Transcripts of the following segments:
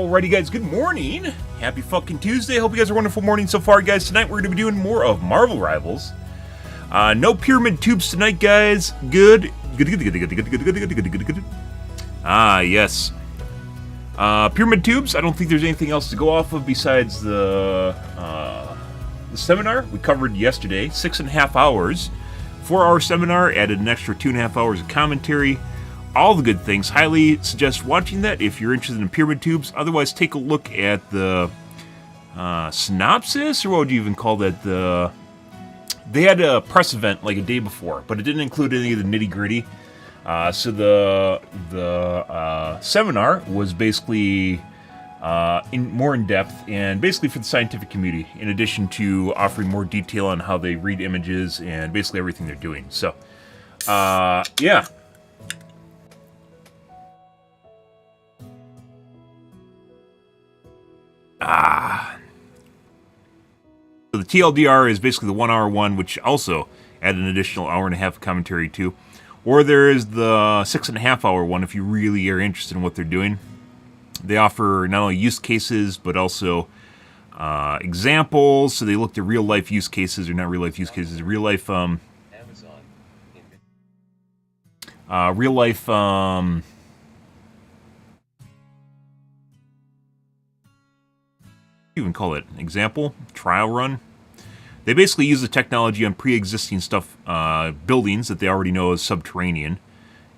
Alrighty guys, good morning. Happy fucking Tuesday. Hope you guys are wonderful morning so far, guys. Tonight we're going to be doing more of Marvel Rivals. No pyramid tubes tonight, guys. Good. Ah, yes. Pyramid tubes, I don't think there's anything else to go off of besides the seminar we covered yesterday. 6.5 hours. 4-hour seminar, added an extra 2.5 hours of commentary. All the good things. Highly suggest watching that if you're interested in pyramid tubes. Otherwise, take a look at the synopsis, or what would you even call that? They had a press event like a day before, but it didn't include any of the nitty-gritty. So the seminar was basically more in depth and basically for the scientific community, in addition to offering more detail on how they read images and basically everything they're doing. So, yeah. So the TLDR is basically the 1-hour one, which also added an additional hour and a half of commentary too. Or there is the 6.5-hour one if you really are interested in what they're doing. They offer not only use cases, but also examples. So they looked at real-life use cases, or not real-life use cases, real-life, you even call it example, trial run. They basically use the technology on pre-existing stuff, buildings that they already know is subterranean,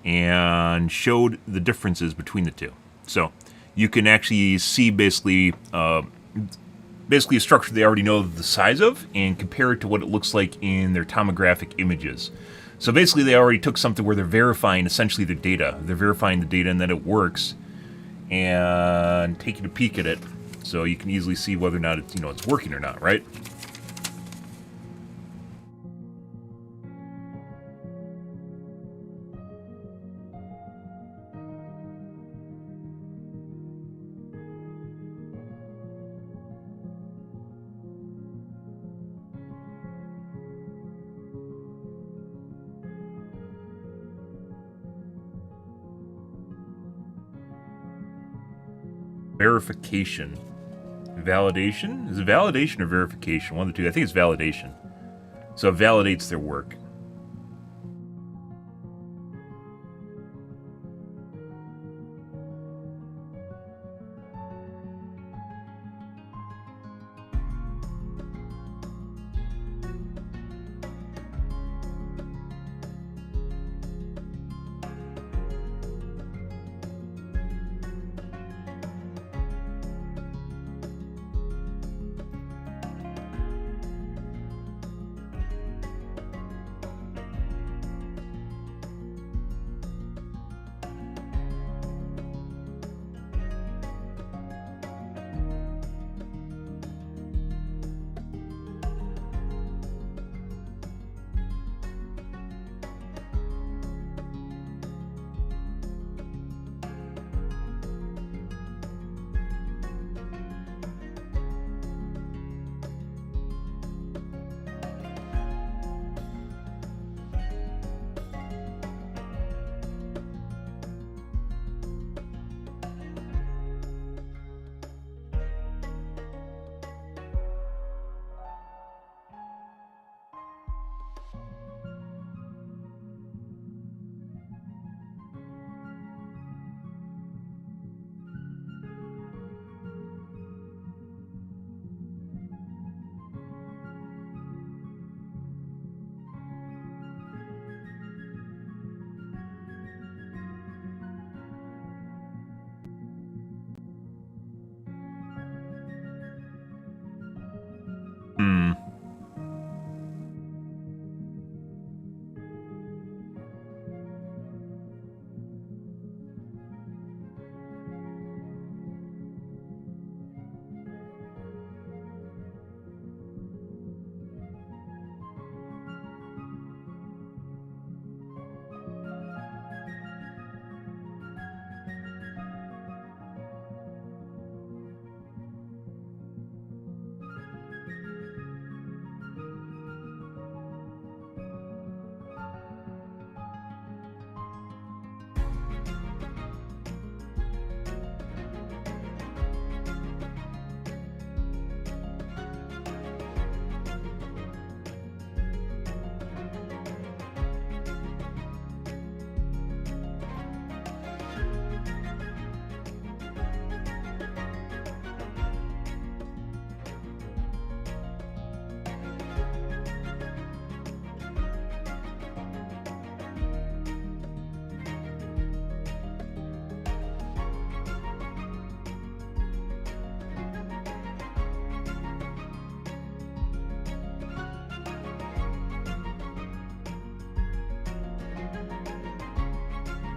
and showed the differences between the two. So you can actually see basically a structure they already know the size of and compare it to what it looks like in their tomographic images. So basically they already took something where they're verifying essentially their data. They're verifying the data and that it works, and taking a peek at it. So you can easily see whether or not it's, it's working or not, right? Verification. Validation? Is it validation or verification? One of the two. I think it's validation. So it validates their work.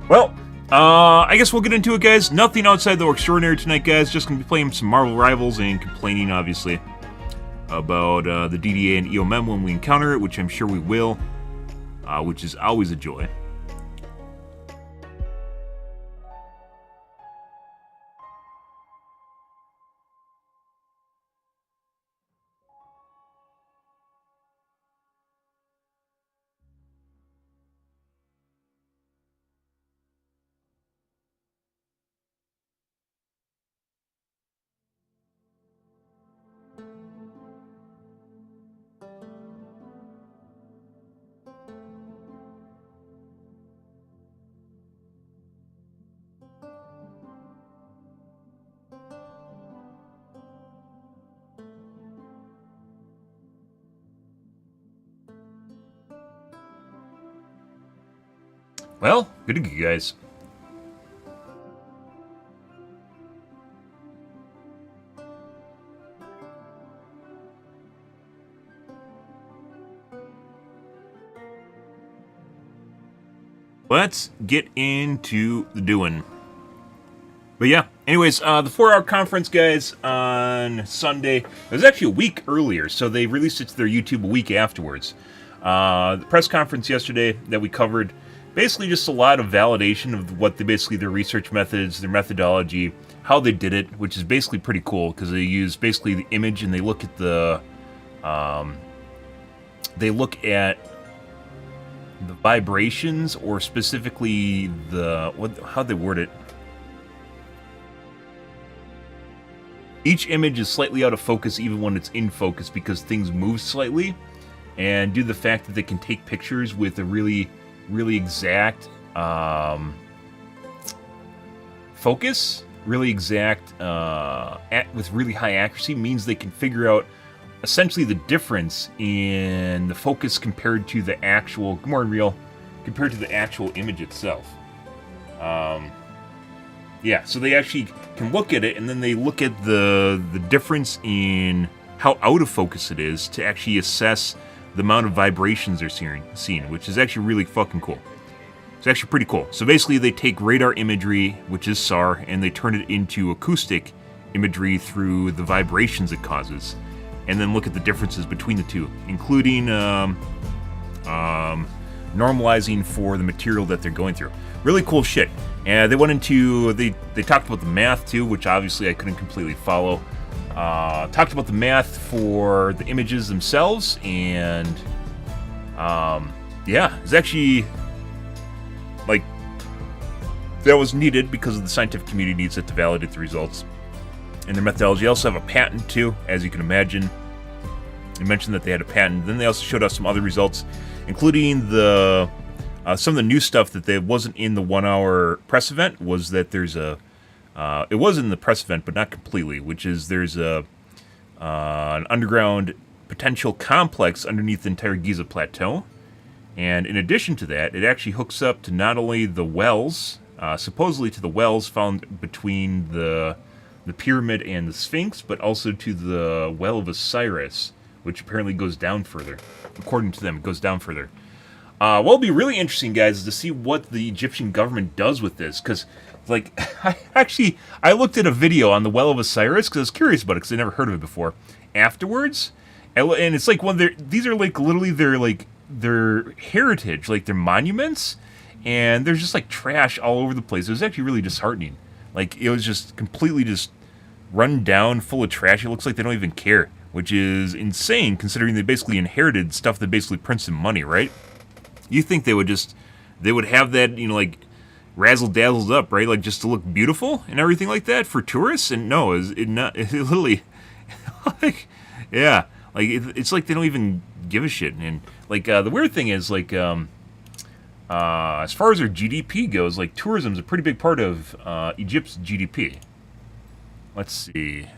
Well, I guess we'll get into it, guys. Nothing outside the extraordinary tonight, guys. Just gonna be playing some Marvel Rivals and complaining, obviously, about the DDA and EOMM when we encounter it, which I'm sure we will, which is always a joy. Well, good to go, guys. Let's get into the doing. But yeah, anyways, the 4-hour conference, guys, on Sunday. It was actually a week earlier, so they released it to their YouTube a week afterwards. The press conference yesterday that we covered, basically just a lot of validation of what basically their research methods, their methodology, how they did it, which is basically pretty cool because they use basically the image and they look at the vibrations, or specifically how they word it. Each image is slightly out of focus even when it's in focus because things move slightly, and due to the fact that they can take pictures with a really, really exact focus, really exact with really high accuracy, means they can figure out essentially the difference in the focus compared to the actual, more real, compared to the actual image itself. Yeah, so they actually can look at it, and then they look at the difference in how out of focus it is to actually assess the amount of vibrations they're seeing, which is actually really fucking cool. It's actually pretty cool. So basically they take radar imagery, which is SAR, and they turn it into acoustic imagery through the vibrations it causes, and then look at the differences between the two, including normalizing for the material that they're going through. Really cool shit. And they went into, they talked about the math too, which obviously I couldn't completely follow. Talked about the math for the images themselves, and yeah, it's actually like that was needed because of the scientific community needs it to validate the results and their methodology. They also have a patent too, as you can imagine. They mentioned that they had a patent. Then they also showed us some other results, including the some of the new stuff that wasn't in the 1-hour press event. Was that there's a it was in the press event, but not completely. Which is there's an underground potential complex underneath the entire Giza Plateau, and in addition to that, it actually hooks up to not only the wells, supposedly to the wells found between the pyramid and the Sphinx, but also to the Well of Osiris, which apparently goes down further. According to them, it goes down further. What will be really interesting, guys, is to see what the Egyptian government does with this, because, like, I looked at a video on the Well of Osiris because I was curious about it because I never heard of it before. Afterwards, and it's like these are like literally their heritage, like their monuments, and there's just like trash all over the place. It was actually really disheartening. Like, it was just completely just run down, full of trash. It looks like they don't even care, which is insane considering they basically inherited stuff that basically prints them money, right? You think they would have that, like, razzle-dazzled up, right? Like, just to look beautiful and everything like that for tourists? And no, it literally, like, yeah. Like, it's like they don't even give a shit. And, like, the weird thing is, like, as far as their GDP goes, like, tourism's a pretty big part of Egypt's GDP. Let's see.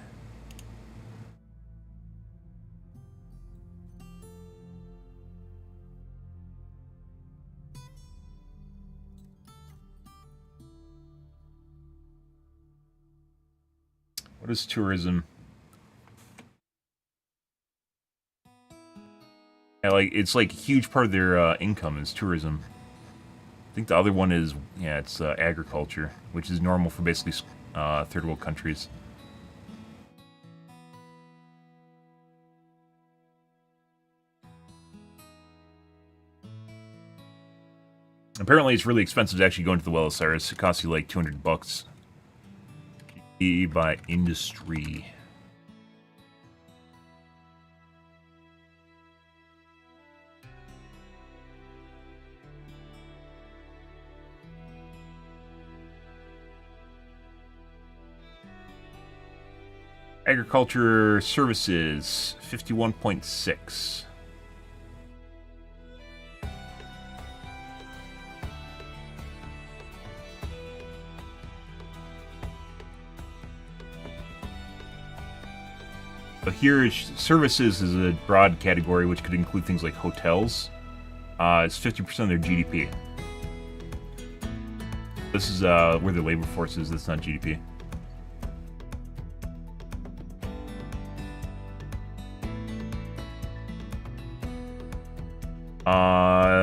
What is tourism? Yeah, like, it's like a huge part of their income is tourism. I think the other one is, yeah, it's agriculture, which is normal for basically third world countries. Apparently, it's really expensive to actually go into the well of Cyrus. It costs you like $200 by industry. Agriculture services, 51.6. But here, services is a broad category which could include things like hotels. It's 50% of their GDP. This is where their labor force is. That's not GDP.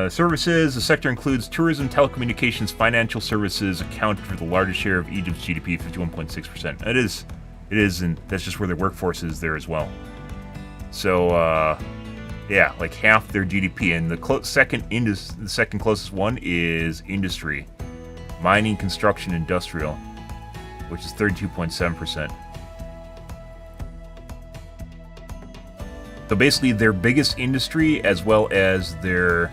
Services, the sector includes tourism, telecommunications, financial services, account for the largest share of Egypt's GDP, 51.6%. It is, and that's just where their workforce is there as well. So, yeah, like half their GDP. And the second closest one is industry. Mining, construction, industrial, which is 32.7%. So basically, their biggest industry, as well as their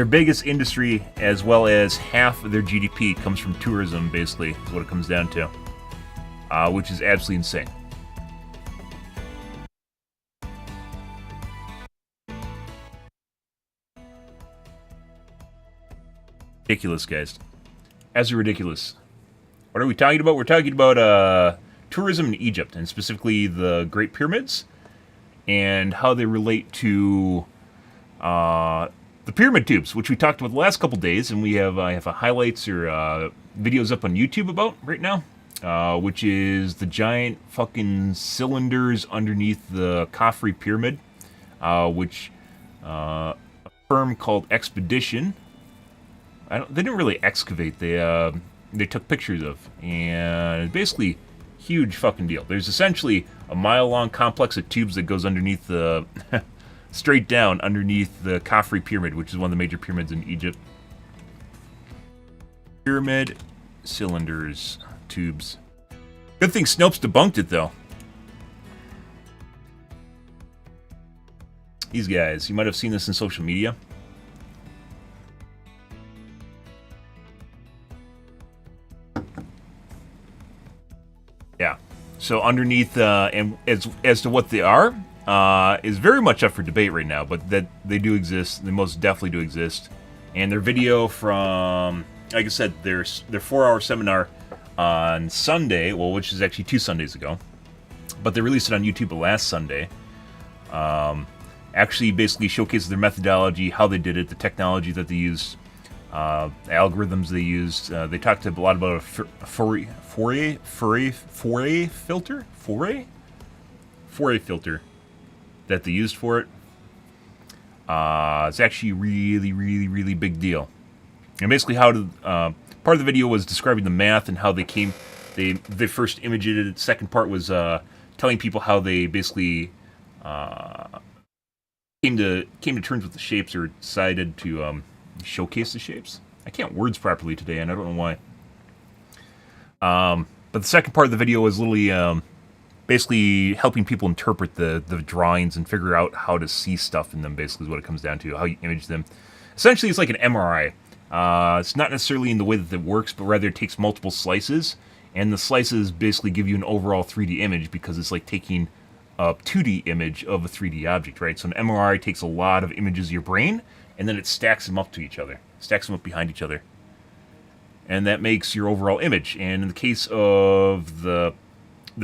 biggest industry, as well as half of their GDP, comes from tourism. Basically, is what it comes down to, which is absolutely insane. Ridiculous, guys. Absolutely ridiculous. What are we talking about? We're talking about tourism in Egypt, and specifically the Great Pyramids, and how they relate to the pyramid tubes, which we talked about the last couple days, and I have highlights or videos up on YouTube about right now, which is the giant fucking cylinders underneath the Khafre pyramid, which a firm called Expedition. They didn't really excavate. They took pictures of, and basically huge fucking deal. There's essentially a mile-long complex of tubes that goes underneath the straight down underneath the Khafre pyramid, which is one of the major pyramids in Egypt. Pyramid cylinders, tubes. Good thing Snopes debunked it, though. These guys, you might have seen this in social media. Yeah. So underneath, and as to what they are, is very much up for debate right now. But that they do exist. They most definitely do exist. And their video from, like I said, their 4-hour seminar on Sunday, well, which is actually 2 Sundays ago, but they released it on YouTube last Sunday. Actually, basically showcases their methodology, how they did it, the technology that they used, the algorithms they used. They talked a lot about a Fourier filter that they used for it. It's actually really big deal. And basically, how to part of the video was describing the math and how they first imaged it. The second part was telling people how they basically came to terms with the shapes, or decided to showcase the shapes. I can't words properly today, and I don't know why. But the second part of the video was literally basically helping people interpret the drawings and figure out how to see stuff in them, basically is what it comes down to, how you image them. Essentially, it's like an MRI. It's not necessarily in the way that it works, but rather it takes multiple slices, and the slices basically give you an overall 3D image, because it's like taking a 2D image of a 3D object, right? So an MRI takes a lot of images of your brain, and then it stacks them up to each other, stacks them up behind each other. And that makes your overall image. And in the case of the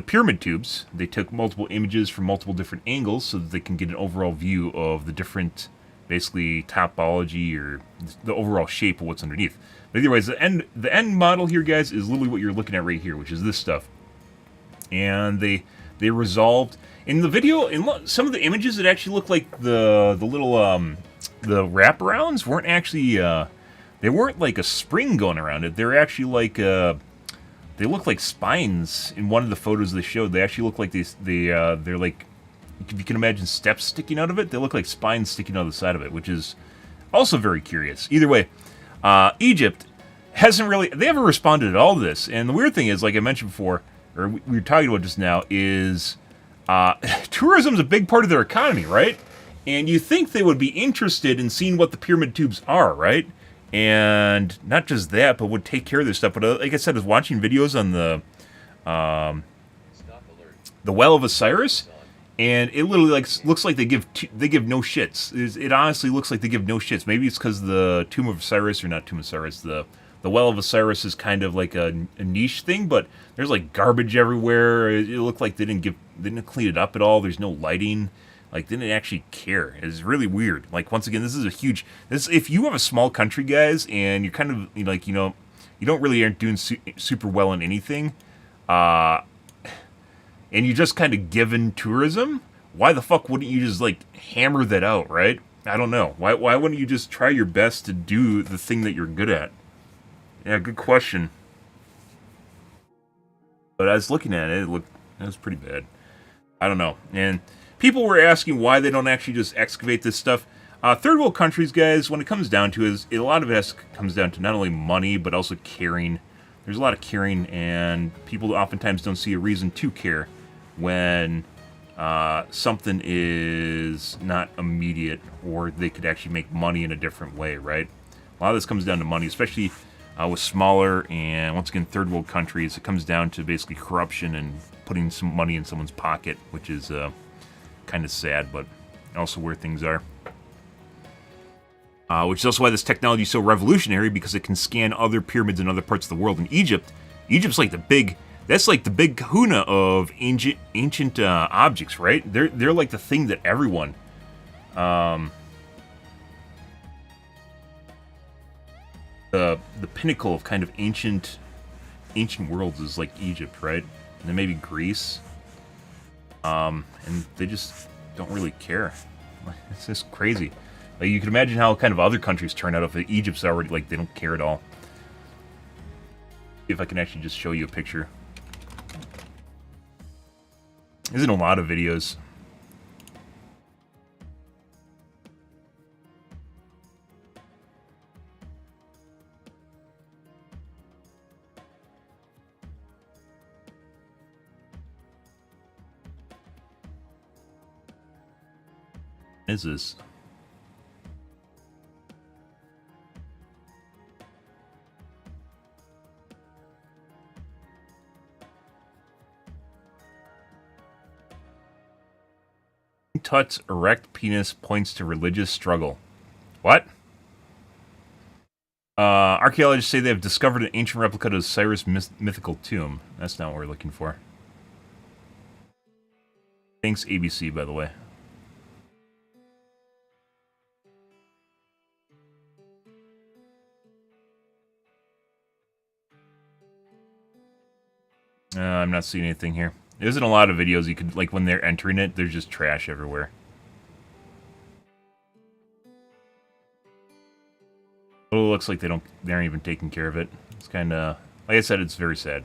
pyramid tubes, they took multiple images from multiple different angles so that they can get an overall view of the different, basically, topology or the overall shape of what's underneath. But otherwise, the end model here, guys, is literally what you're looking at right here, which is this stuff. And they resolved in the video, in some of the images, it actually looked like the little the wraparounds weren't actually they weren't like a spring going around it. They're actually like they look like spines in one of the photos they showed. They actually look like they're like, if you can imagine steps sticking out of it, they look like spines sticking out of the side of it, which is also very curious. Either way, Egypt hasn't really, they haven't responded at all to this. And the weird thing is, like I mentioned before, or we were talking about just now, is tourism's a big part of their economy, right? And you think they would be interested in seeing what the pyramid tubes are, right? And not just that, but would take care of this stuff. But like I said, I was watching videos on the Well of Osiris, and it literally looks like they give no shits. It honestly looks like they give no shits. Maybe it's because the Tomb of Osiris, or not Tomb of Osiris, the Well of Osiris is kind of like a niche thing, but there's like garbage everywhere. It looked like they didn't clean it up at all. There's no lighting. Like, they didn't actually care. It's really weird. Like, once again, this is a huge... if you have a small country, guys, and you're kind of, like, you don't really aren't doing super well in anything, and you're just kind of given tourism, why the fuck wouldn't you just, like, hammer that out, right? I don't know. Why wouldn't you just try your best to do the thing that you're good at? Yeah, good question. But I was looking at it, it was pretty bad. I don't know. And... people were asking why they don't actually just excavate this stuff. Third world countries, guys, when it comes down to it, a lot of it comes down to not only money, but also caring. There's a lot of caring, and people oftentimes don't see a reason to care when something is not immediate, or they could actually make money in a different way, right? A lot of this comes down to money, especially with smaller and, once again, third world countries. It comes down to basically corruption and putting some money in someone's pocket, which is... kind of sad, but also where things are. Which is also why this technology is so revolutionary, because it can scan other pyramids in other parts of the world. In Egypt's like that's like the big kahuna of ancient objects, right? They're like the thing that everyone, the pinnacle of kind of ancient worlds is like Egypt, right? And then maybe Greece. And they just don't really care. It's just crazy. Like, you can imagine how kind of other countries turn out if Egypt's already, like, they don't care at all. See if I can actually just show you a picture. There's in a lot of videos. Is this? Tut's erect penis points to religious struggle. What? Archaeologists say they have discovered an ancient replica of Osiris' mythical tomb. That's not what we're looking for. Thanks, ABC, by the way. I'm not seeing anything here. There isn't a lot of videos you could, like, when they're entering it, there's just trash everywhere. It looks like they aren't even taking care of it. It's kind of, like I said, it's very sad.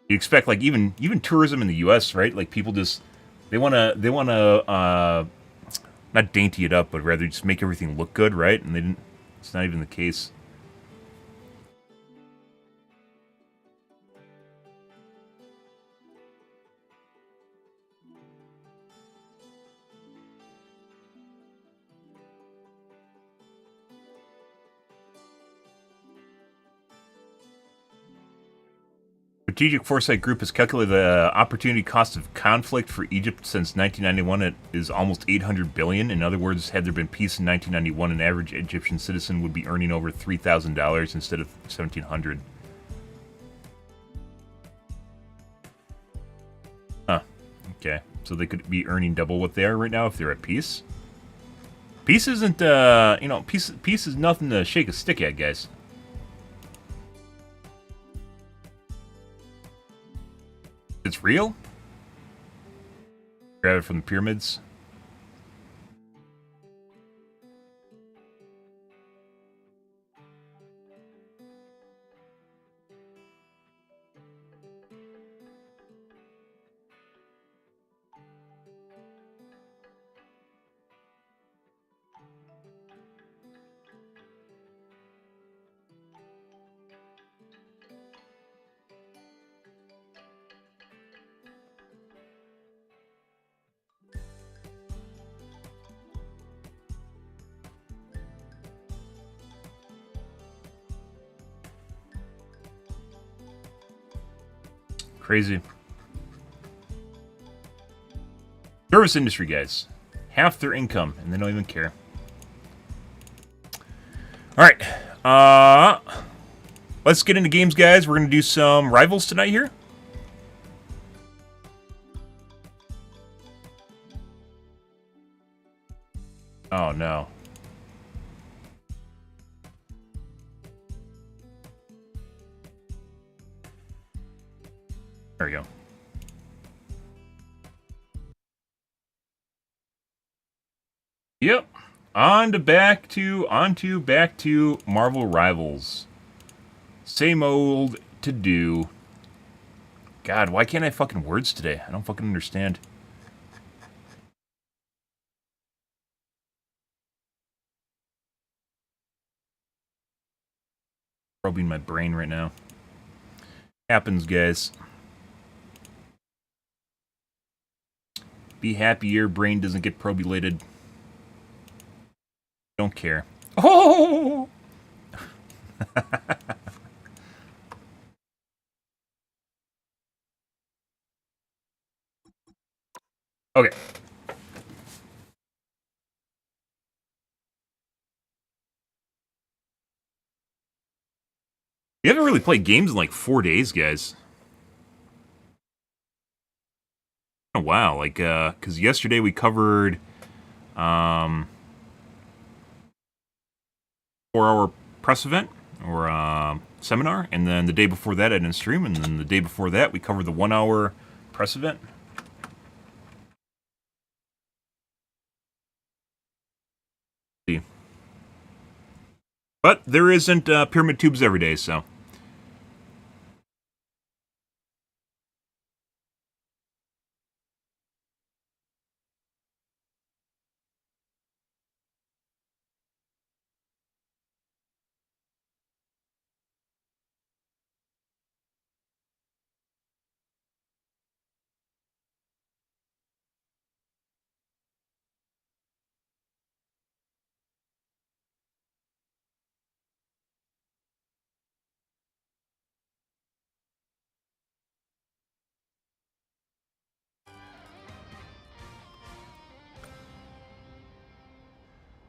You expect, like, even tourism in the U.S., right? Like, people just, they want to, not dainty it up, but rather just make everything look good, right? And it's not even the case. Strategic Foresight Group has calculated the opportunity cost of conflict for Egypt since 1991. It is almost $800 billion. In other words, had there been peace in 1991, an average Egyptian citizen would be earning over $3,000 instead of $1,700. Huh. Okay. So they could be earning double what they are right now if they're at peace? Peace isn't, peace is nothing to shake a stick at, guys. It's real? Grab it from the pyramids. Crazy. Service industry guys. Half their income, and they don't even care. Alright. Let's get into games, guys. We're going to do some rivals tonight here. Oh, no. There we go. Yep. On to back to Marvel Rivals. Same old to do. God, why can't I fucking words today? I don't fucking understand. Probing my brain right now. Happens, guys. Be happy your brain doesn't get probulated. Don't care. Oh! Okay. We haven't really played games in like 4 days, guys. Oh, wow. Like, because yesterday we covered, 4-hour press event, or, seminar, and then the day before that I didn't stream, and then the day before that we covered the 1-hour press event. But there isn't pyramid tubes every day, so.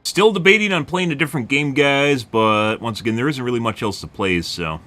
Still debating on playing a different game, guys, but once again, there isn't really much else to play, so.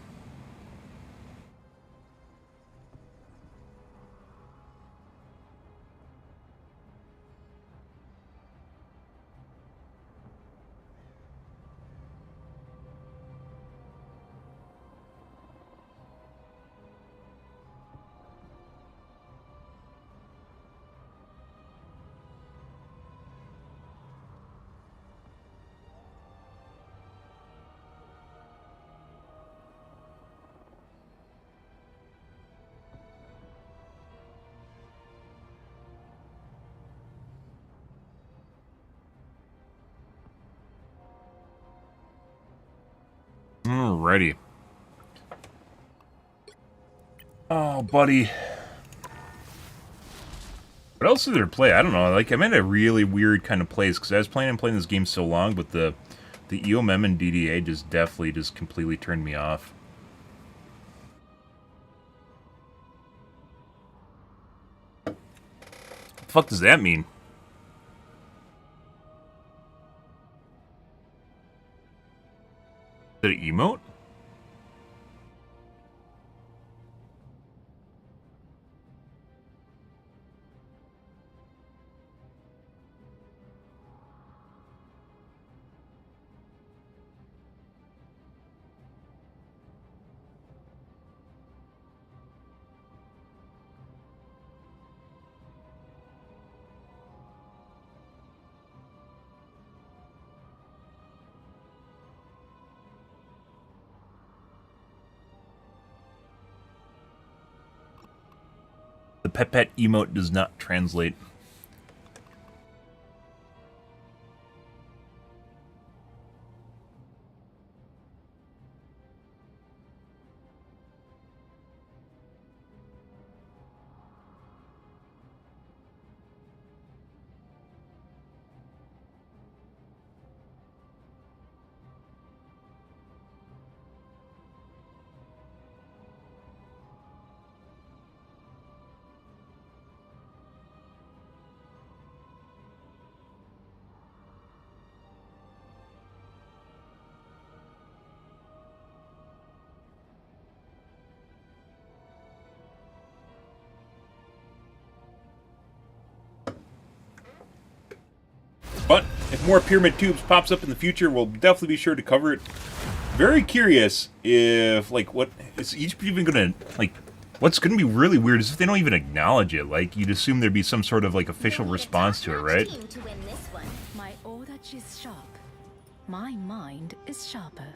Alrighty. Oh, buddy. What else is there to play? I don't know. Like, I'm in a really weird kind of place, because I was planning on playing this game so long, but the EOMM and DDA just definitely just completely turned me off. What the fuck does that mean? Is it an emote? The pet emote does not translate. If more Pyramid Tubes pops up in the future, we'll definitely be sure to cover it. Very curious if, like, what is each even gonna, like, what's gonna be really weird is if they don't even acknowledge it. Like, you'd assume there'd be some sort of, like, official response to it, right? My order is sharp. My mind is sharper.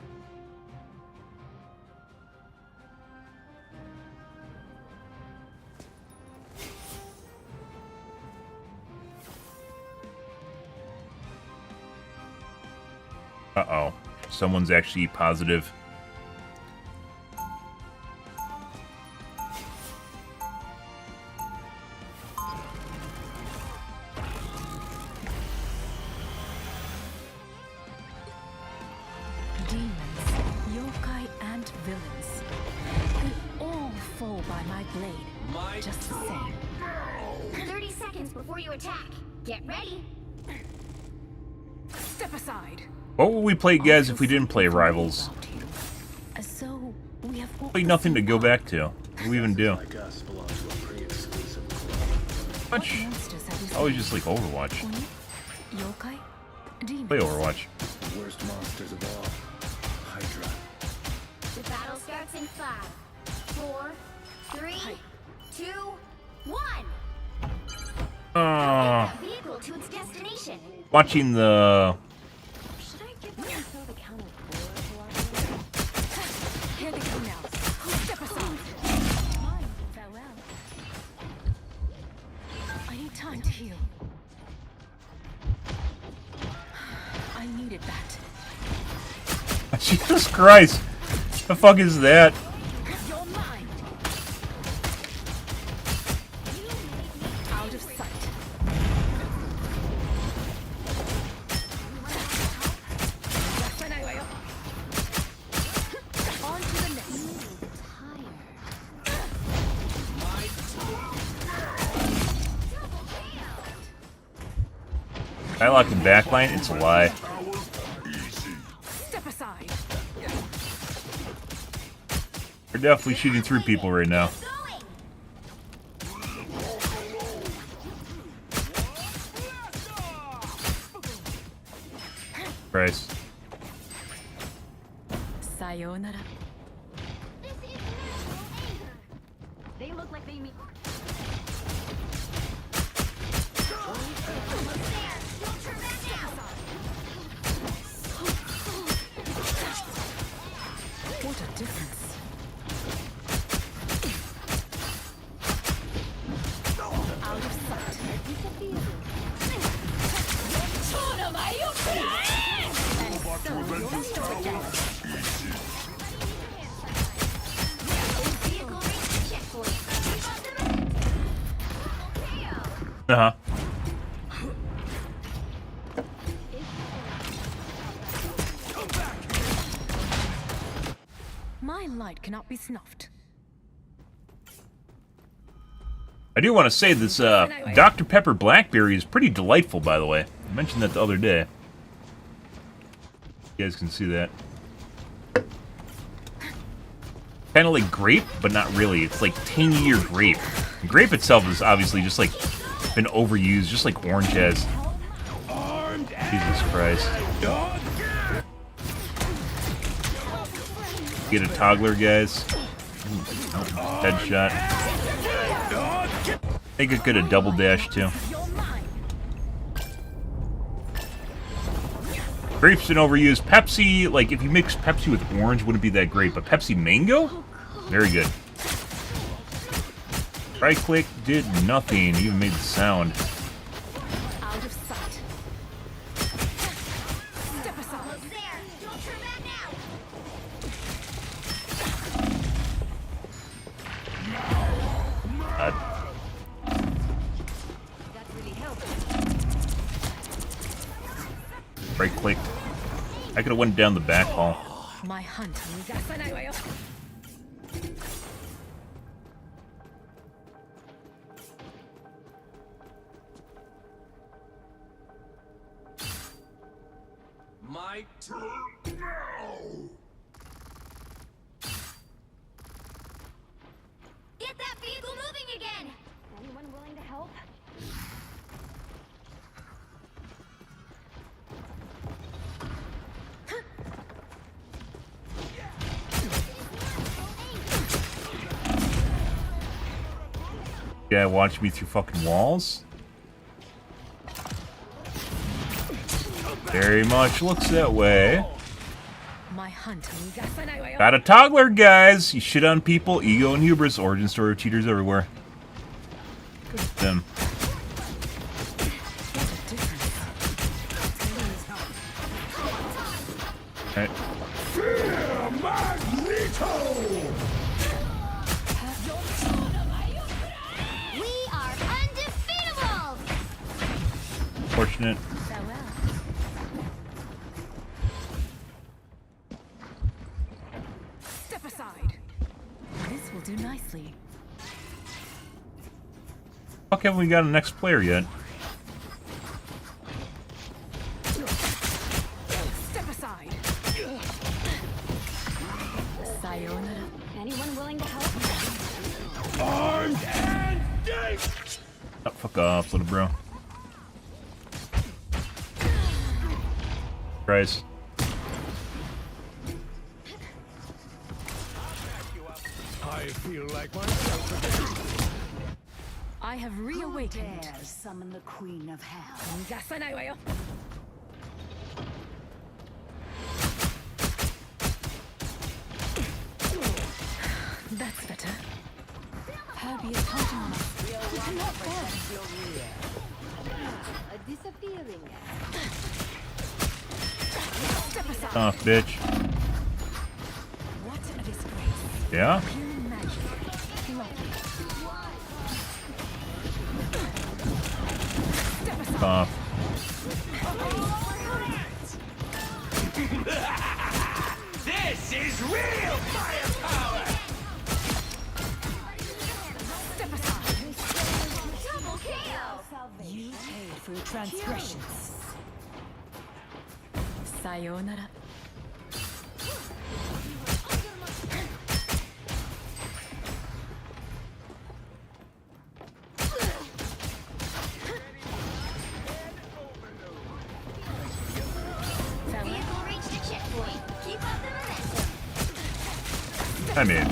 Uh-oh. Someone's actually positive. Demons, yokai, and villains. They all fall by my blade. Just the same. 30 seconds before you attack. Get ready. Step aside. What would we play, guys, if we didn't play Rivals? So we have Probably nothing to go back to. What do we even do? Much. Always just like Overwatch. Yokai? Demons. Play Overwatch. Worst monsters of all. Hydra. The battle starts in 5, 4, 3, 2, 1. Vehicle to its destination. Watching the... Should I give myself the count of 4? Here they come now. Step aside. Mine. Farewell. I need time to heal. I needed that. Jesus Christ! The fuck is that? You're mine. Out of sight. On to the next. Kylock and backline, it's a lie. Step aside. We're definitely shooting through people right now. Christ. Sayonara. This is national anger. They look like they mean. Almost there. Don't turn back now. What a difference. Out of sight. Vehicle reached the checkpoint. Uh-huh. My light cannot be snuffed. I do want to say this, Dr. Pepper Blackberry is pretty delightful, by the way. I mentioned that the other day. You guys can see that. Kind of like grape, but not really. It's like tangier grape. Grape itself is obviously just like been overused, just like orange has. Jesus Christ. Get a toggler, guys. Headshot. I think it could have double dashed too. Grape's been overused. Pepsi, like if you mix Pepsi with orange, wouldn't be that great. But Pepsi Mango? Very good. Right click did nothing. Even made the sound. Out of sight. Step aside. Almost there. Don't turn back now. That really helped. Right clicked. I could have went down the back hall. My hunt. My turn now! Get that vehicle moving again. Anyone willing to help? Yeah, watch me through fucking walls. Very much looks that way. My hunt. Got a toddler, guys. You shit on people, ego and hubris, origin story of cheaters everywhere. Good for them. Alright. We are undefeatable! Fortunate. Step aside. This will do nicely. Fuck, haven't we got a next player yet? Step aside. Sayonara. Anyone willing to help? Armed and deep! Oh, fuck off, little bro. Christ. I feel like myself again. I have reawakened. Dare summon the Queen of Hell. That's better. Herbie is counting on us. We cannot bear A disappearing. Step aside. Oh, bitch. What a disgrace. Yeah? Pure magic. Lovely. Step aside. Off. This is real firepower! Step aside. Double KO! You paid for your transgressions. Sayonara. Vehicle reached the checkpoint. Keep up the momentum. I mean,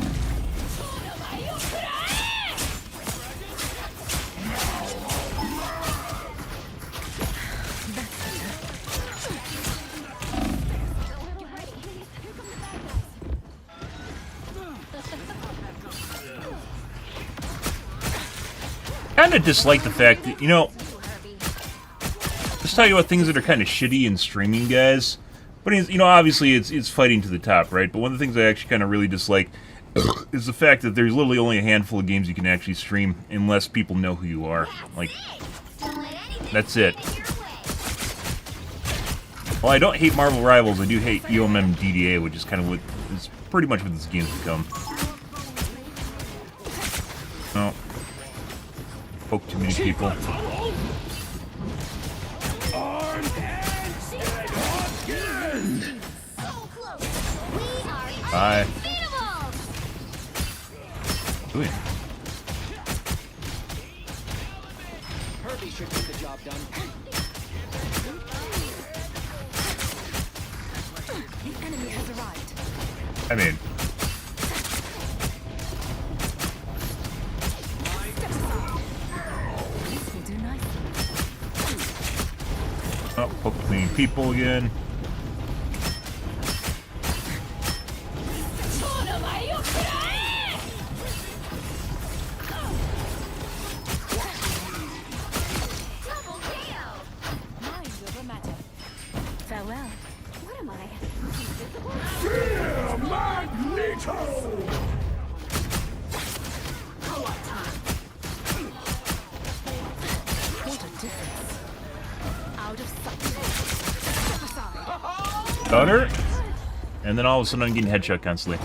kind of dislike the fact that, you know, let's talk about things that are kind of shitty in streaming, guys. But, you know, obviously it's fighting to the top, right? But one of the things I actually kind of really dislike is the fact that there's literally only a handful of games you can actually stream unless people know who you are. Like, Don't let anything that's it. get in your way. Well, I don't hate Marvel Rivals, I do hate UMMDDA, which is kind of what is pretty much what this game's become. No. Poke too many people. Armed and dead again! So close. We are Bye. undefeatable! Doing. Herbie should get the job done. The enemy has arrived. I mean, Step aside. This will do nicely. oh, poke too many people again. Double KO! Mind over matter. Farewell. What am I? Invisible? Fear Magneto! What a difference. Out of sight. Step aside. Got her. And then all of a sudden I'm getting headshot constantly.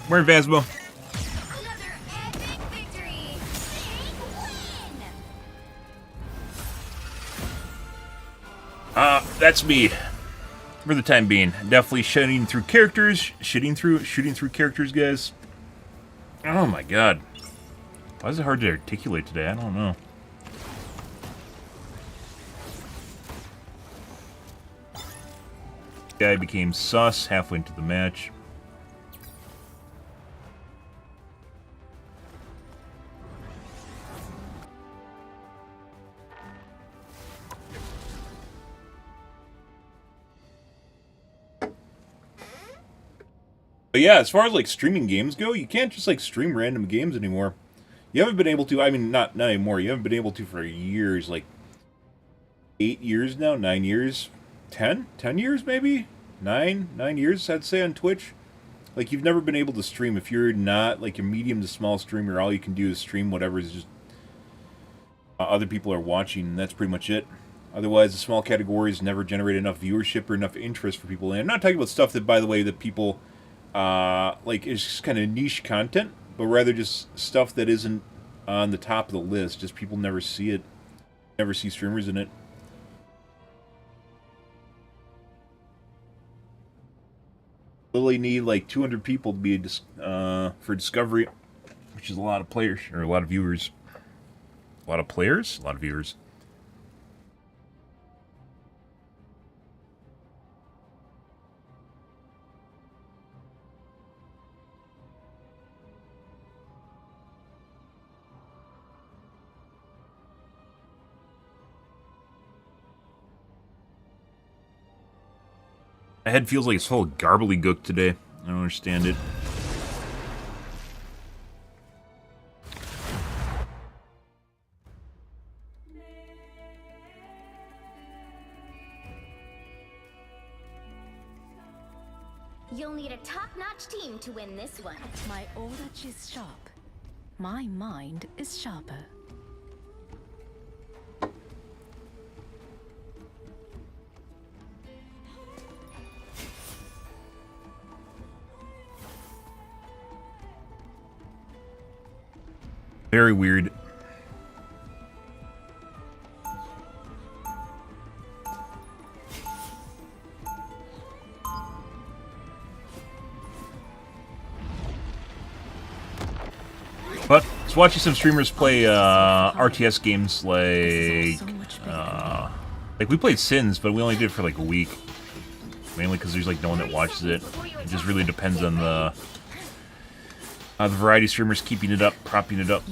Where in Vasmo? Another epic victory! Big win! That's me. For the time being. Definitely shooting through characters. Shooting through characters, guys. Oh my god. Why is it hard to articulate today? I don't know. Guy became sus halfway into the match. But yeah, as far as like streaming games go, you can't just like stream random games anymore. You haven't been able to. I mean, not anymore. You haven't been able to for years, like 8 years now, 9 years, 10 years maybe, 9 years I'd say on Twitch. Like you've never been able to stream if you're not like a medium to small streamer. All you can do is stream whatever is just other people are watching, and that's pretty much it. Otherwise, the small categories never generate enough viewership or enough interest for people. And I'm not talking about stuff that, by the way, that people like is just kind of niche content, but rather just stuff that isn't on the top of the list. Just people never see it, never see streamers in it. Literally need like 200 people to be for discovery, which is a lot of players or a lot of viewers. A lot of players, a lot of viewers. My head feels like it's full of gobbledygook today. I don't understand it. You'll need a top-notch team to win this one. My old edge is sharp. My mind is sharper. Very weird. But it's watching some streamers play RTS games like we played Sins, but we only did it for like a week. Mainly because there's like no one that watches it. It just really depends on the variety of streamers keeping it up, propping it up.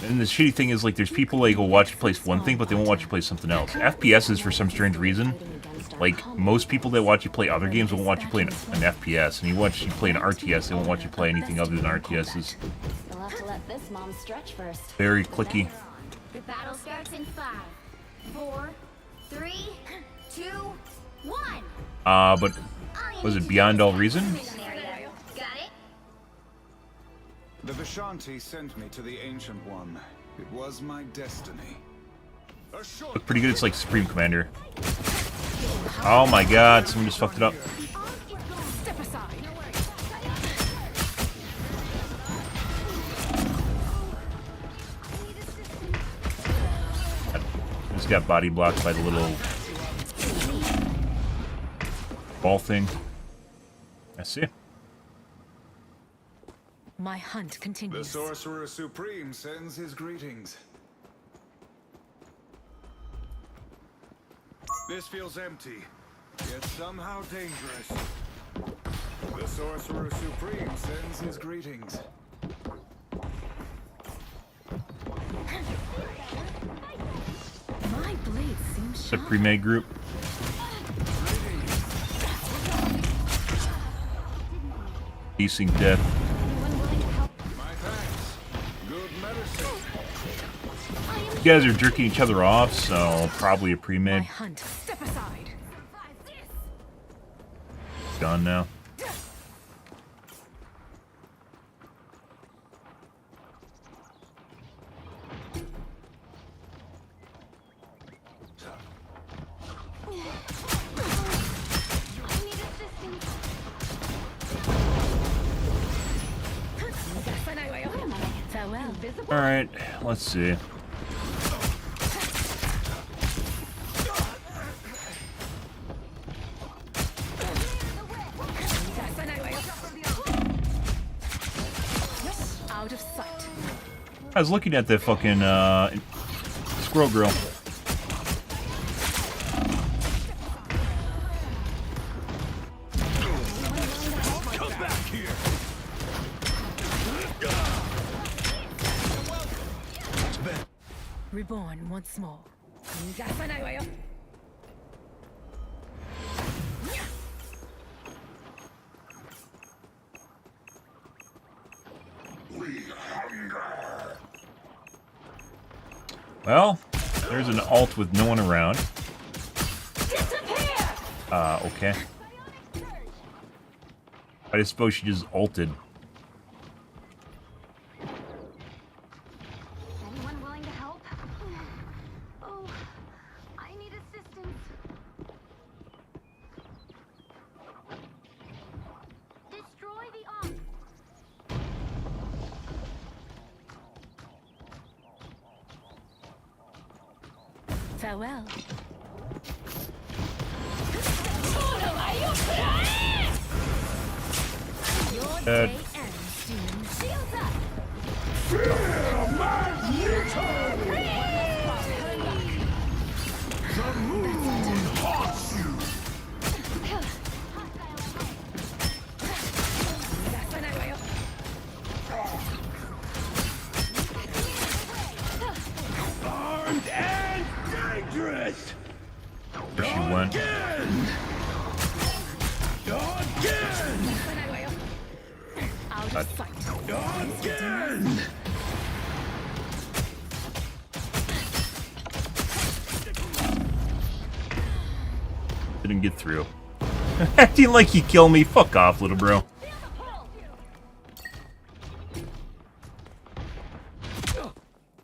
And the shitty thing is, like, there's people like will watch you play one thing, but they won't watch you play something else. FPSs, for some strange reason, like most people that watch you play other games won't watch you play an FPS, and you watch you play an RTS, they won't watch you play anything other than RTSs. You'll have to let this mom stretch first. Very clicky. The battle starts in 5, 4, 3, 2, 1. But was it Beyond All Reason? Got it? The Vishanti sent me to the Ancient One. It was my destiny. Looked pretty good. It's like Supreme Commander. Oh my god, someone just fucked it up. Step aside. Just got body blocked by the little ball thing. I see. My hunt The continues. Sorcerer Supreme sends his greetings. This feels empty, yet somehow dangerous. The Sorcerer Supreme sends his greetings. My blade seems It's a sharp. pre-made group. Decent death. My thanks. Good medicine. You guys are jerking each other off, so probably a My pre-made. hunt. Step aside. Gone now. Farewell. Alright, let's see. Out of sight. I was looking at the fucking squirrel girl. Come back here. Reborn once more. Well, there's an alt with no one around. Okay. I suppose she just ulted. Anyone willing to help? Oh, I need assistance. Destroy the op. Farewell. Your day ends soon. Shields up. The moon haunts you. Armed and dangerous. Where she went. Again. Out of sight. Again. Didn't get through. Acting like he killed me. Fuck off, little bro.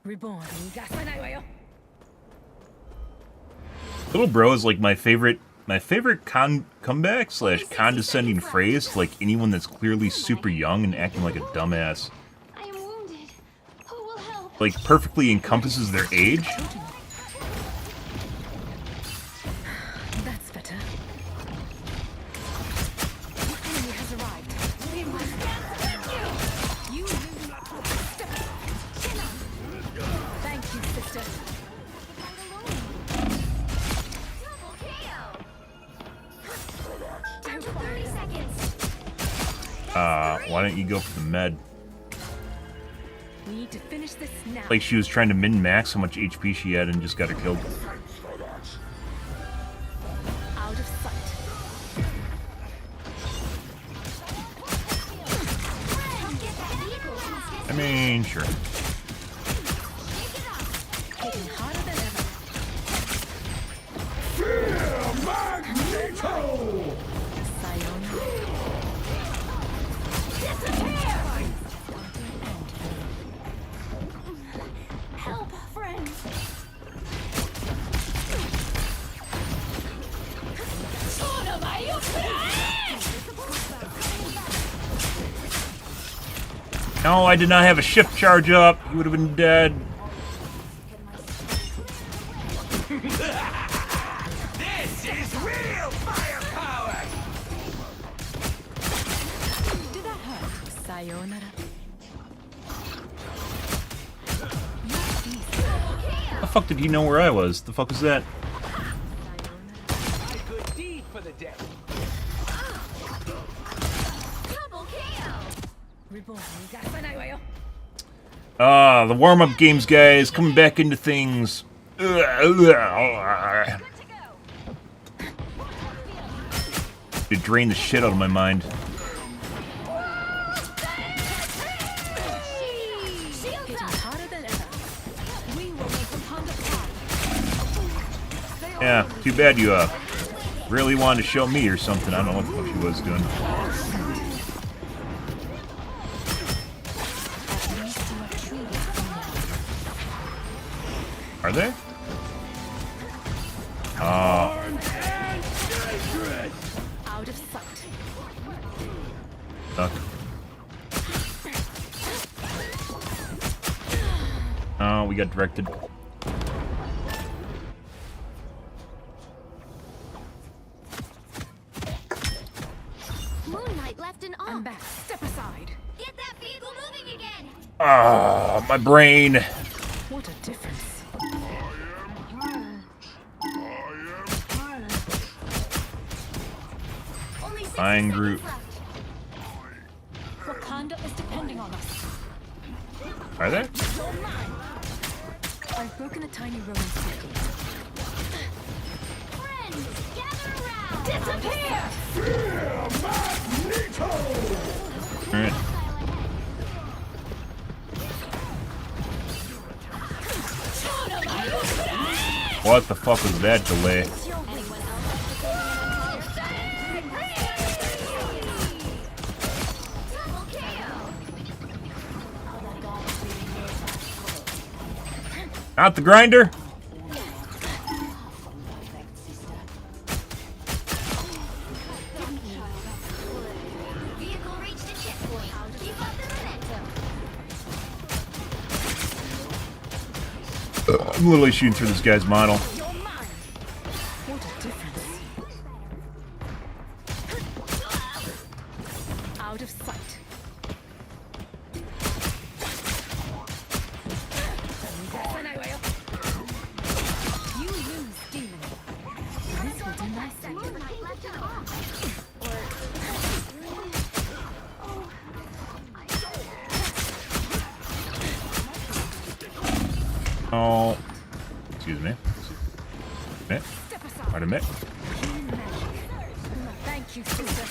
Reborn. Little bro is like my favorite comeback / condescending phrase to like anyone that's clearly super young and acting like a dumbass. I am wounded. Who will help? Like perfectly encompasses their age. That's better. The enemy has arrived. We must rescue. You do not step. Thank you, sister. Double KO. Down to 30 seconds. Why don't you go for the med? We need to finish this now. Like she was trying to min-max how much HP she had and just got her killed. Out of sight. I mean, sure. Hitting harder than ever. Magneto. Sayonara. Help, friend. No, I did not have a shift charge up. He would have been dead. This is real firepower. Did that hurt? Sayonara. The fuck did he know where I was? The fuck was that? A good deed for the day. Double KO. Reborn. The warm-up games, guys, coming back into things. Good to go. It drained the shit out of my mind. Shields Hitting up. harder than ever. We will make them hunger hard. Yeah, too bad you, really wanted to show me or something. I don't know what the fuck she was doing. Are they? Armed and dangerous. Out of sight. Fuck. Oh, we got directed. Moonlight left an I'm op. back. Step aside. Get that vehicle moving again. Ah, my brain. What a difference. Only 60 Fine seconds group. left. Wakanda is depending on us. Are they? You're mine. I've broken a tiny Roman circle. Friends, gather around. Disappear. Magneto. Alright. What the fuck was that delay? Out the grinder. Vehicle reached a checkpoint. Keep up the momentum. I'm literally shooting through this guy's model. What a difference. Out of sight. You lose, demon. This will do nicely. Oh, excuse me. Pardon me. Thank you, sister.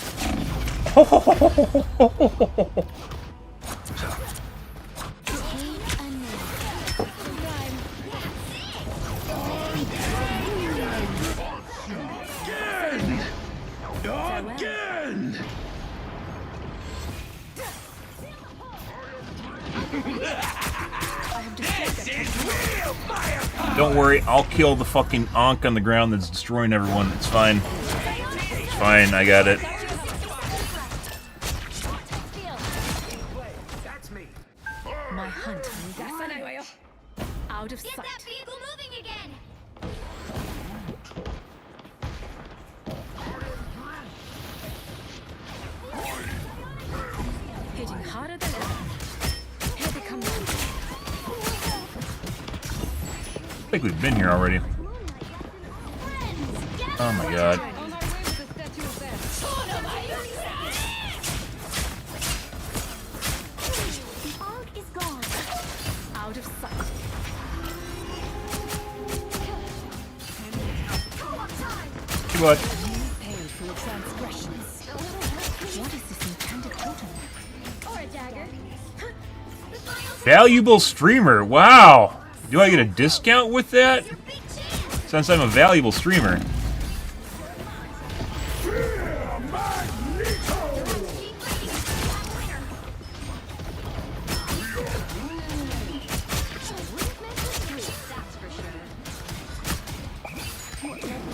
Again! Don't worry, I'll kill the fucking onk on the ground that's destroying everyone. It's fine. It's fine, I got it. My hunt. Out of Get sight. that vehicle moving again. Hitting harder than ever. Here they come now. I think we've been here already. Oh my god. The fog is gone. Out of sight. What? Paid for your transgressions. What is this intended totem? Or a dagger. The final Valuable streamer. Wow. Do I get a discount with that? big chance. Since I'm a valuable streamer.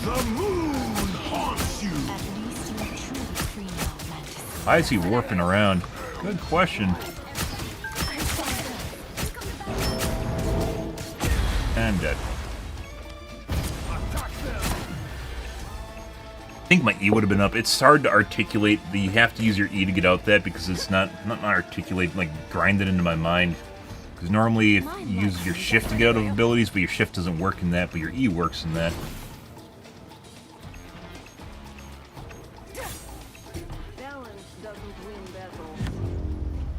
The moon haunts you! At least you're truly free now, Mantis. Why is he warping around? Good question. And dead. I think my E would have been up. It's hard to articulate. You have to use your E to get out that because it's not articulate, like grind it into my mind. Because normally if you use your shift to get out of abilities, but your shift doesn't work in that, but your E works in that.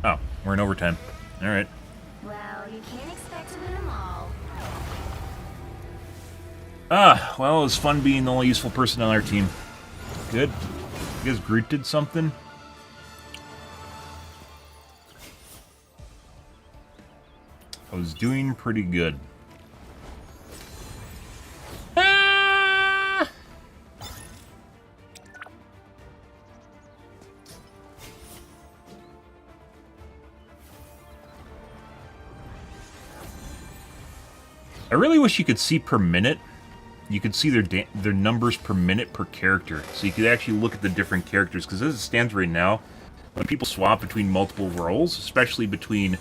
Oh, we're in overtime. Alright. Well, you can't expect to win them all. Ah, well, it was fun being the only useful person on our team. Good. I guess Groot did something. I was doing pretty good. Ah! I really wish you could see per minute. You could see their numbers per minute per character, so you could actually look at the different characters. Because as it stands right now, when people swap between multiple roles, especially between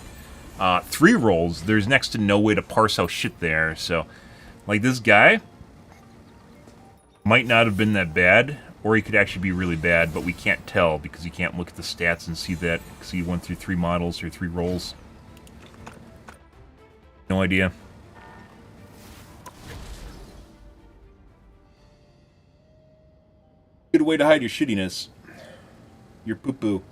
3 roles, there's next to no way to parse how shit they are. So, like this guy might not have been that bad, or he could actually be really bad, but we can't tell because you can't look at the stats and see that because he went through 3 models or 3 roles. No idea. Good way to hide your shittiness. Your poo-poo.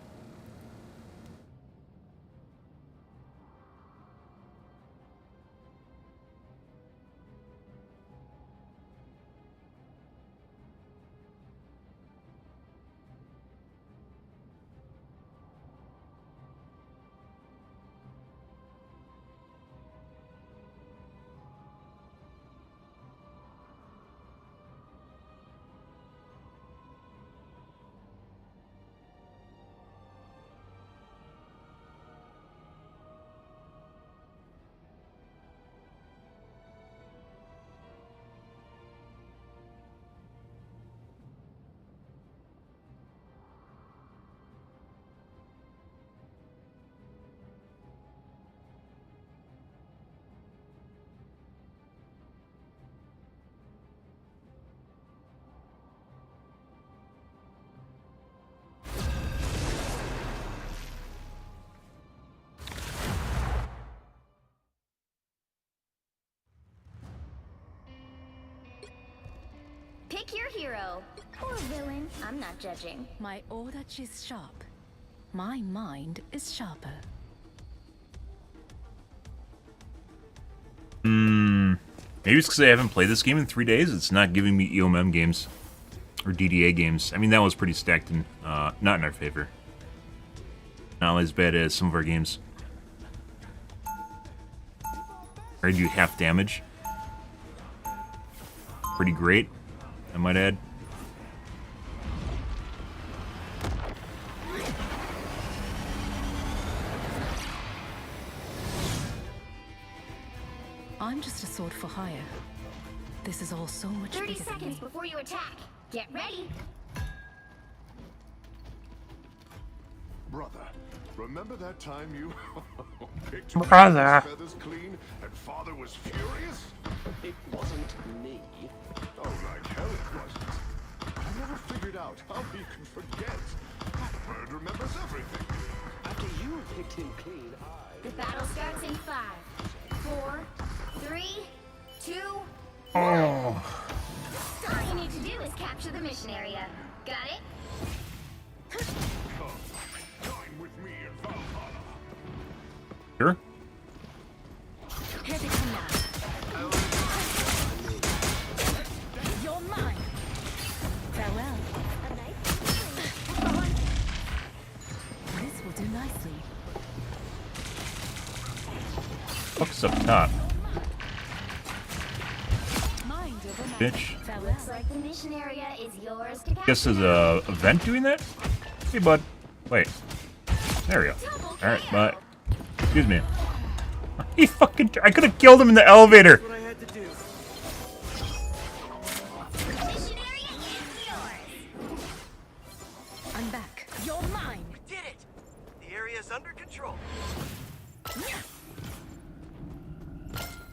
Pick your hero. Or villain. I'm not judging. My odachi is sharp. My mind is sharper. Maybe it's because I haven't played this game in 3 days. It's not giving me EOM games. Or DDA games. I mean, that was pretty stacked and not in our favor. Not as bad as some of our games. I do half damage. Pretty great, I might add. I'm just a sword for hire. This is all so much 30 bigger than seconds me. before you attack. Get ready. Brother, remember that time you picked Brother. feathers clean and father was furious? It wasn't me. Oh, like hell it wasn't. I never figured out how he could forget. That bird remembers everything. After you picked him clean, The battle starts in 5, 4, 3, 2, 1. All you need to do is capture the mission area. Got it? Come, join with me in Valhalla. Sure. Here they come now. You're mine. Farewell. This will do nicely. Fuck's up top. Mind over matter. Bitch. Farewell. Looks like the mission area is yours to capture. Guess there's a event doing that? Hey, bud. Wait. There we go. Alright, but... Excuse me. He fucking... I could have killed him in the elevator! what I had to do. Mission area is yours. I'm back. You're mine. Did it! The area's under control.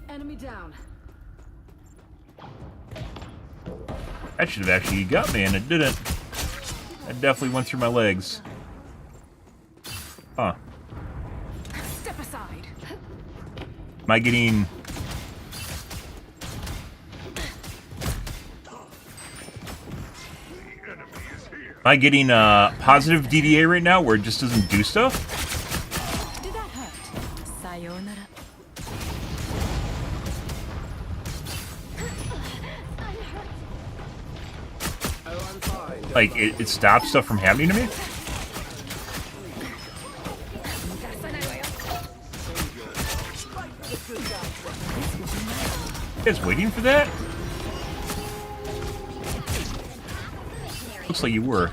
Enemy down. That should have actually got me, and it didn't. That definitely went through my legs. Huh. Step aside. Am I getting... Am I getting positive DDA right now where it just doesn't do stuff? Did that hurt? Sayonara. Oh, I'm fine. Like, it stops stuff from happening to me? You guys waiting for that? Looks like you were.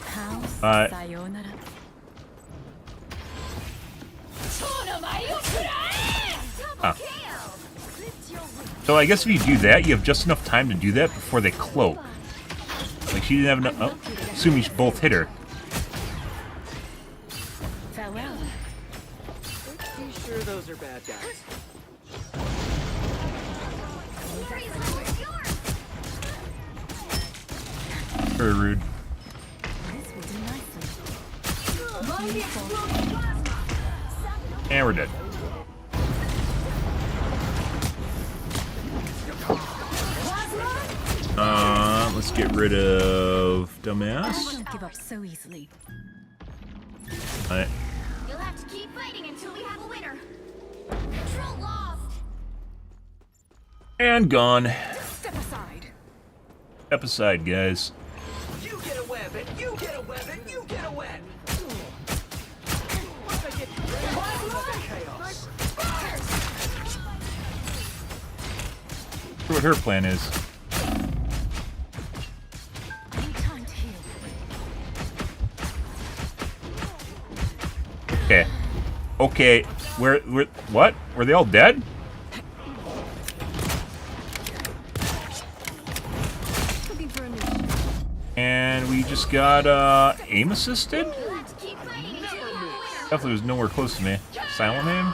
How? Sayonara. Ah. So I guess if you do that, you have just enough time to do that before they cloak. Like, she didn't have enough... Oh, assuming you both hit her. Farewell. Be sure those are bad guys. Very rude. This will do nicely. And we're dead. Let's get rid of I dumbass. won't give up so easily. Alright. You'll have to keep fighting until we have a winner. Control lost. And gone. Step aside. Step aside, guys. You get a web, and you get a web, and you get a web! Once I get ready for the chaos. See what her plan is. Need time to heal. Okay. Okay. What? Were they all dead? Looking for a new. And we just got, aim assisted? You'll have to keep fighting until we have a winner. Definitely was nowhere close to me. Silent aim?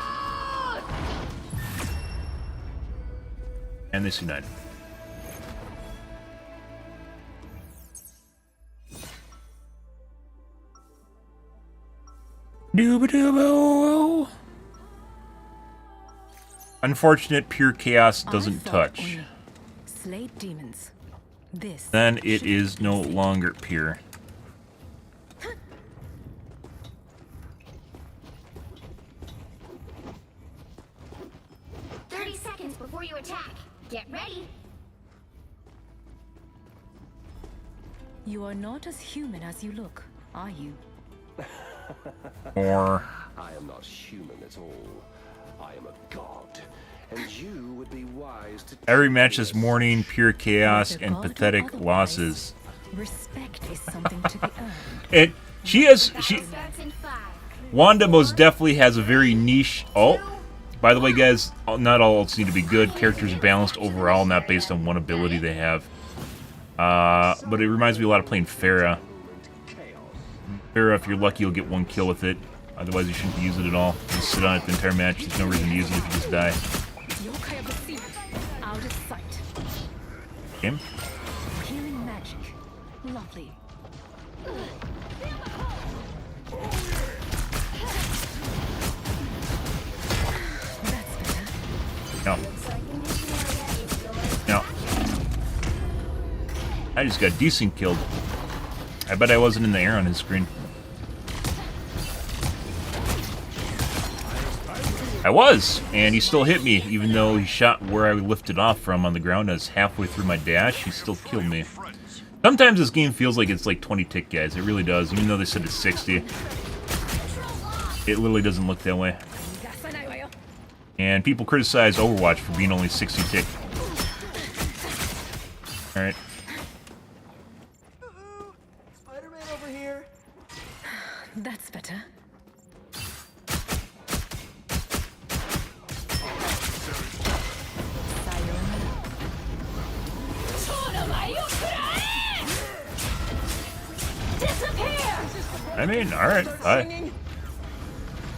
And this united. Dooba-dooba. Unfortunate, pure chaos doesn't touch. Slay demons. This. Then it is no longer pure. Before you attack, get ready. You are not as human as you look, are you? Or I am not human at all. I am a god, and you would be wise to. every match this morning, pure chaos Whether and God or pathetic otherwise, losses. Respect is something to be earned. And she Starts in 5. Wanda most definitely has a very niche ult. By the way, guys, not all ults need to be good. Characters are balanced overall, not based on one ability they have. But it reminds me a lot of playing Pharah. Pharah, if you're lucky, you'll get one kill with it. Otherwise, you shouldn't use it at all. Just sit on it the entire match. There's no reason to use it if you just die. Yokai of the sea, out of sight. Him? Healing magic. Lovely. That's better. No. No. I just got decent killed. I bet I wasn't in the air on his screen. I was, and he still hit me, even though he shot where I lifted off from on the ground. I was halfway through my dash, he still killed me. Sometimes this game feels like it's like 20 tick, guys. It really does, even though they said it's 60. It literally doesn't look that way. And people criticize Overwatch for being only 60 tick. Alright. Spider-Man over here. That's better. I mean, alright, bye.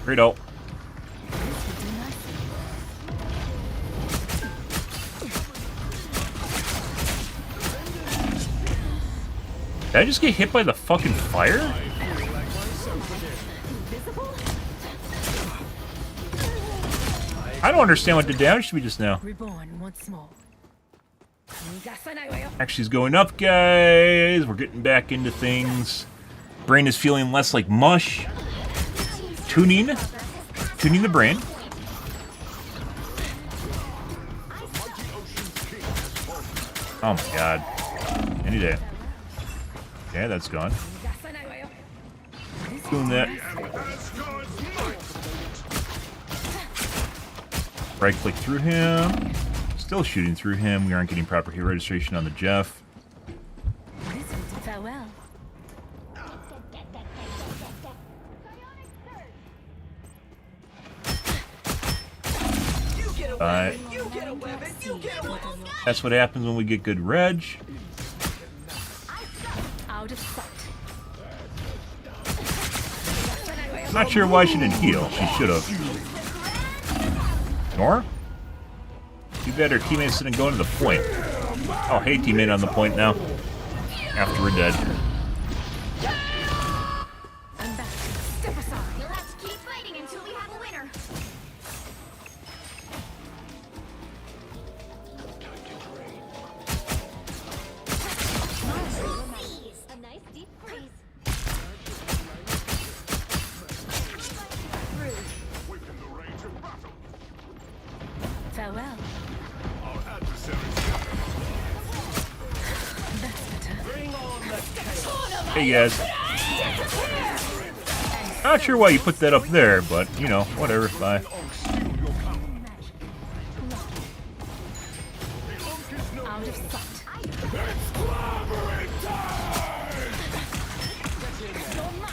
Great ult. Did I just get hit by the fucking fire? I don't understand what did damage to me just now. Reborn once more. Actually, it's going up, guys. We're getting back into things. Brain is feeling less like mush. Tuning the brain. Oh my god. Any day. Yeah, that's gone. Doing that. Right click through him. Still shooting through him. We aren't getting proper hero registration on the Jeff. Farewell. That's what happens when we get good reg. Out of sight. Not sure why she didn't heal. She should have. Nor? Too bad her teammates didn't go to the point. Oh, hey, teammate on the point now. After we're dead. I'm back. Step aside. You'll have to keep fighting until we have a winner. A nice deep freeze. Within the range of battle. Farewell. Our adversaries That's better. Hey, guys. Not sure why you put that up there, but, you know, whatever. Bye. Out of sight.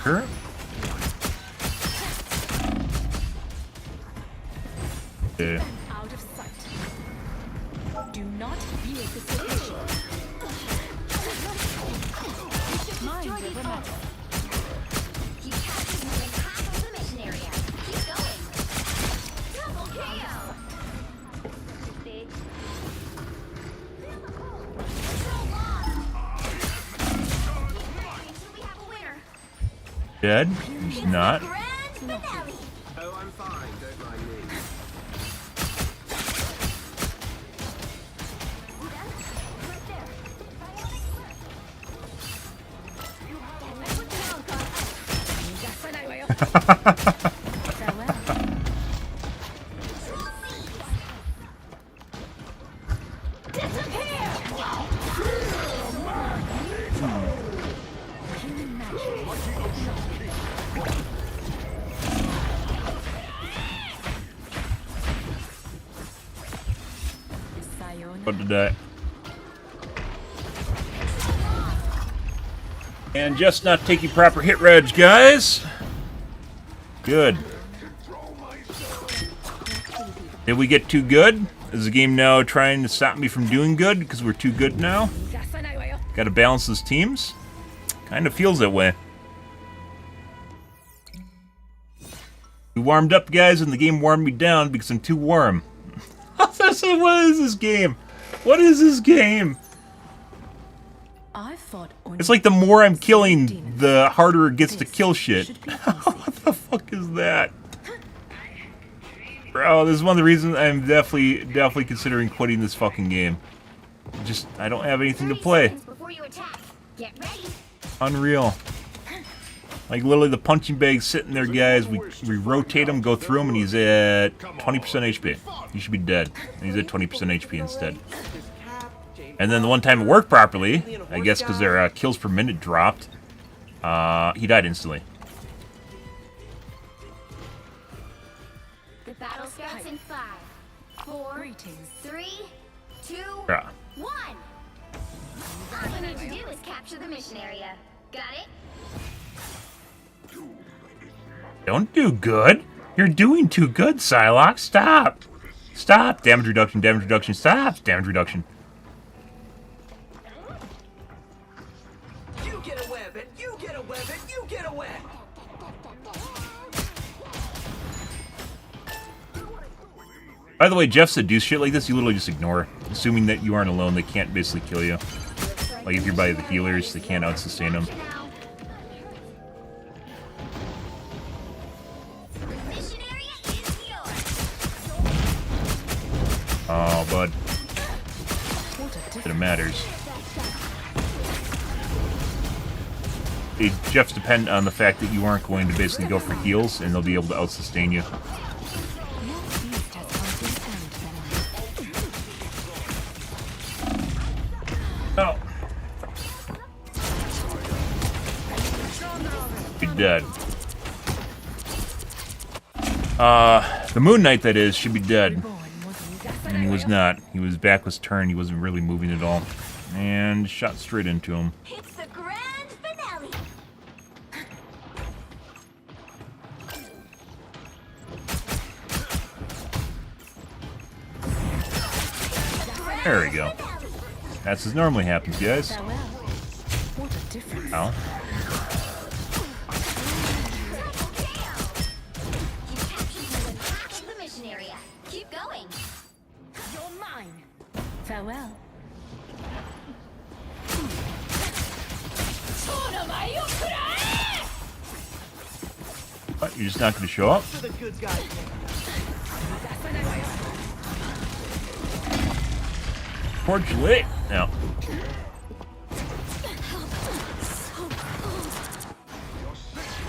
Sure. Yeah. Out of sight. Do not deviate this location. Mind over matter. Keep capturing more than half of the mission area. Keep going. Double KO. Big. So long. Until we have a winner. Dead? He's not. Grand finale. Oh, I'm fine. Don't mind me. Right there. What did that? And just not taking proper hit reg, guys. Good. Did we get too good? Is the game now trying to stop me from doing good because we're too good now? Got to balance those teams. Kind of feels that way. We warmed up, guys, and the game warmed me down because I'm too warm. What is this game? What is this game? I thought It's like the more I'm killing, the harder it gets to kill shit. What the fuck is that? Bro, this is one of the reasons I'm definitely considering quitting this fucking game. Just, I don't have anything to play. Before you attack. Get ready. Unreal. Like, literally, the punching bag's sitting there, guys. We rotate him, go through him, and he's at 20% HP. He should be dead. And he's at 20% HP instead. And then the one time it worked properly, I guess because their kills per minute dropped, he died instantly. The battle starts in 5, 4, 3, 2, Yeah. 1. All you need to do is capture the mission area. Got it? Don't do good. You're doing too good, Psylocke. Stop. Stop. Damage reduction, damage reduction. Stop. Damage reduction. You get a web, and you get a web, and you get a web. By the way, Jeff said do shit like this, you literally just ignore. Assuming that you aren't alone, they can't basically kill you. Like if you're by the healers, they can't out-sustain them. Mission area is yours. Oh, bud. It matters. Hey, Jeff's dependent on the fact that you aren't going to basically go for heals, and they'll be able to out-sustain you. Oh. You're dead. The Moon Knight, that is, should be dead. And he was not. His back was turned. He wasn't really moving at all. And shot straight into him. It's the grand finale. There we go. That's as normally happens, guys. What a difference. Ow. You captured more than half of the mission area. Keep going. You're mine. Farewell. What, you're just not going to show up? For the good guys. Fortunately, no.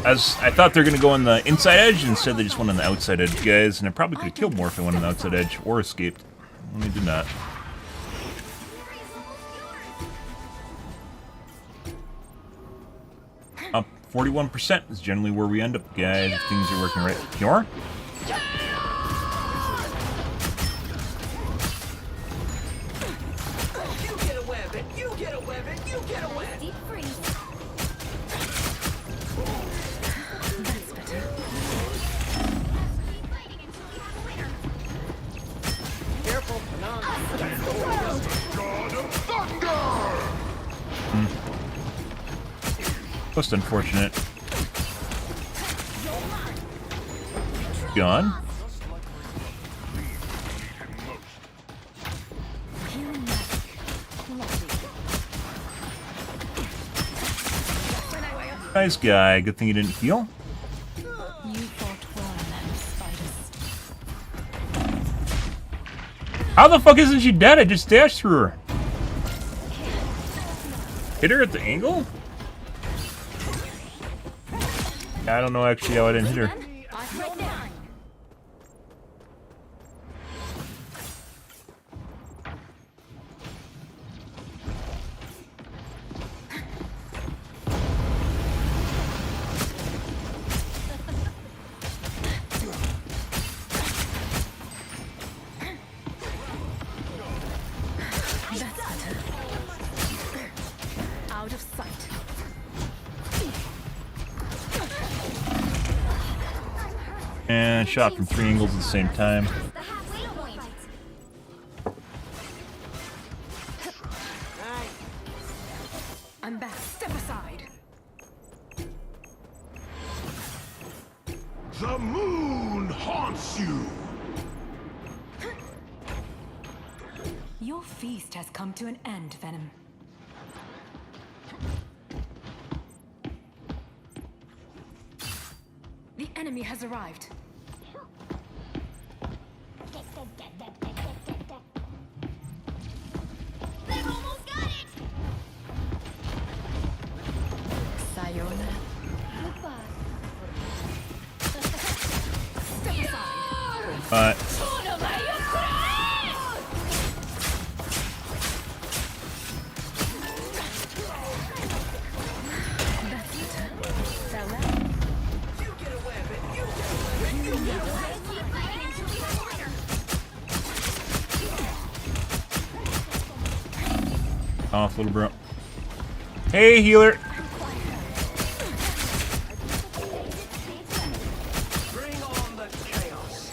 As I thought they were going to go on the inside edge, instead they just went on the outside edge, guys. And I probably could have killed more if I went on the outside edge or escaped. And they did not. Up 41% is generally where we end up, guys, if things are working right. Pure? You get a web, and you get a web, and you get a web. Deep freeze. That's better. Keep fighting until we have a winner. Careful, Anon. God of Thunder! Most unfortunate. Gone. Nice guy. Good thing he didn't heal. You thought How the fuck isn't she dead? I just dashed through her. Hit her at the angle? I don't know actually how I didn't hit her. Out of sight. And shot from 3 angles at the same time. The halfway point. I'm back. Step aside. The moon haunts you. Your feast has come to an end, Venom. The enemy has arrived. They've almost got it. Sayonara. Goodbye. Step aside. But That's it. Farewell. You get a weapon. You get a weapon. You get a weapon. Keep fighting until we have a winner. off, little bro. Hey, healer. Bring on the chaos.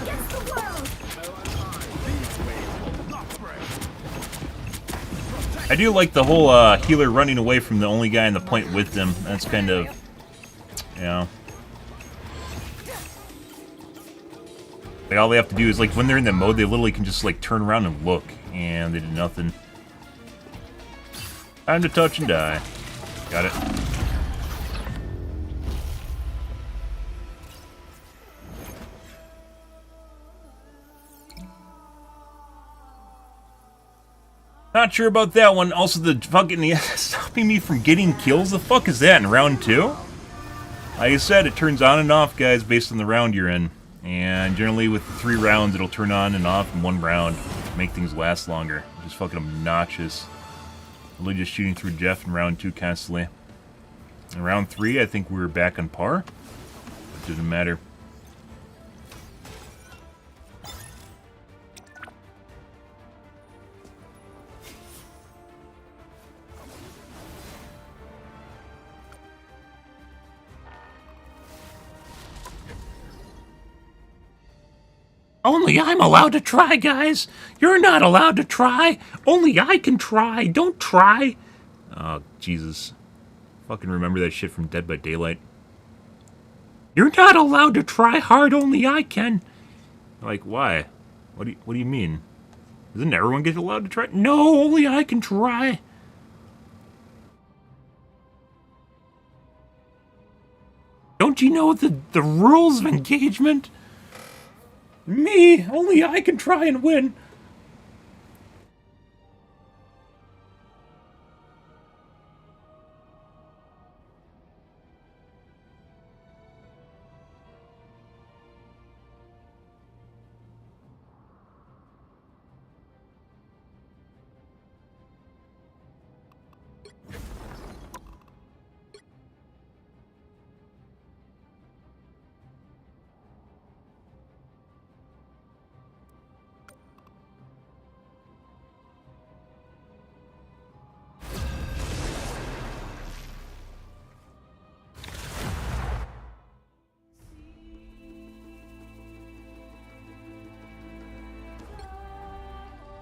Against the world. I do like the whole healer running away from the only guy in the point with them. That's kind of, you know. Like all they have to do is like when they're in that mode, they literally can just like turn around and look, and they did nothing. Time to touch and die. Got it. Not sure about that one. Also, the fucking stopping me from getting kills. The fuck is that in round 2? Like I said, it turns on and off, guys, based on the round you're in. And generally, with 3 rounds, it'll turn on and off in 1 round to make things last longer. Which is fucking obnoxious. Really just shooting through Jeff in round 2 constantly. In round 3, I think we were back on par. It didn't matter. Only I'm allowed to try, guys. You're not allowed to try. Only I can try. Don't try. Oh, Jesus. Fucking remember that shit from Dead by Daylight. You're not allowed to try hard. Only I can. Like, why? What do you mean? Doesn't everyone get allowed to try? No, only I can try. Don't you know the rules of engagement? Me, only I can try and win.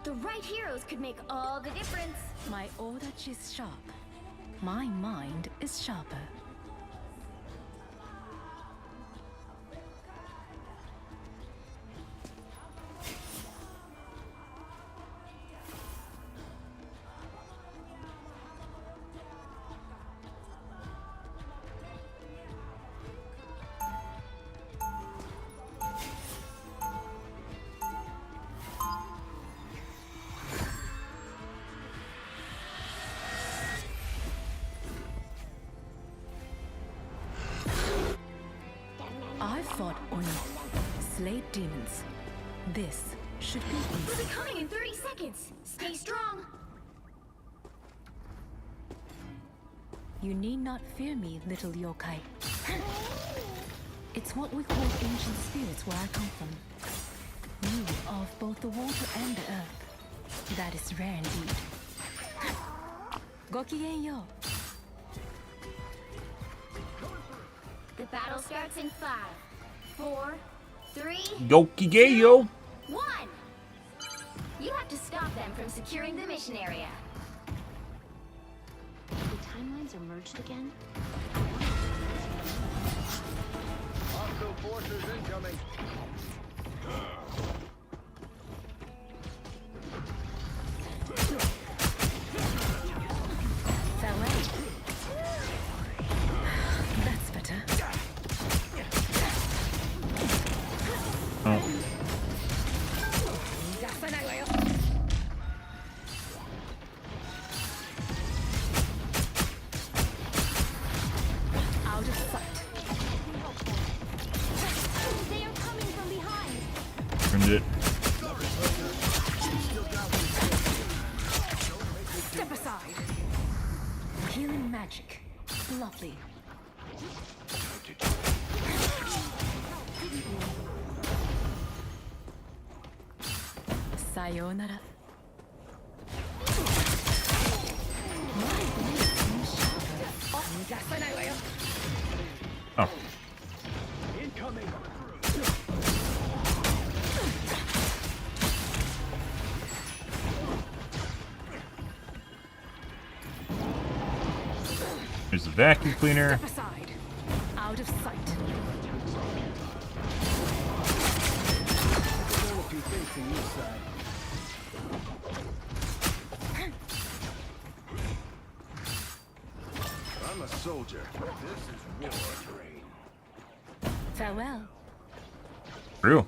The right heroes could make all the difference. My order is sharp. My mind is sharper. This should be We'll easy. be coming in 30 seconds. Stay strong. You need not fear me, little yokai. It's what we call ancient spirits where I come from. You of both the water and the earth. That is rare indeed. Gokigen-yo. The battle starts in 5, 4, 3, Gokigeyo. 1. You have to stop them from securing the mission area. The timelines are merged again? Hostile forces incoming. Farewell. That's better. Oh. Out of sight. They are coming from behind. Turned it. Step aside. Healing magic. Lovely. Sayonara. My blade seems sharper. Oh. Incoming. There's the vacuum cleaner. Step aside. Out of sight. I'm a soldier. This is war terrain. Farewell. True.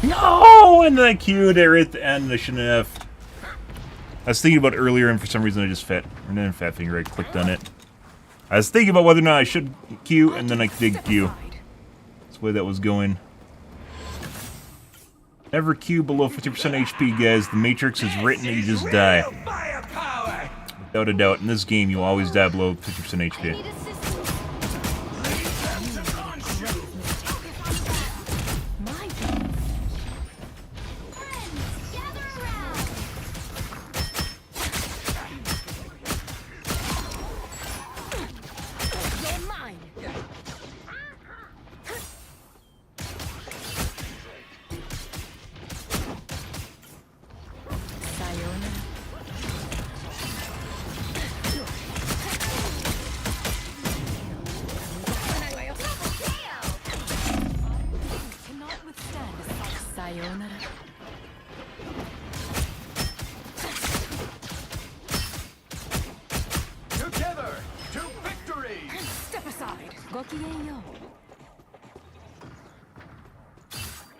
No! And then I queued there at the end. I shouldn't have. I was thinking about it earlier, and for some reason I just fat finger. I clicked on it. I was thinking about whether or not I should queue, and then I did queue. That's the way that was going. Never queue below 50% HP, guys. The Matrix is written that you just die. Without a doubt, in this game, you always die below 50% HP. Together to victory. Step aside. Gokigen-yo.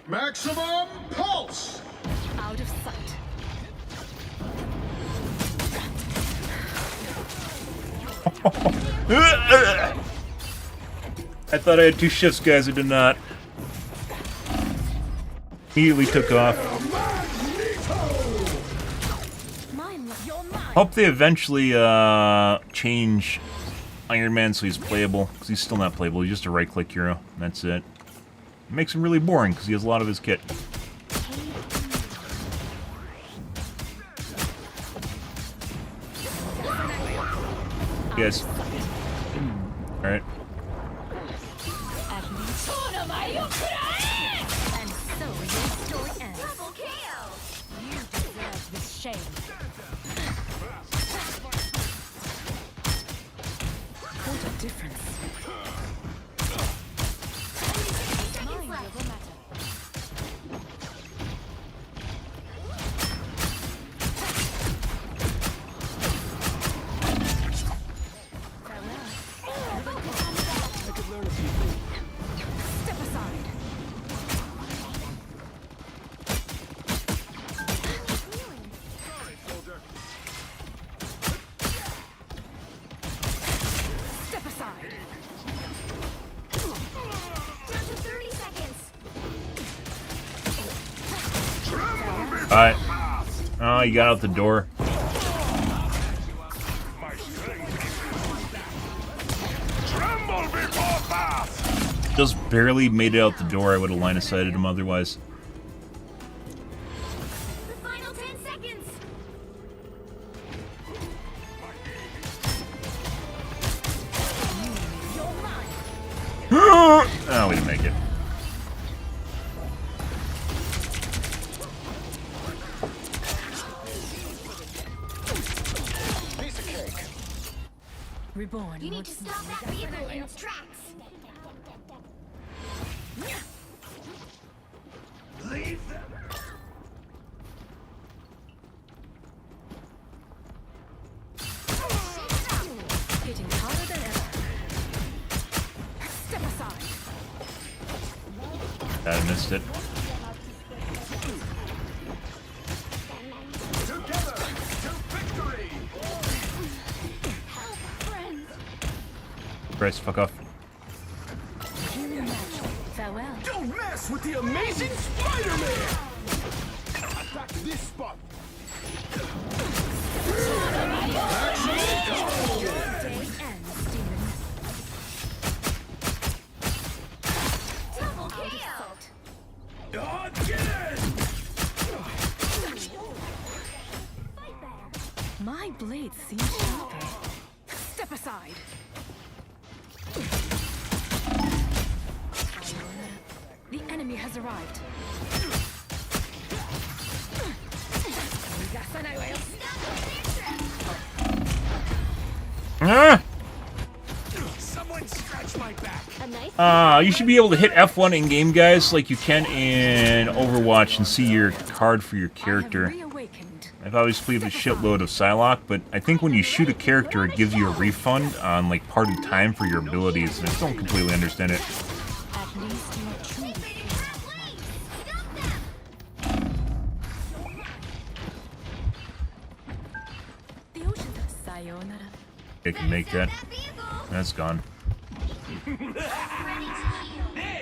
Maximum pulse! Out of sight. I thought I had 2 shifts, guys. I did not. Immediately took off. Hope they eventually change Iron Man so he's playable, because he's still not playable. He's just a right-click hero, and that's it. It makes him really boring, because he has a lot of his kit. Yes. Alright. And so your story ends. Double kill. You deserve this shame. What a difference. Seconds left. Alright. Oh, you got out the door. Tremble before fast! Just barely made it out the door. I would have line of sighted him otherwise. The final 10 seconds. Oh, we didn't make it. Piece of cake. Reborn. You need to stop that vehicle in its tracks. Leave them. Hitting harder than ever. Step aside. I missed it. Together to victory! Help, friends. Bryce, fuck off. Human magic. Farewell. Don't mess with the amazing Spider-Man! Attack this spot! Day ends, demon. Double kill. Again! My blades seem sharper. Step aside. The enemy has arrived. Ah! Someone scratch my back. A nice You should be able to hit F1 in game, guys, like you can in Overwatch, and see your card for your character. I have reawakened. I've always played with a shitload of Psylocke, but I think when you shoot a character, it gives you a refund on like part of time for your abilities, and I still don't completely understand it. At least you are truly Stop them. the ocean. Sayonara. They can make that. That vehicle. That's gone. Ready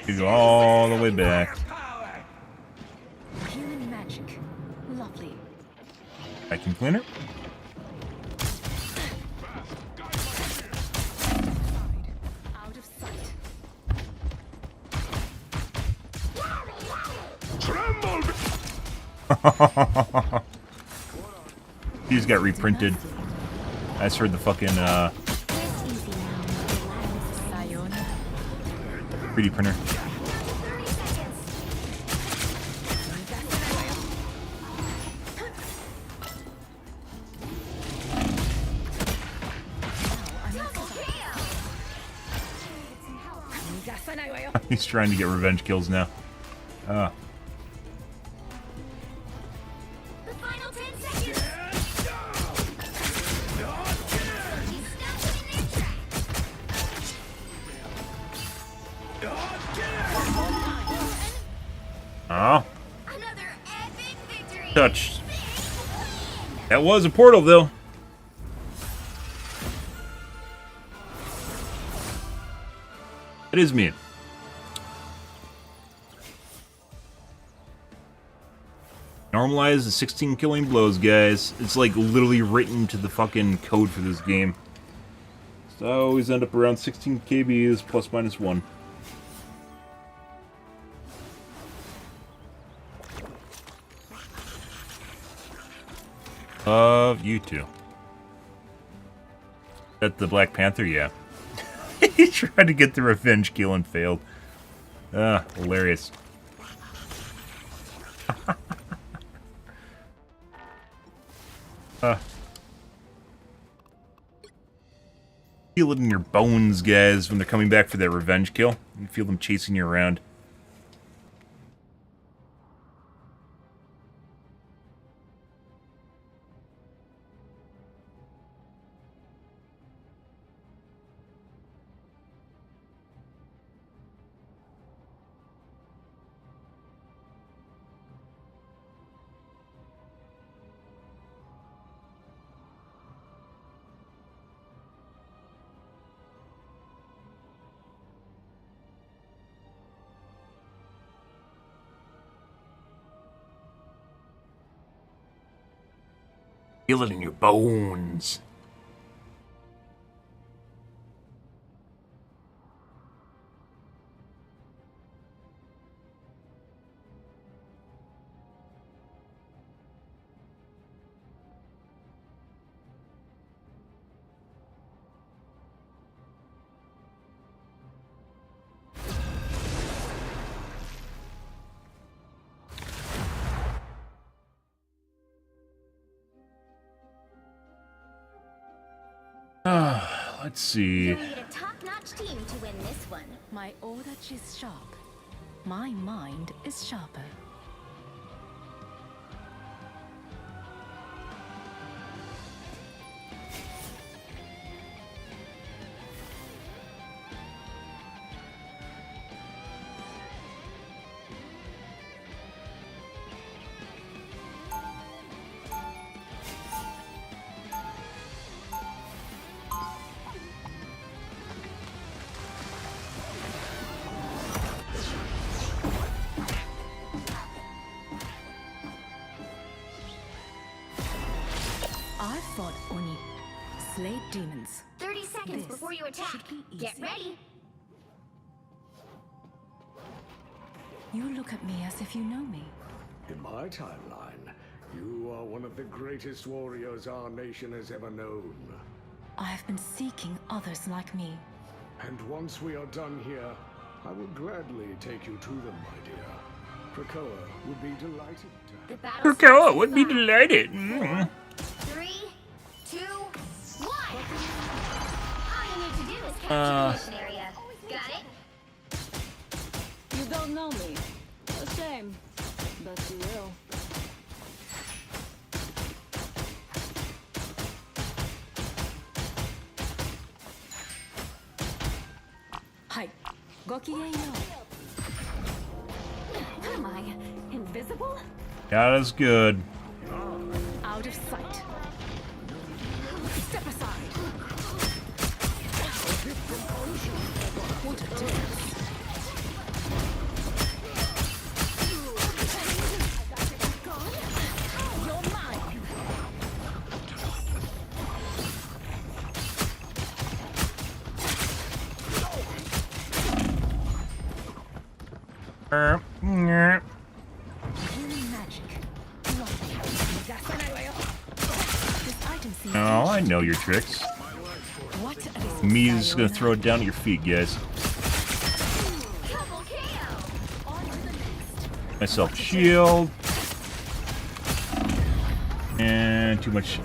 to You go all the way back. Human magic. Lovely. Vacuum cleaner? Out of sight. Tremble! These got reprinted. I just heard the fucking Sayonara. 3D printer. 30 seconds. Double kill. He's trying to get revenge kills now. The final 10 seconds. He's stuck in their tracks. Oh, Another epic victory. touched. That was a portal, though. It is me. Normalize the 16 killing blows, guys. It's like literally written to the fucking code for this game. So I always end up around 16 KBs plus minus 1. Love you too. That the Black Panther? Yeah. He tried to get the revenge kill and failed. Hilarious. Feel it in your bones, guys, when they're coming back for that revenge kill. You feel them chasing you around. Feel it in your bones. Let's see. You need a top-notch team to win this one. My order is sharp. My mind is sharper. I fought Oni, slayed demons. 30 seconds This before you attack. should be Get easy. ready. You look at me as if you know me. In my timeline, you are one of the greatest warriors our nation has ever known. I have been seeking others like me. And once we are done here, I will gladly take you to them, my dear. Krakoa would be delighted to have The battle Krakoa would be delighted. 3, 2, 1. All you need to do is capture the mission area. Got it? You don't know me. A shame. But you will. Hi, Gokiei no. Am I invisible? Yeah, that's good. Out of sight. Step aside. What a difference. You're mine. Healing magic. This item seems Oh, I know your tricks. what is Me is gonna throw it down at your feet, guys. Double KO. On to the next. Myself shield. And too much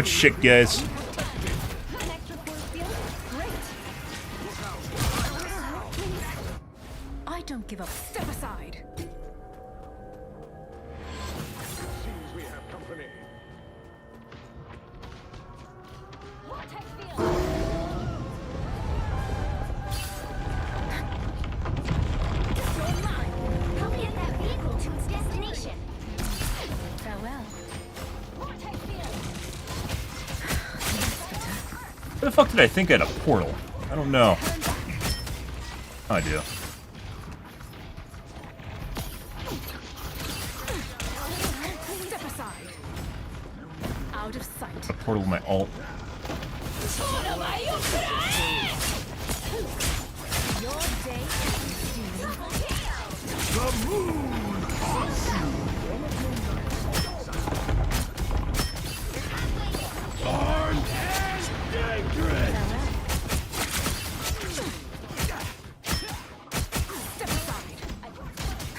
shit, guys. An extra force field? Great. I don't give up. Step aside. seems we have company. Vortex field. You're mine. Help get that vehicle to its destination. Farewell. Vortex field. Where the fuck did I think I had a portal? I don't know. I do. Step aside. Out of sight. A portal with my alt. Your day is doomed. Double KO. Step aside.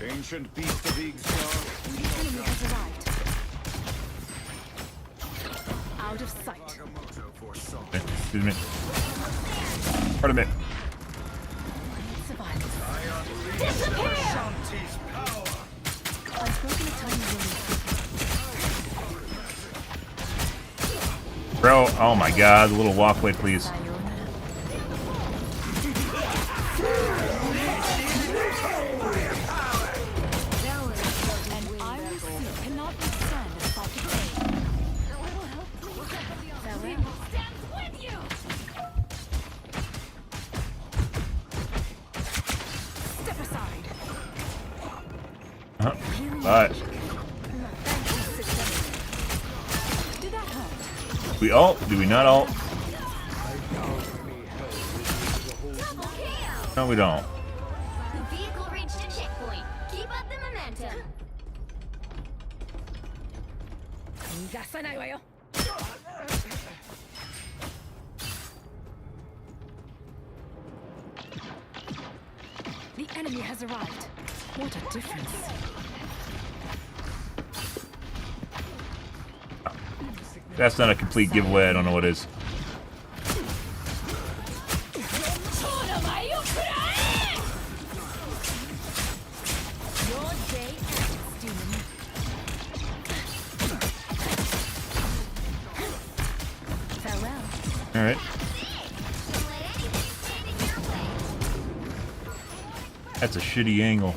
Ancient beast of Eagstar. Enemy has arrived. Out of sight. Agamotto for salt. Okay, excuse me. Pardon me. Survival. Shanti's power. I've broken a tiny release. Bro, oh my god, the little walkway, please. Sayonara. And I will see cannot withstand a psychic aid. Farewell. Stands with you. Step aside. Bye. Thank you, sister. We ult? Do we not ult? No, we don't. The vehicle reached a checkpoint. Keep up the momentum. The enemy has arrived. What a difference. That's not a complete giveaway. I don't know what is. Your day ends, demon. Farewell. All right. Don't let anything stand in your way. That's a shitty angle.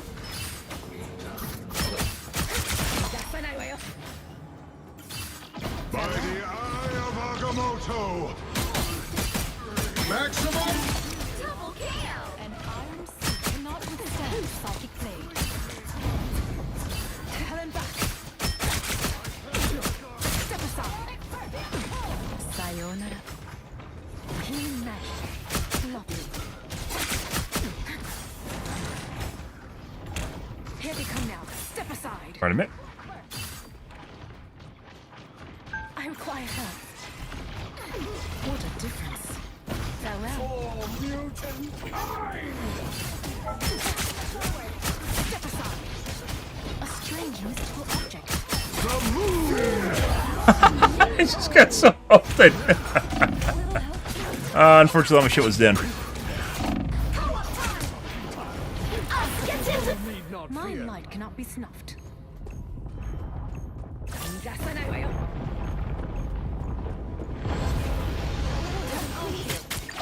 By the eye of Agamotto! Maximum! Double kill. An iron sea cannot withstand psychic blade. Helen back. Step aside. Sayonara. Healing magic. Lovely. Here they come now. Step aside. Pardon me. I require help. What a difference. Farewell. Step aside. A strange mystical object. I just got so ulted. Unfortunately, my shit was done. My light cannot be snuffed.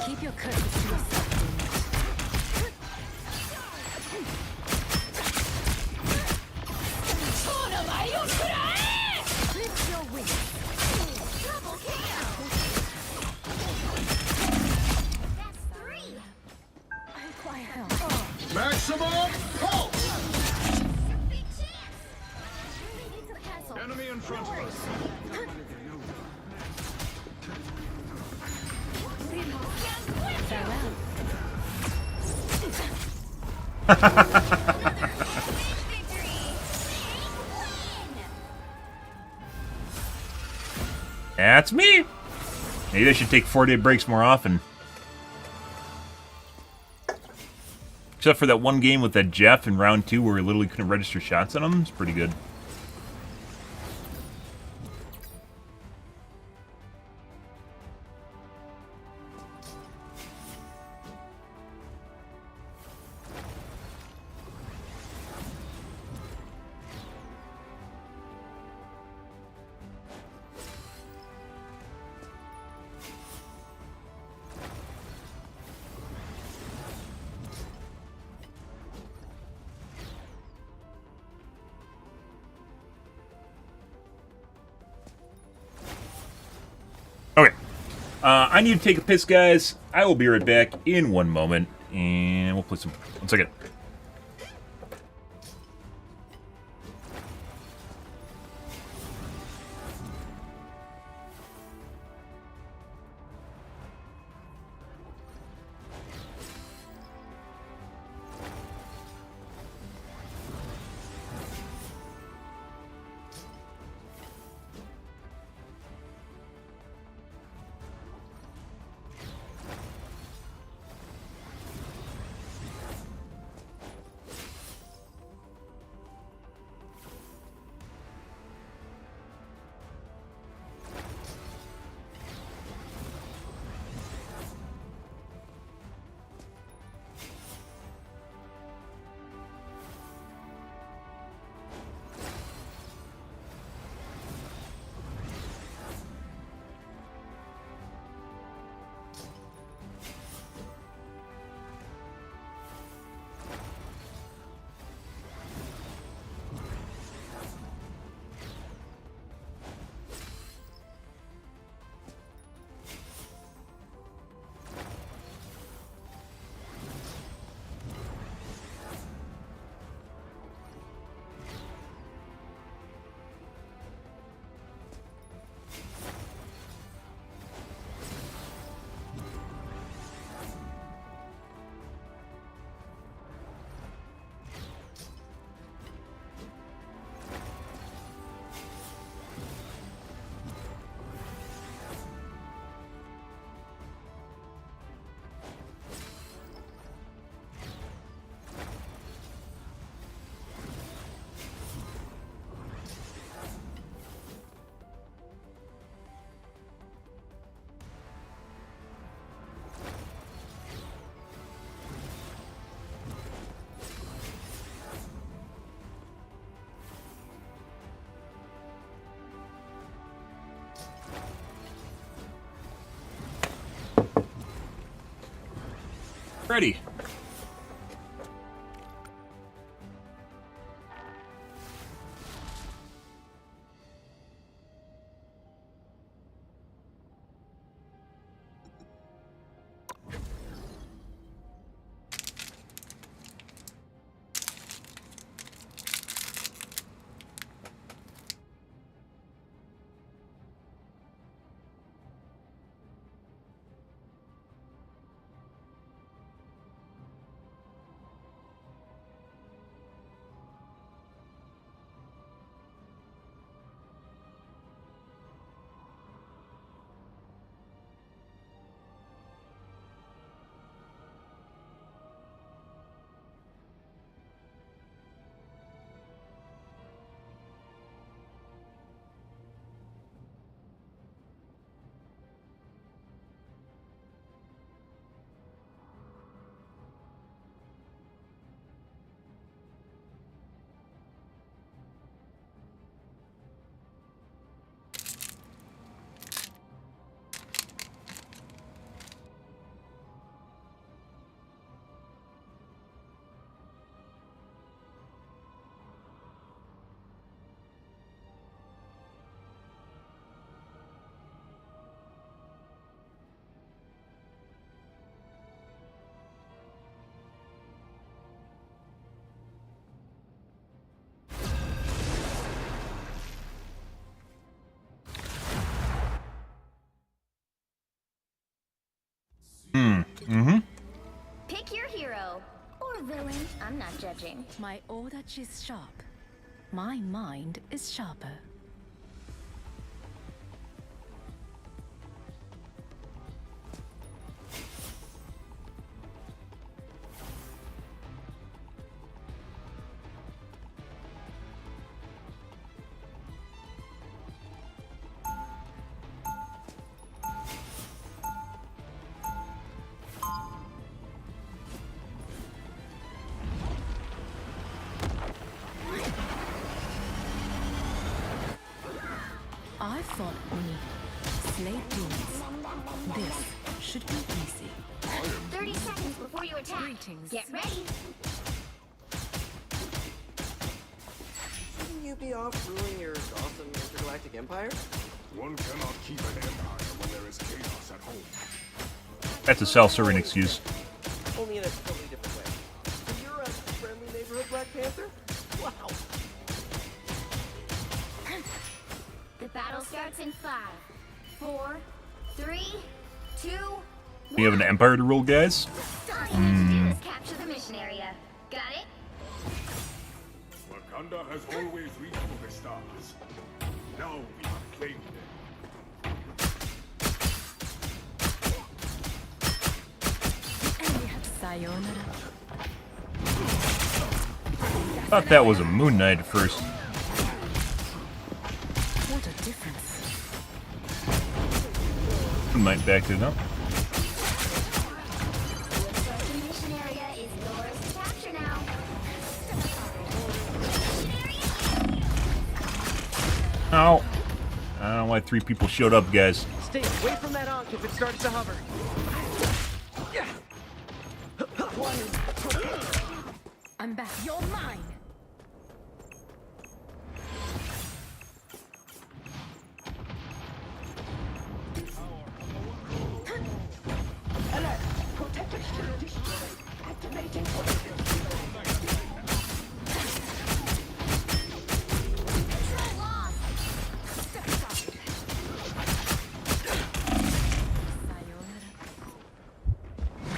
Keep your curses to yourself, Lift your wings. Double kill. That's 3. I require help. Maximum pulse! Big chance. Moving into the castle. Enemy in front of us. Farewell. Victory. That's me. Maybe I should take 4-day breaks more often. Except for that one game with that Jeff in round 2 where we literally couldn't register shots on him. It's pretty good. Okay. I need to take a piss, guys. I will be right back in one moment. And we'll play some... One second. Ready. Pick your hero. Or villain. I'm not judging. My odachi is sharp. My mind is sharper. I fought many slave demons. This should be easy. 30 seconds before you attack. Greetings. Get ready. Shouldn't you be off ruling your awesome intergalactic empire? One cannot keep an empire when there is chaos at home. That's a self-serving excuse. Only in a totally different way. So you're a friendly neighborhood Black Panther? Wow. The battle starts in 5, 4, 3, 2, 1. We have an empire to rule, guys. All you need to do is capture the mission area. Got it? Wakanda has always reached for the stars. Now we have claimed them. Sayonara. Thought that was a Moon Knight at first. What a difference. Might back it up. The mission area is yours to capture now. Ow. I don't know why 3 people showed up, guys. Stay away from that Ankh if it starts to hover. I'm back. You're mine.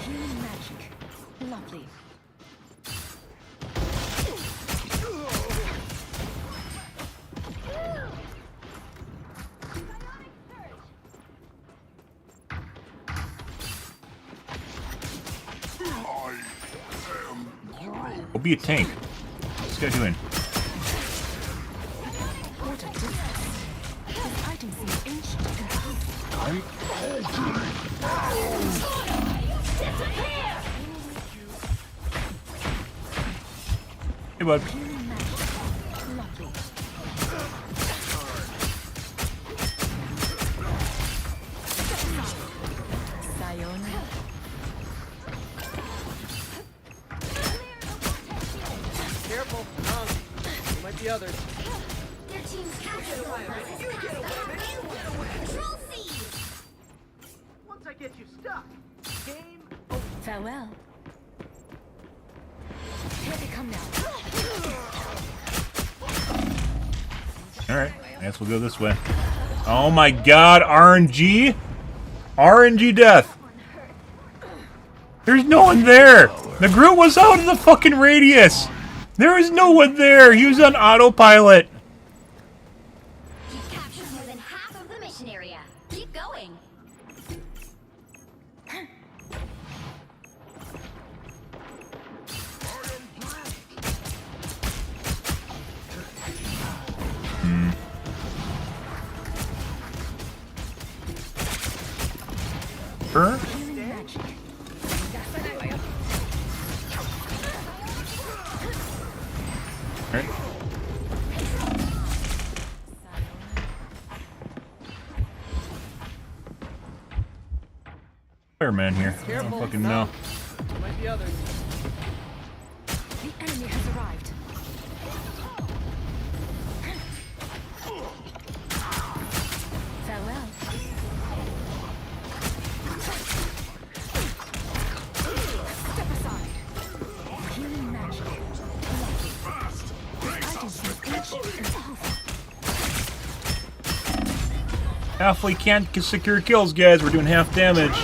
Healing magic. Lovely. Go be a tank. What's this guy doing? What a difference. This item seems ancient and Hey, bud. healing magic. Lovely. Sayonara. the others. Their team's captured the weapons. You get a weapon. You get a weapon. Control C. Once I get you stuck, game over. Farewell. Here they come now. Alright, I guess we'll go this way. Oh my god, RNG? RNG death. There's no one there. The Groot was out of the fucking radius. There was no one there. He was on autopilot. You've captured more than half of the mission area. Keep going. Her? Alright. Fireman here. I don't fucking know. Might be others. The enemy has arrived. Farewell. Step aside. Healing magic. Halfway can't secure kills, guys. We're doing half damage.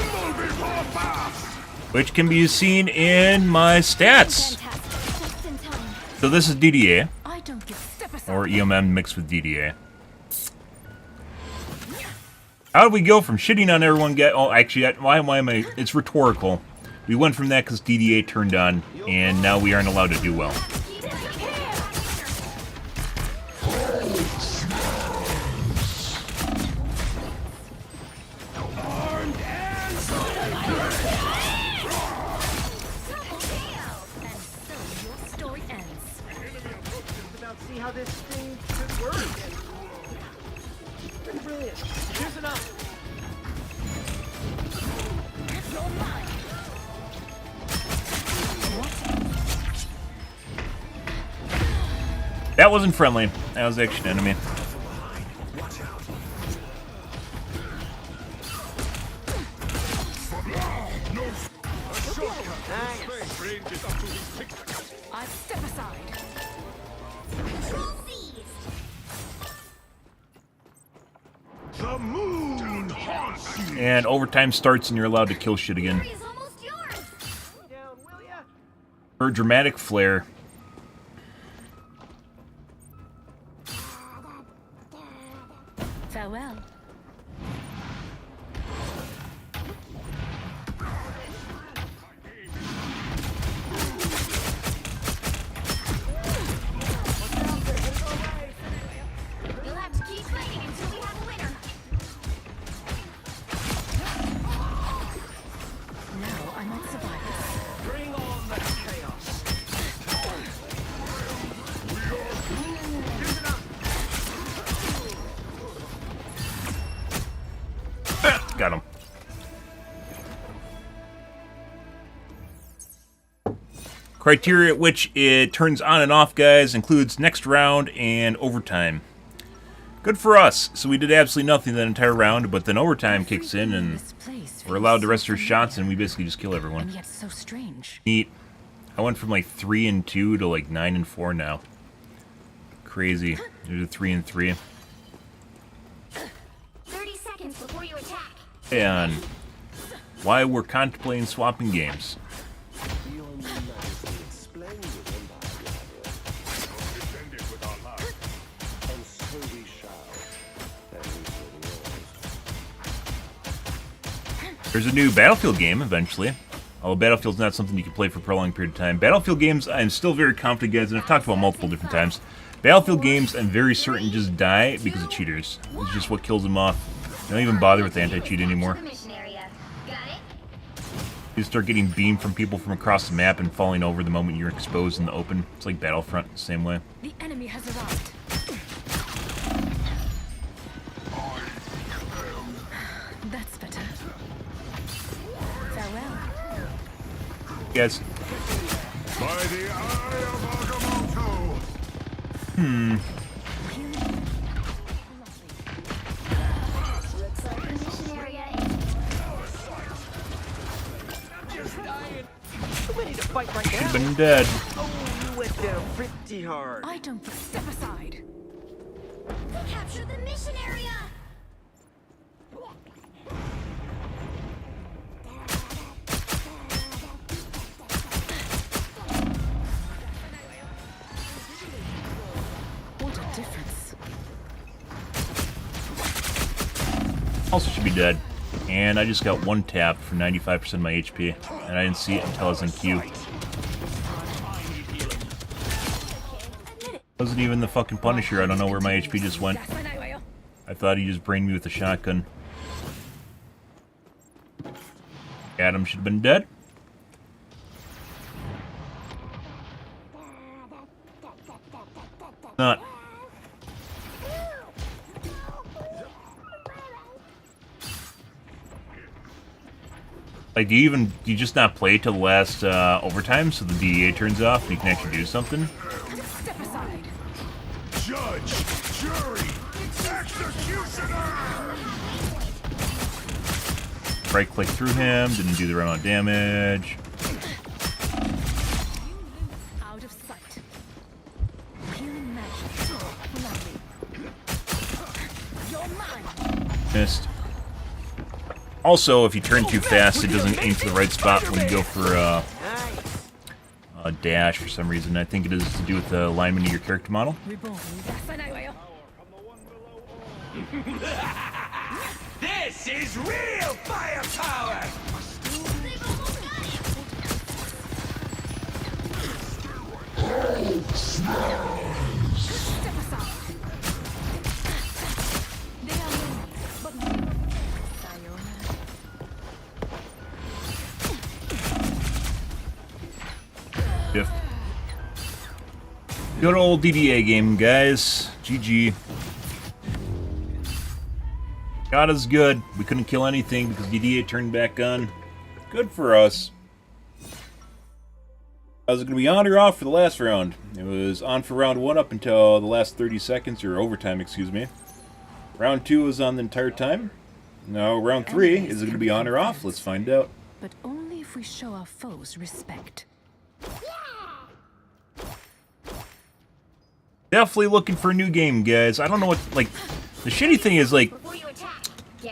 Which can be seen in my stats. So this is DDA. I don't give step aside. Or EMM mixed with DDA. How did we go from shitting on everyone? Oh, actually, why am I? It's rhetorical. We went from that because DDA turned on, and now we aren't allowed to do well. See how this thing could work. Pretty brilliant. Here's enough. That wasn't friendly. That was action enemy. I step aside. The moon haunts you. And overtime starts and you're allowed to kill shit again. For dramatic flair. Farewell. You'll have to keep fighting until we have a winner. Now I might survive this. Bring on the chaos. Got him. Criteria at which it turns on and off, guys, includes next round and overtime. Good for us. So we did absolutely nothing that entire round, but then overtime kicks in and we're allowed to rest our shots and we basically just kill everyone. And yet so strange. Neat. I went from like 3-2 to like 9-4 now. Crazy. There's a 3-3. 30 seconds before you attack. And why we're contemplating swapping games. There's a new Battlefield game eventually. Although Battlefield's not something you can play for a prolonged period of time. Battlefield games, I'm still very confident, guys, and I've talked about multiple different times. Battlefield games, I'm very certain, just die because of cheaters. It's just what kills them off. They don't even bother with the anti-cheat anymore. You start getting beamed from people from across the map and falling over the moment you're exposed in the open. It's like Battlefront, same way. The enemy has arrived. That's better. Farewell. Yes. By the eye of Agamotto. Looks like the mission area is Just dying. I'm ready to fight right now. Should've been dead. Oh, you went down pretty hard. I don't step aside. capture the mission area. What a difference. Also should be dead. And I just got one tap for 95% of my HP. And I didn't see it until I was in Q. Wasn't even the fucking Punisher. I don't know where my HP just went. I thought he just brained me with a shotgun. Adam should have been dead. Not. Like, do you just not play till the last overtime so the DEA turns off and you can actually do something? Step aside. Judge, jury, executioner! Right click through him, didn't do the right amount of damage. Out of sight. Healing magic. Lovely. You're mine. Missed. Also, if you turn too fast, it doesn't aim for the right spot when you go for a dash for some reason. I think it is to do with the alignment of your character model. This is real firepower! Step aside. They are lonely, but sayonara. Diff. Good old DDA game, guys. GG. God is good. We couldn't kill anything because DDA turned back on. Good for us. I was going to be on or off for the last round. It was on for round 1 up until the last 30 seconds, or overtime, excuse me. Round 2 was on the entire time. Now, round 3, is it going to be on or off? Let's find out. But only if we show our foes respect. Definitely looking for a new game, guys. I don't know what, like, the shitty thing is, like,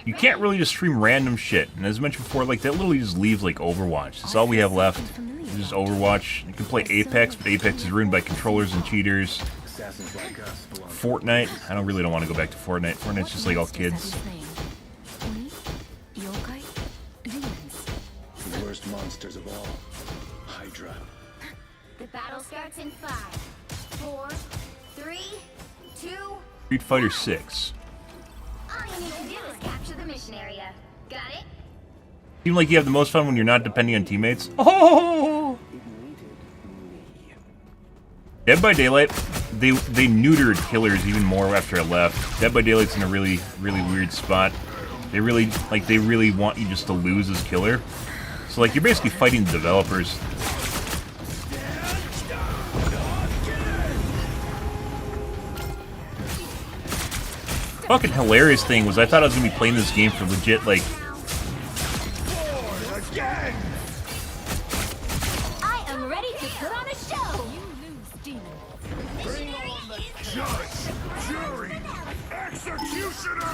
you can't really just stream random shit. And as mentioned before, like, that literally just leaves, like, Overwatch. That's all we have left. It's just Overwatch. You can play Apex, but Apex is ruined by controllers and cheaters. Fortnite. I really don't want to go back to Fortnite. Fortnite's just like all kids. The worst monsters of all. Hydra. The battle starts in 5, 4, 3, 2. Street Fighter 6. All you need to do is capture the mission area. Got it? Seem like you have the most fun when you're not depending on teammates. Oh! Dead by Daylight, they neutered killers even more after I left. Dead by Daylight's in a really weird spot. They really want you just to lose as killer. So like you're basically fighting the developers. Fucking hilarious thing was I thought I was gonna be playing this game for legit like I am ready to put on a show. You lose, demon. Mission area is Judge, jury, executioner!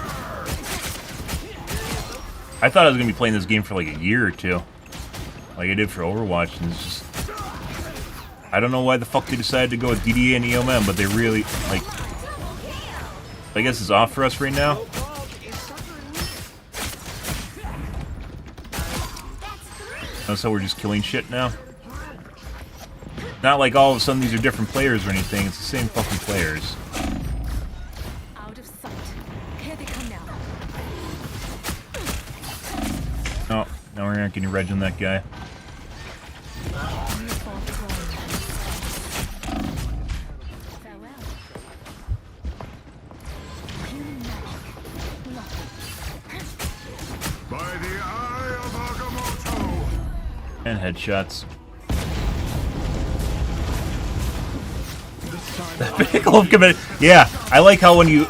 I thought I was gonna be playing this game for like a year or two. Like I did for Overwatch, and it's just I don't know why the fuck they decided to go with DDA and EOM, but they really like I guess it's off for us right now. So we're just killing shit now. Not like all of a sudden these are different players or anything. It's the same fucking players. Out of sight. Here they come now. Oh, now we're not getting reg on that guy. Farewell. By the eye of Agamotto! And headshots. This time The pinnacle of commitment. Yeah, I like how when you...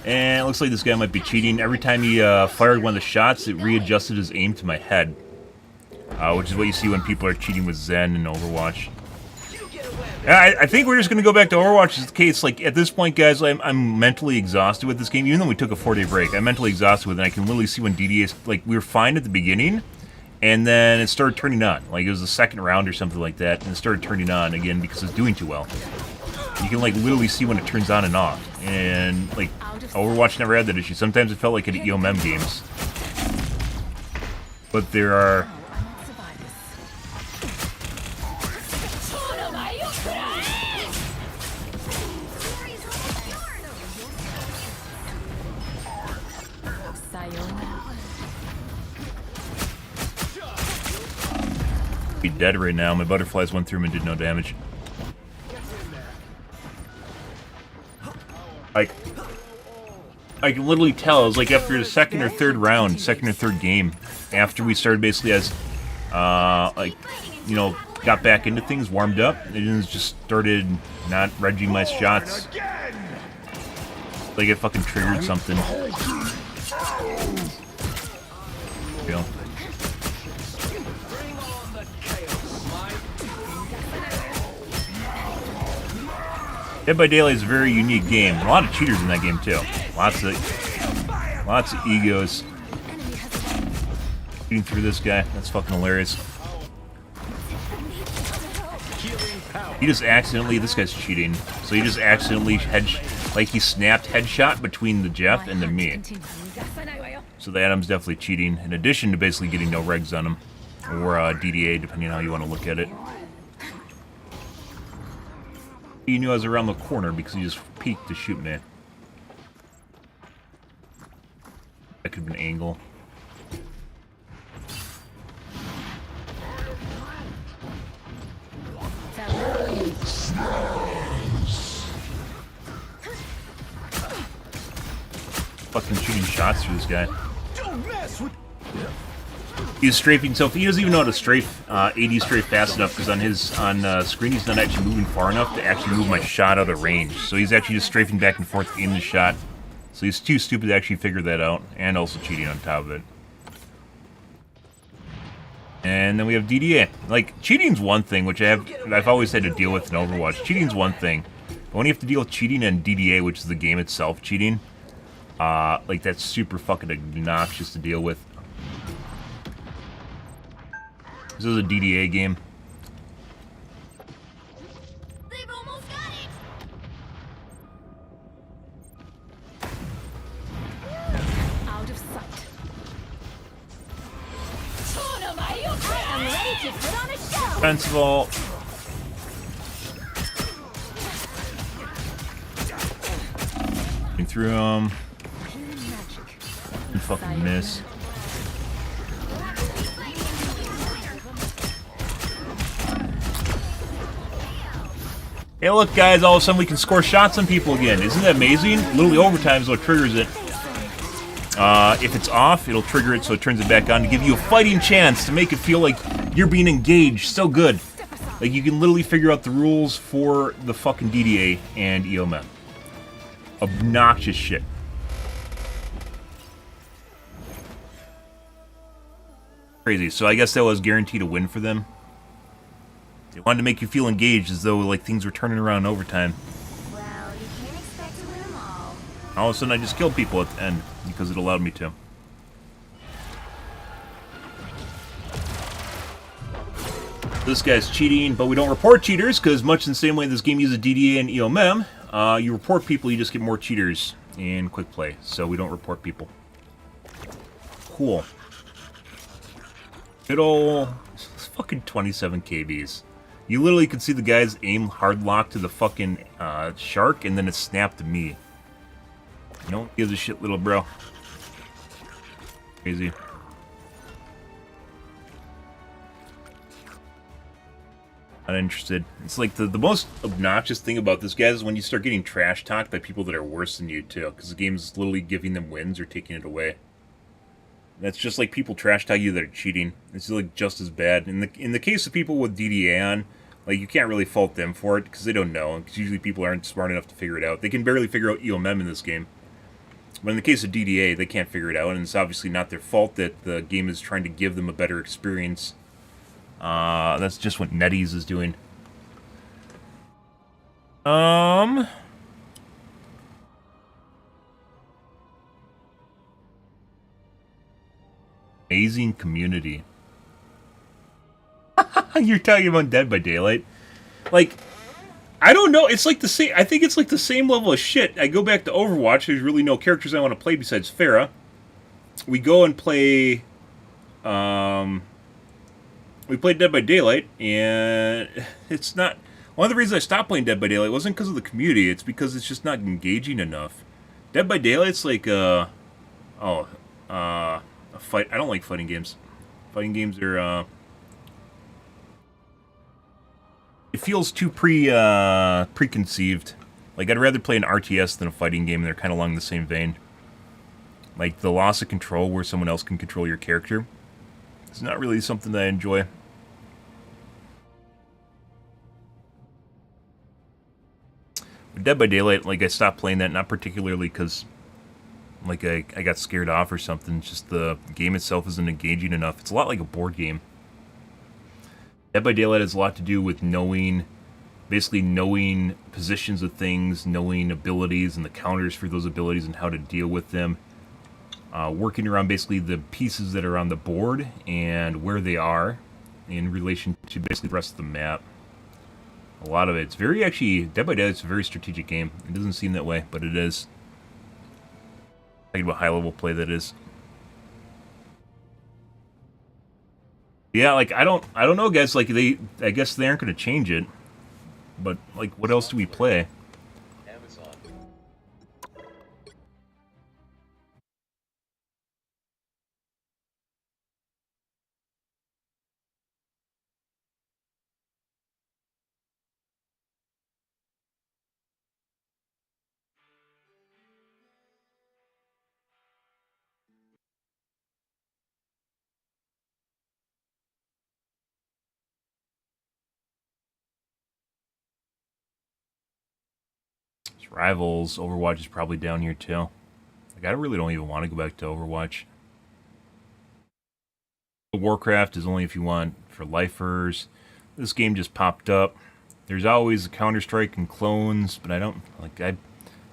And it looks like this guy might be cheating. Every time he fired one of the shots, it readjusted his aim to my head. Which is what you see when people are cheating with Zen and Overwatch. I think we're just going to go back to Overwatch as the case. Like, at this point, guys, I'm mentally exhausted with this game. Even though we took a 4-day break, I'm mentally exhausted with it. And I can literally see when DDA... Like, we were fine at the beginning, and then it started turning on. Like, it was the second round or something like that, and it started turning on again because it's doing too well. You can, like, literally see when it turns on and off. And, like, Overwatch never had that issue. Sometimes it felt like at EOMM games. But there are... Be dead right now. My butterflies went through him and did no damage. Like, I can literally tell. It was like after the second or third round, second or third game, after we started basically as, like, you know, got back into things, warmed up, and just started not regging my shots. Like it fucking triggered something. You know. Dead by Daylight is a very unique game. A lot of cheaters in that game too. Lots of egos. Shooting through this guy. That's fucking hilarious. He just accidentally... This guy's cheating. So he just accidentally like he snapped headshot between the Jeff and the me. So the Adam's definitely cheating. In addition to basically getting no regs on him. Or DDA, depending on how you want to look at it. He knew I was around the corner because he just peeked to shoot me. That could have been an angle. Fucking shooting shots through this guy. He's strafing, so he doesn't even know how to strafe, AD strafe fast enough, because on his screen he's not actually moving far enough to actually move my shot out of range. So he's actually just strafing back and forth in the shot. So he's too stupid to actually figure that out, and also cheating on top of it. And then we have DDA. Like, cheating's one thing, which I've always had to deal with in Overwatch. Cheating's one thing. But when you have to deal with cheating and DDA, which is the game itself cheating, like, that's super fucking obnoxious to deal with. This is a DDA game. They've almost got it. Out of sight. I'm ready to put on a show. Defensive ult. Through him. And fucking miss. Hey, look, guys, all of a sudden we can score shots on people again. Isn't that amazing? Literally overtime is what triggers it. If it's off, it'll trigger it so it turns it back on to give you a fighting chance, to make it feel like you're being engaged. So good. Like, you can literally figure out the rules for the fucking DDA and EOMM. Obnoxious shit. Crazy. So I guess that was guaranteed a win for them. They wanted to make you feel engaged, as though like things were turning around in overtime. Well, you can't expect to win them all. All of a sudden I just killed people at the end, because it allowed me to. This guy's cheating, but we don't report cheaters, because much in the same way this game uses DDA and EOMM, you report people, you just get more cheaters in quick play. So we don't report people. Cool. Good ol' fucking 27 KBs. You literally could see the guys aim hard lock to the fucking shark, and then it snapped to me. No one gives a shit, little bro. Crazy. Not interested. It's like the most obnoxious thing about this, guys, is when you start getting trash talked by people that are worse than you, too. Because the game's literally giving them wins or taking it away. That's just like people trash talk you that are cheating. It's like just as bad. In the case of people with DDA on, Like, you can't really fault them for it, because they don't know, because usually people aren't smart enough to figure it out. They can barely figure out EOM in this game. But in the case of DDA, they can't figure it out, and it's obviously not their fault that the game is trying to give them a better experience. That's just what NetEase is doing. Amazing community. You're talking about Dead by Daylight? Like, I don't know. It's like the same. I think it's like the same level of shit. I go back to Overwatch. There's really no characters I want to play besides Pharah. We go and play. We played Dead by Daylight, and it's not. One of the reasons I stopped playing Dead by Daylight wasn't because of the community. It's because it's just not engaging enough. Dead by Daylight's like a fight. I don't like fighting games. Fighting games are. It feels too preconceived. Like, I'd rather play an RTS than a fighting game, and they're kind of along the same vein. Like, the loss of control where someone else can control your character. It's not really something that I enjoy. But Dead by Daylight, like, I stopped playing that, not particularly because, like, I got scared off or something. It's just the game itself isn't engaging enough. It's a lot like a board game. Dead by Daylight has a lot to do with basically knowing positions of things, knowing abilities and the counters for those abilities and how to deal with them. Working around basically the pieces that are on the board and where they are in relation to basically the rest of the map. A lot of it's very, actually, Dead by Daylight's a very strategic game. It doesn't seem that way, but it is. Talking about high-level play that is. Yeah, like, I don't know, guys. Like, I guess they aren't going to change it. But, like, what else do we play? Rivals, Overwatch is probably down here too. Like, I really don't even want to go back to Overwatch. Warcraft is only if you want for lifers. This game just popped up. There's always a Counter-Strike and clones, but I don't like.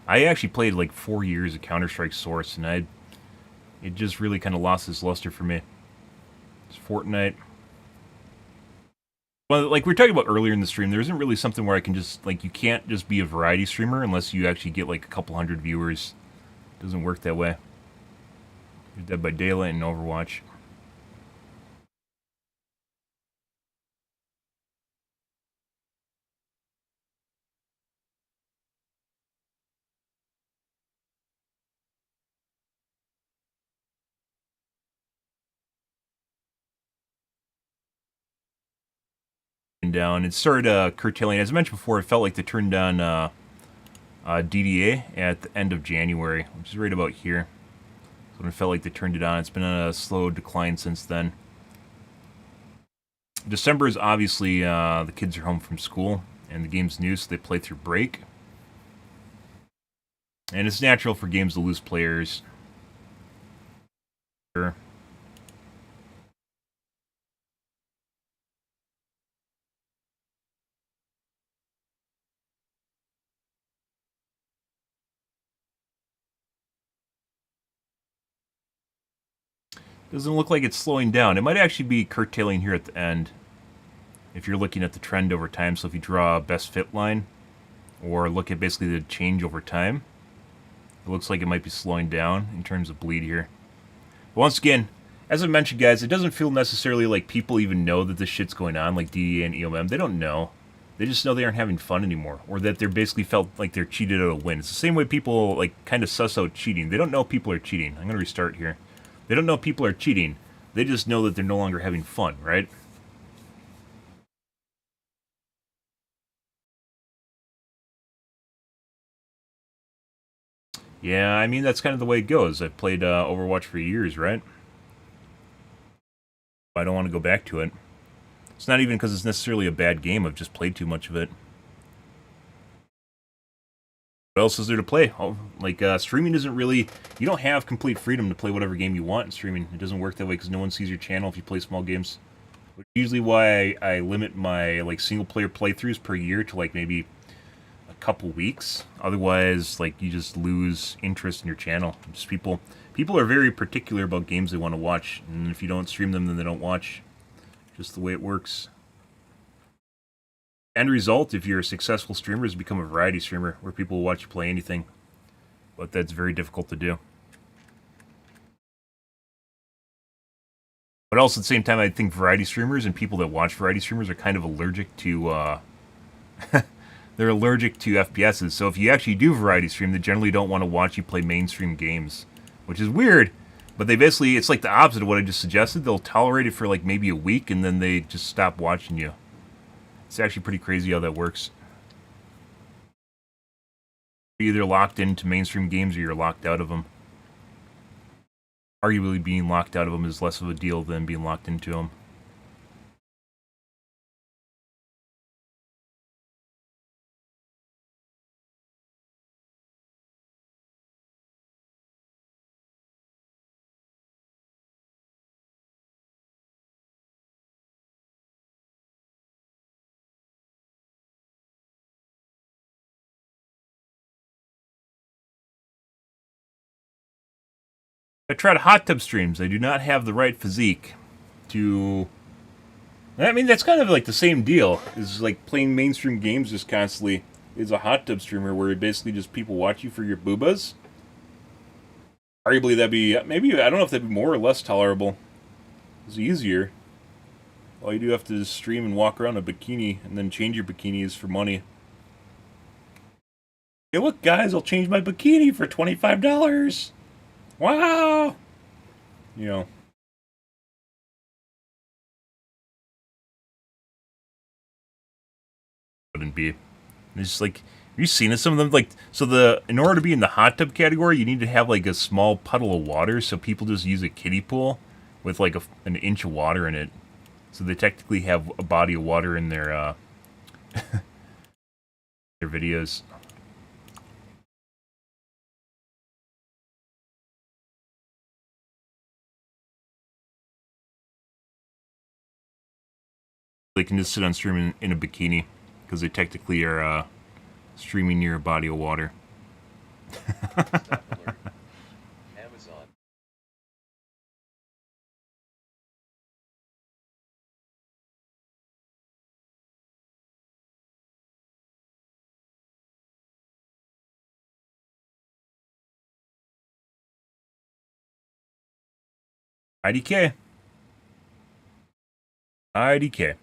I actually played like 4 years of Counter-Strike Source, and it just really kind of lost its luster for me. It's Fortnite. Well, like we were talking about earlier in the stream, there isn't really something where I can just, like, you can't just be a variety streamer unless you actually get, like, a couple hundred viewers. It doesn't work that way. You're Dead by Daylight and Overwatch. Down. It started curtailing. As I mentioned before, it felt like they turned down DDA at the end of January, which is right about here. So when it felt like they turned it on, it's been on a slow decline since then. December is obviously the kids are home from school and the game's new, so they play through break. And it's natural for games to lose players. Sure. Doesn't look like it's slowing down. It might actually be curtailing here at the end. If you're looking at the trend over time, so if you draw a best fit line, or look at basically the change over time, it looks like it might be slowing down in terms of bleed here. But once again, as I mentioned, guys, it doesn't feel necessarily like people even know that this shit's going on, like DDA and EOM. They don't know. They just know they aren't having fun anymore, or that they're basically felt like they're cheated out of a win. It's the same way people, like, kind of suss out cheating. They don't know people are cheating. I'm going to restart here. They don't know people are cheating. They just know that they're no longer having fun, right? Yeah, I mean, that's kind of the way it goes. I've played Overwatch for years, right? I don't want to go back to it. It's not even because it's necessarily a bad game. I've just played too much of it. What else is there to play? Oh, like, streaming isn't really... You don't have complete freedom to play whatever game you want in streaming. It doesn't work that way because no one sees your channel if you play small games. Which is usually why I limit my, like, single-player playthroughs per year to, like, maybe a couple weeks. Otherwise, like, you just lose interest in your channel. Just people are very particular about games they want to watch. And if you don't stream them, then they don't watch. Just the way it works. End result, if you're a successful streamer, is become a variety streamer, where people will watch you play anything. But that's very difficult to do. But also, at the same time, I think variety streamers and people that watch variety streamers are kind of allergic to, they're allergic to FPSs. So if you actually do variety stream, they generally don't want to watch you play mainstream games. Which is weird, but they basically, it's like the opposite of what I just suggested. They'll tolerate it for like maybe a week, and then they just stop watching you. It's actually pretty crazy how that works. You're either locked into mainstream games or you're locked out of them. Arguably, being locked out of them is less of a deal than being locked into them. I tried hot tub streams. I do not have the right physique to... I mean, that's kind of like the same deal. It's like playing mainstream games just constantly is a hot tub streamer where basically just people watch you for your boobas. Arguably, that'd be... Maybe, I don't know if that'd be more or less tolerable. It's easier. All you do have to stream and walk around in a bikini and then change your bikinis for money. Hey, look, guys, I'll change my bikini for $25. Wow! You know. Wouldn't be. It's just like, have you seen it? Some of them, like, so in order to be in the hot tub category, you need to have like a small puddle of water, so people just use a kiddie pool with like an inch of water in it. So they technically have a body of water in their, their videos. They can just sit on stream in a bikini, because they technically are streaming near a body of water. Amazon. IDK. IDK.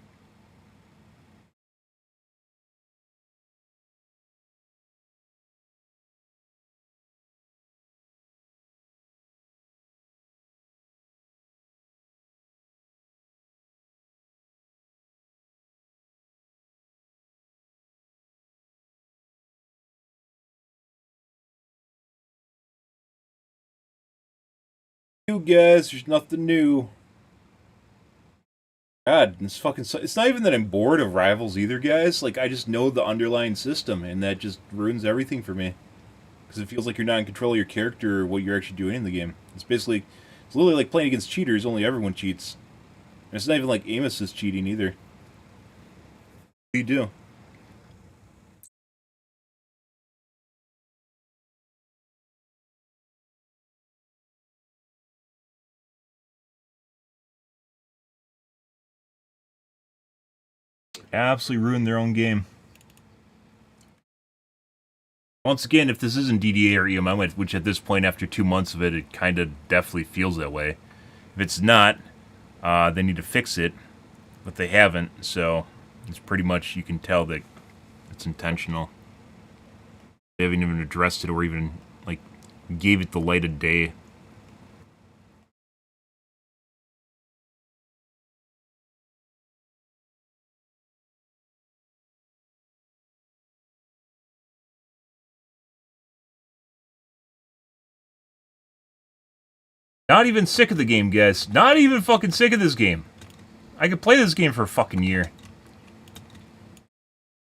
You guys, there's nothing new. God, it's fucking... It's not even that I'm bored of Rivals either, guys. Like, I just know the underlying system, and that just ruins everything for me. Because it feels like you're not in control of your character or what you're actually doing in the game. It's basically... It's literally like playing against cheaters, only everyone cheats. And it's not even like aim assist cheating either. What do you do? Absolutely ruin their own game. Once again, if this isn't DDA or EMM, which at this point, after 2 months of it, it kind of definitely feels that way. If it's not, they need to fix it, but they haven't, so it's pretty much, you can tell that it's intentional. They haven't even addressed it or even, like, gave it the light of day. Not even sick of the game, guys. Not even fucking sick of this game. I could play this game for a fucking year.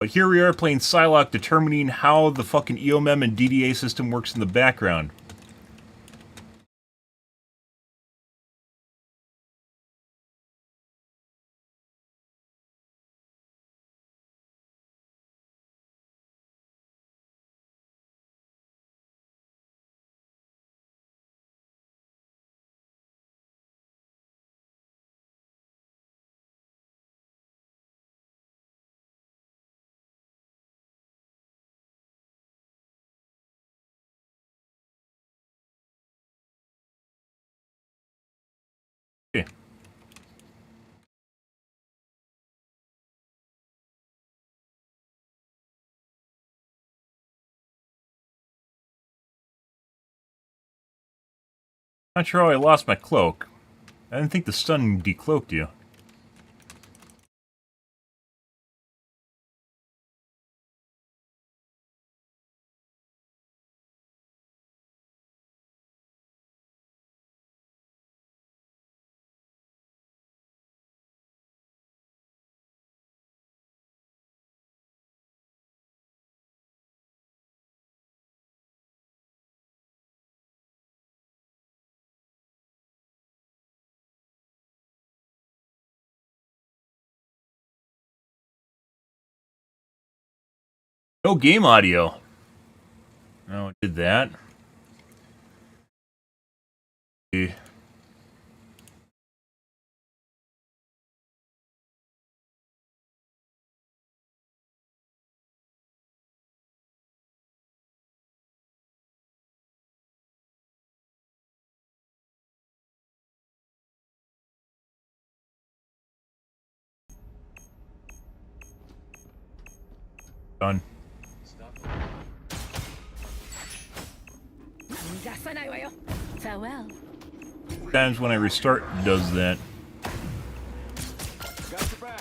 But here we are playing Psylocke, determining how the fucking EOMM and DDA system works in the background. Okay. Not sure how I lost my cloak. I didn't think the stun decloaked you. No game audio. Oh, it did that. Okay. Done. Farewell. Sometimes when I restart, it does that. Got your back.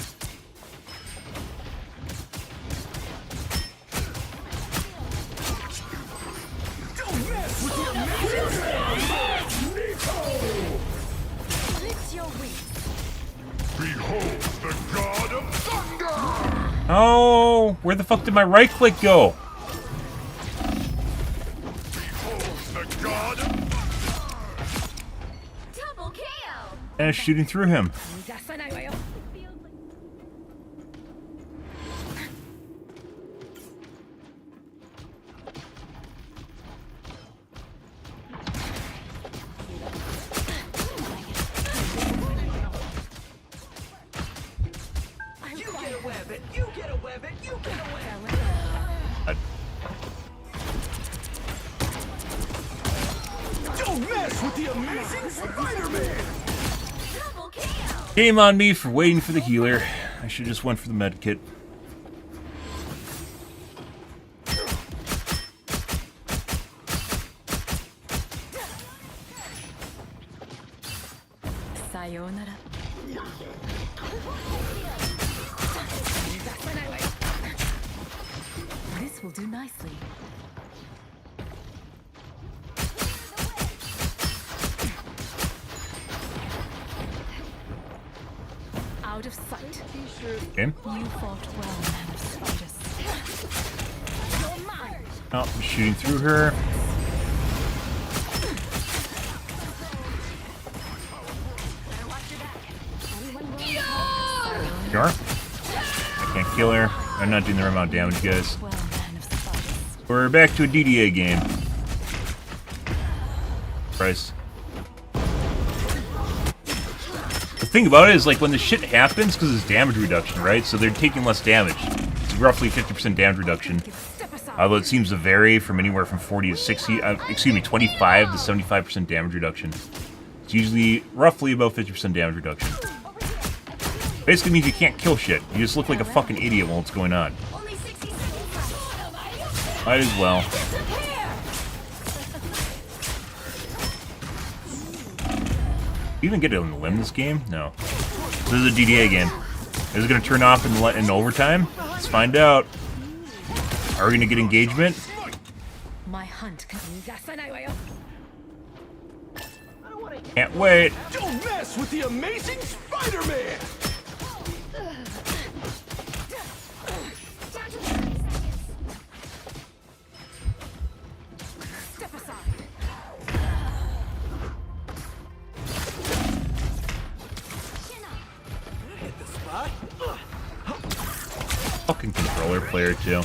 Don't mess with the amazing Lift your wings. Behold the god of thunder! Oh, where the fuck did my right click go? Behold the god of Double KO. And it's shooting through him. You get a weapon, you get a weapon, you get a weapon. Don't mess with the amazing Spider-Man! Double KO. Shame on me for waiting for the healer. I should just went for the med kit. Sayonara. This will do nicely. Out of sight. Okay. You fought well, man of spiders. You're mine. Oh, shooting through her. Sure. I can't kill her. I'm not doing the right amount of damage, guys. Well, man of spiders. We're back to a DDA game. Christ. The thing about it is, like, when the shit happens, because it's damage reduction, right? So they're taking less damage. It's roughly 50% damage reduction. Although it seems to vary from anywhere from 40 to 60, 25 to 75% damage reduction. It's usually roughly about 50% damage reduction. Basically means you can't kill shit. You just look like a fucking idiot while it's going on. Only 60 seconds. Might as well. You even get it on the limb this game? No. This is a DDA game. Is it going to turn off in overtime? Let's find out. Are we going to get engagement? My hunt can. Can't wait. Don't mess with the amazing Spider-Man! controller player too.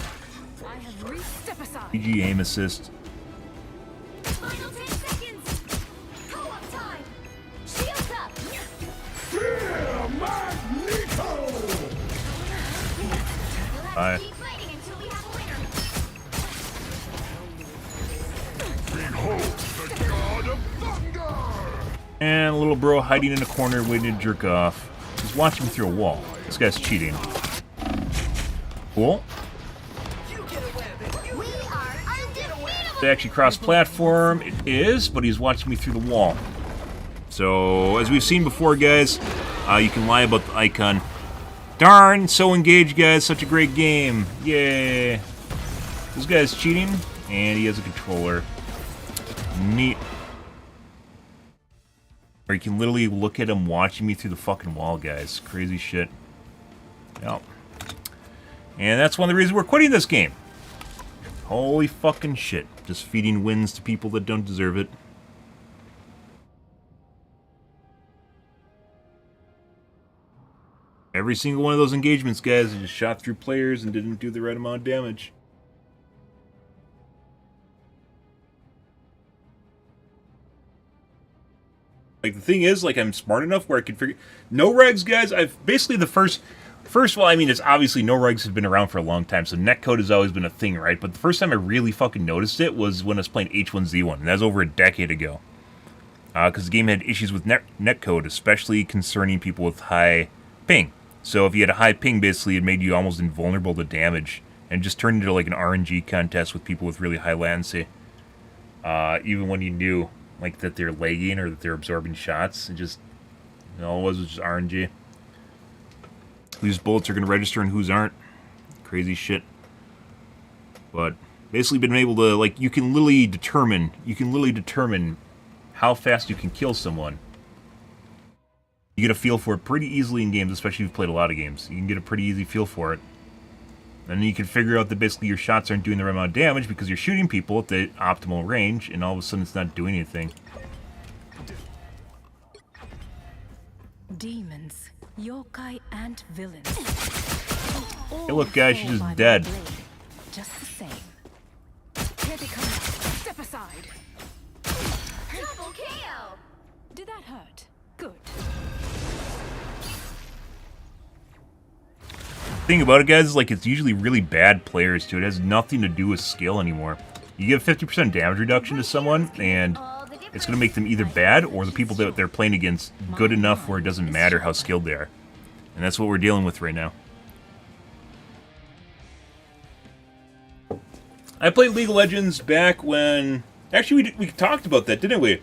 I have reached step aside. PG aim assist. Final 10 seconds. Co-op time. Shields up. Fear Magneto! Bye. Keep fighting until we have a winner. Behold the god of thunder! And a little bro hiding in a corner waiting to jerk off. He's watching me through a wall. This guy's cheating. Cool. We are undefeatable. They actually cross-platform. It is, but he's watching me through the wall. So, as we've seen before, guys, you can lie about the icon. Darn, so engaged, guys. Such a great game. Yay. This guy's cheating, and he has a controller. Neat. Or you can literally look at him watching me through the fucking wall, guys. Crazy shit. Yep. And that's one of the reasons we're quitting this game. Holy fucking shit. Just feeding wins to people that don't deserve it. Every single one of those engagements, guys, I just shot through players and didn't do the right amount of damage. Like, the thing is, like, I'm smart enough where I can figure... No regs, guys, I've... Basically, the first of all, I mean, it's obviously no regs have been around for a long time, so netcode has always been a thing, right? But the first time I really fucking noticed it was when I was playing H1Z1, and that was over a decade ago. Because the game had issues with netcode, especially concerning people with high ping. So if you had a high ping, basically, it made you almost invulnerable to damage, and just turned into, like, an RNG contest with people with really high latency. Even when you knew... like that they're lagging or that they're absorbing shots. It just, all it was just RNG. Whose bullets are going to register and whose aren't. Crazy shit. But basically been able to, like, you can literally determine how fast you can kill someone. You get a feel for it pretty easily in games, especially if you've played a lot of games. You can get a pretty easy feel for it. And then you can figure out that basically your shots aren't doing the right amount of damage because you're shooting people at the optimal range, and all of a sudden it's not doing anything. Demons, yokai, and villains. Hey, look, guys, she's just dead. Just the same. Here they come. Step aside. Double KO. Did that hurt? Good. Thing about it, guys, is like it's usually really bad players too. It has nothing to do with skill anymore. You give 50% damage reduction to someone, and it's going to make them either bad or the people that they're playing against good enough where it doesn't matter how skilled they are. And that's what we're dealing with right now. I played League of Legends back when... Actually, we talked about that, didn't we?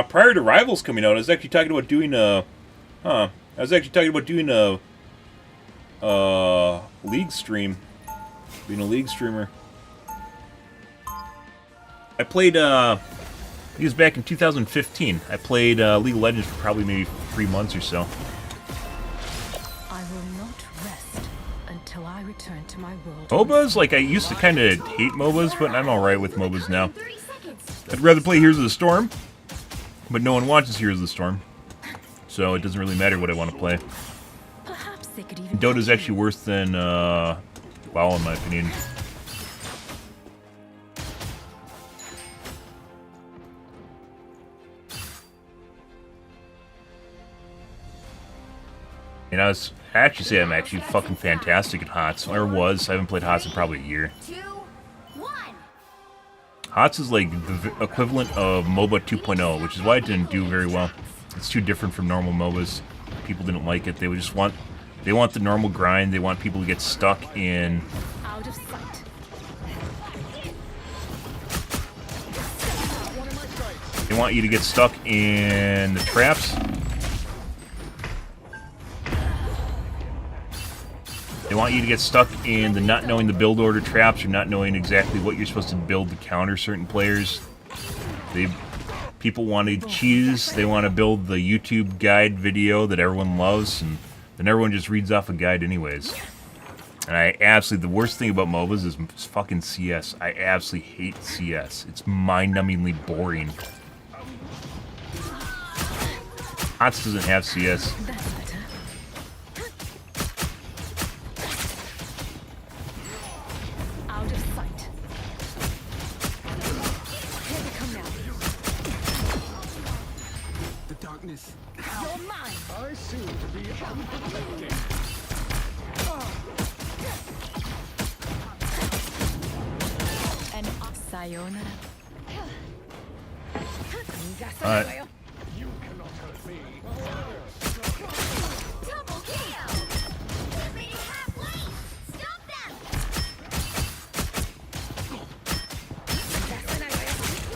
Prior to Rivals coming out, I was actually talking about doing a... league stream. Being a league streamer. I played, it was back in 2015. I played League of Legends for probably maybe 3 months or so. I will not rest until I return to my world. MOBAs? Like, I used to kind of hate MOBAs, but I'm alright with MOBAs now. I'd rather play Heroes of the Storm, but no one watches Heroes of the Storm. So it doesn't really matter what I want to play. Dota's actually worse than WoW, in my opinion. And I actually say I'm actually fucking fantastic at HOTS. Or was. I haven't played HOTS in probably a year. 2, 1. HOTS is like the equivalent of MOBA 2.0, which is why it didn't do very well. It's too different from normal MOBAs. People didn't like it. They would just want... They want the normal grind. They want people to get stuck in... Out of sight. They want you to get stuck in the traps. They want you to get stuck in the not knowing the build order traps or not knowing exactly what you're supposed to build to counter certain players. People want to cheese. They want to build the YouTube guide video that everyone loves, and then everyone just reads off a guide anyways. And I absolutely, the worst thing about MOBAs is fucking CS. I absolutely hate CS. It's mind-numbingly boring. HOTS doesn't have CS. darkness. You're mine. I seem to be unprotected. And sayonara. Alright. You cannot hurt me. Double kill! Leading half lane! Stop them!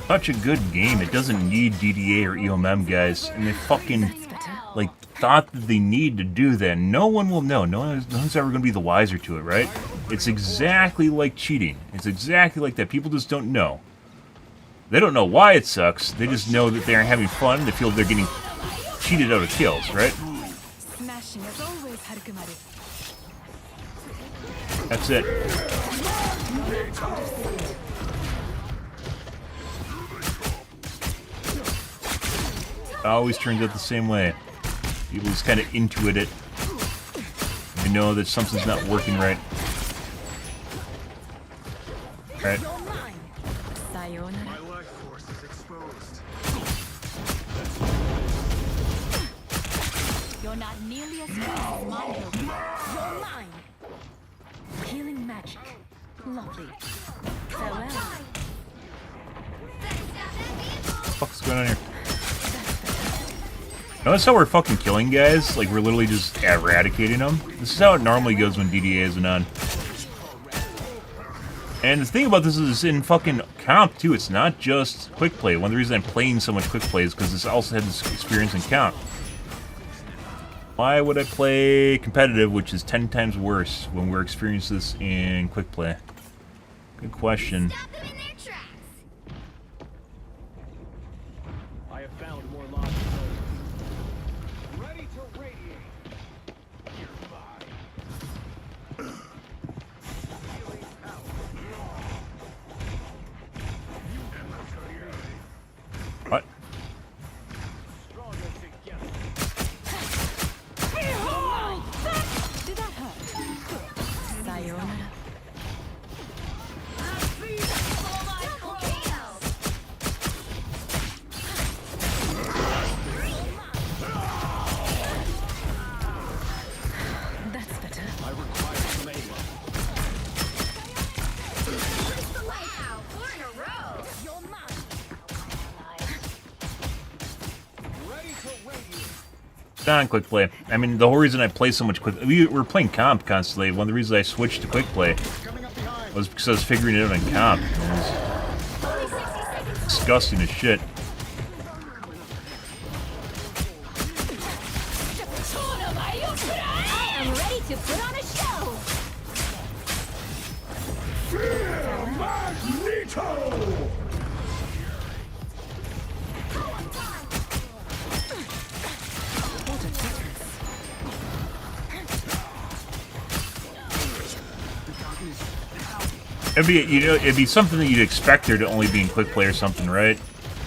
Such a good game. It doesn't need DDA or EOMM, guys. And they fucking, like, thought that they need to do that. No one will know. No one's ever going to be the wiser to it, right? It's exactly like cheating. It's exactly like that. People just don't know. They don't know why it sucks. They just know that they're having fun. They feel they're getting cheated out of kills, right? Smashing as always, Harukumaru. That's it. It always turns out the same way. People just kind of intuit it. They know that something's not working right. Right? Sayonara. My life force is exposed. You're not nearly as strong as my healing. You're mine. Healing magic. Lovely. Farewell. What the fuck's going on here? Notice how we're fucking killing guys? Like, we're literally just eradicating them? This is how it normally goes when DDA isn't on. And the thing about this is in fucking comp, too. It's not just quick play. One of the reasons I'm playing so much quick play is because this also had this experience in comp. Why would I play competitive, which is 10 times worse, when we're experiencing this in quick play? Good question. Stop them in their tracks! I have found more lost souls. Ready to radiate. You're mine. Healing out. What? Stronger together. Did that hurt? Sayonara. Double kill! That's better. I require some aid. Wow, 4 in a row! You're mine. Ready to radiate. Non quick play. I mean, the whole reason I play so much quick, we were playing comp constantly. One of the reasons I switched to quick play was because I was figuring it out on comp. It was disgusting as shit. I am ready to put on a show! Magneto! It'd be, you know, it'd be something that you'd expect there to only be in quick play or something, right?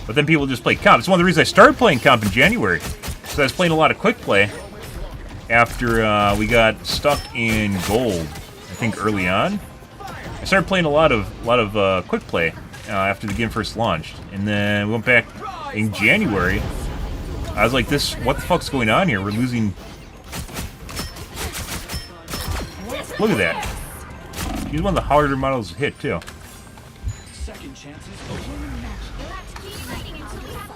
But then people just play comp. It's one of the reasons I started playing comp in January. So I was playing a lot of quick play after we got stuck in gold. I think early on, I started playing a lot of quick play after the game first launched, and then we went back in January. I was like, "This, what the fuck's going on here? We're losing." Look at that. He's one of the harder models to hit too. Second chances. You'll have to keep fighting until we have a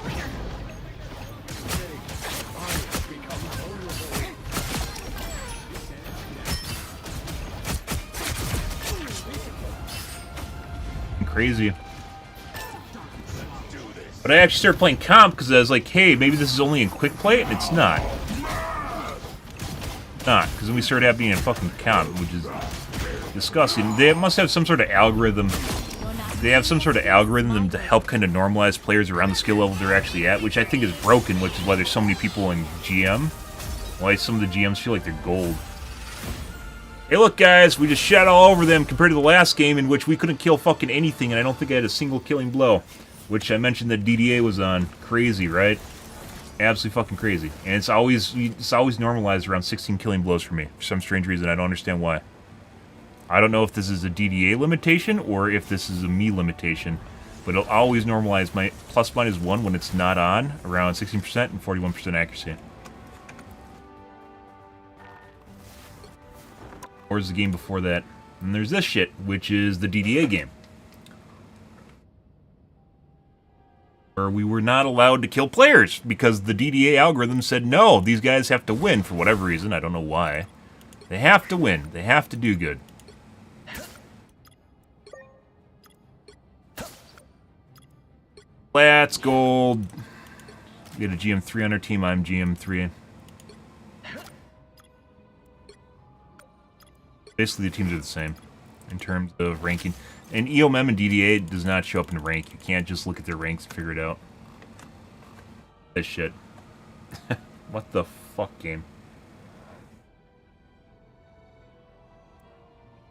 winner. Crazy. But I actually started playing comp because I was like, hey, maybe this is only in quick play, and it's not. Not, because then we started happening in fucking comp, which is disgusting. They must have some sort of algorithm. They have some sort of algorithm to help kind of normalize players around the skill level they're actually at, which I think is broken, which is why there's so many people in GM. Why some of the GMs feel like they're gold. Hey, look, guys, we just shot all over them compared to the last game in which we couldn't kill fucking anything, and I don't think I had a single killing blow. Which I mentioned that DDA was on. Crazy, right? Absolutely fucking crazy. And it's always normalized around 16 killing blows for me. For some strange reason, I don't understand why. I don't know if this is a DDA limitation or if this is a me limitation. But it'll always normalize my ±1 when it's not on, around 16% and 41% accuracy. Where's the game before that? And there's this shit, which is the DDA game. Where we were not allowed to kill players because the DDA algorithm said no, these guys have to win for whatever reason. I don't know why. They have to win. They have to do good. Let's gold. We get a GM3 on our team. I'm GM3. Basically, the teams are the same in terms of ranking. And EOMM and DDA does not show up in rank. You can't just look at their ranks and figure it out. This shit. What the fuck, game?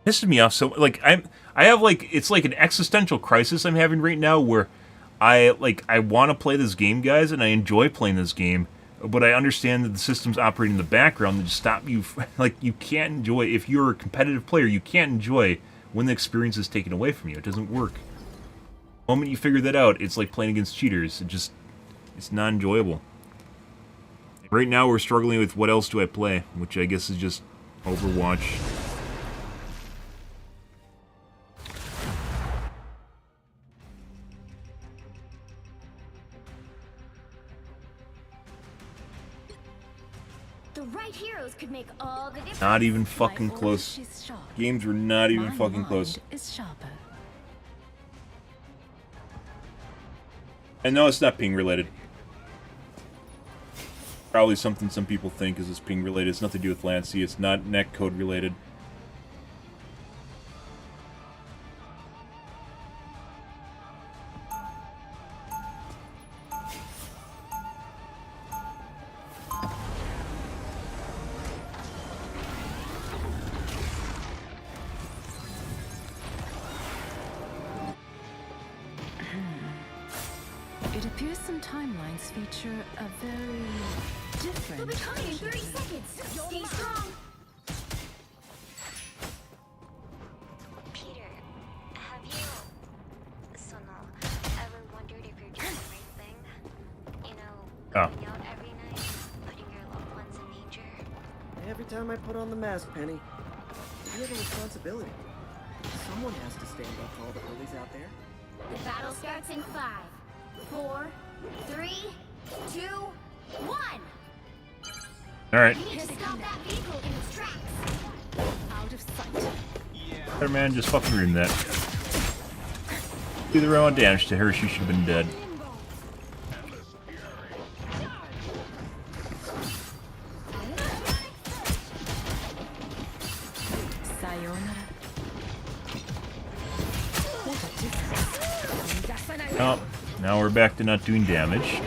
Pisses me off so like I have like it's like an existential crisis I'm having right now where I want to play this game, guys, and I enjoy playing this game, but I understand that the system's operating in the background that just stop you. Like, you can't enjoy, if you're a competitive player, you can't enjoy when the experience is taken away from you. It doesn't work. The moment you figure that out, it's like playing against cheaters. It's not enjoyable. Right now, we're struggling with what else do I play, which I guess is just Overwatch. The right heroes could make all the difference. Not even fucking close. Games were not even fucking close. And no, it's not ping related. Probably something some people think is ping related. It's nothing to do with Lancy. It's not netcode related. It appears some timelines feature a very different. They'll be coming in 30 seconds. Stay strong. Peter, have you, ever wondered if you're doing the right thing? You know, going out every night, putting your loved ones in danger? Every time I put on the mask, Penny, you have a responsibility. Someone has to stand up to all the bullies out there. The battle starts in 5, 4, 3, 2, 1. Alright. You need to stop that vehicle in its tracks. Out of sight. Better man, just fucking ruin that. Do the wrong damage to her, she should have been dead. Oh, now we're back to not doing damage.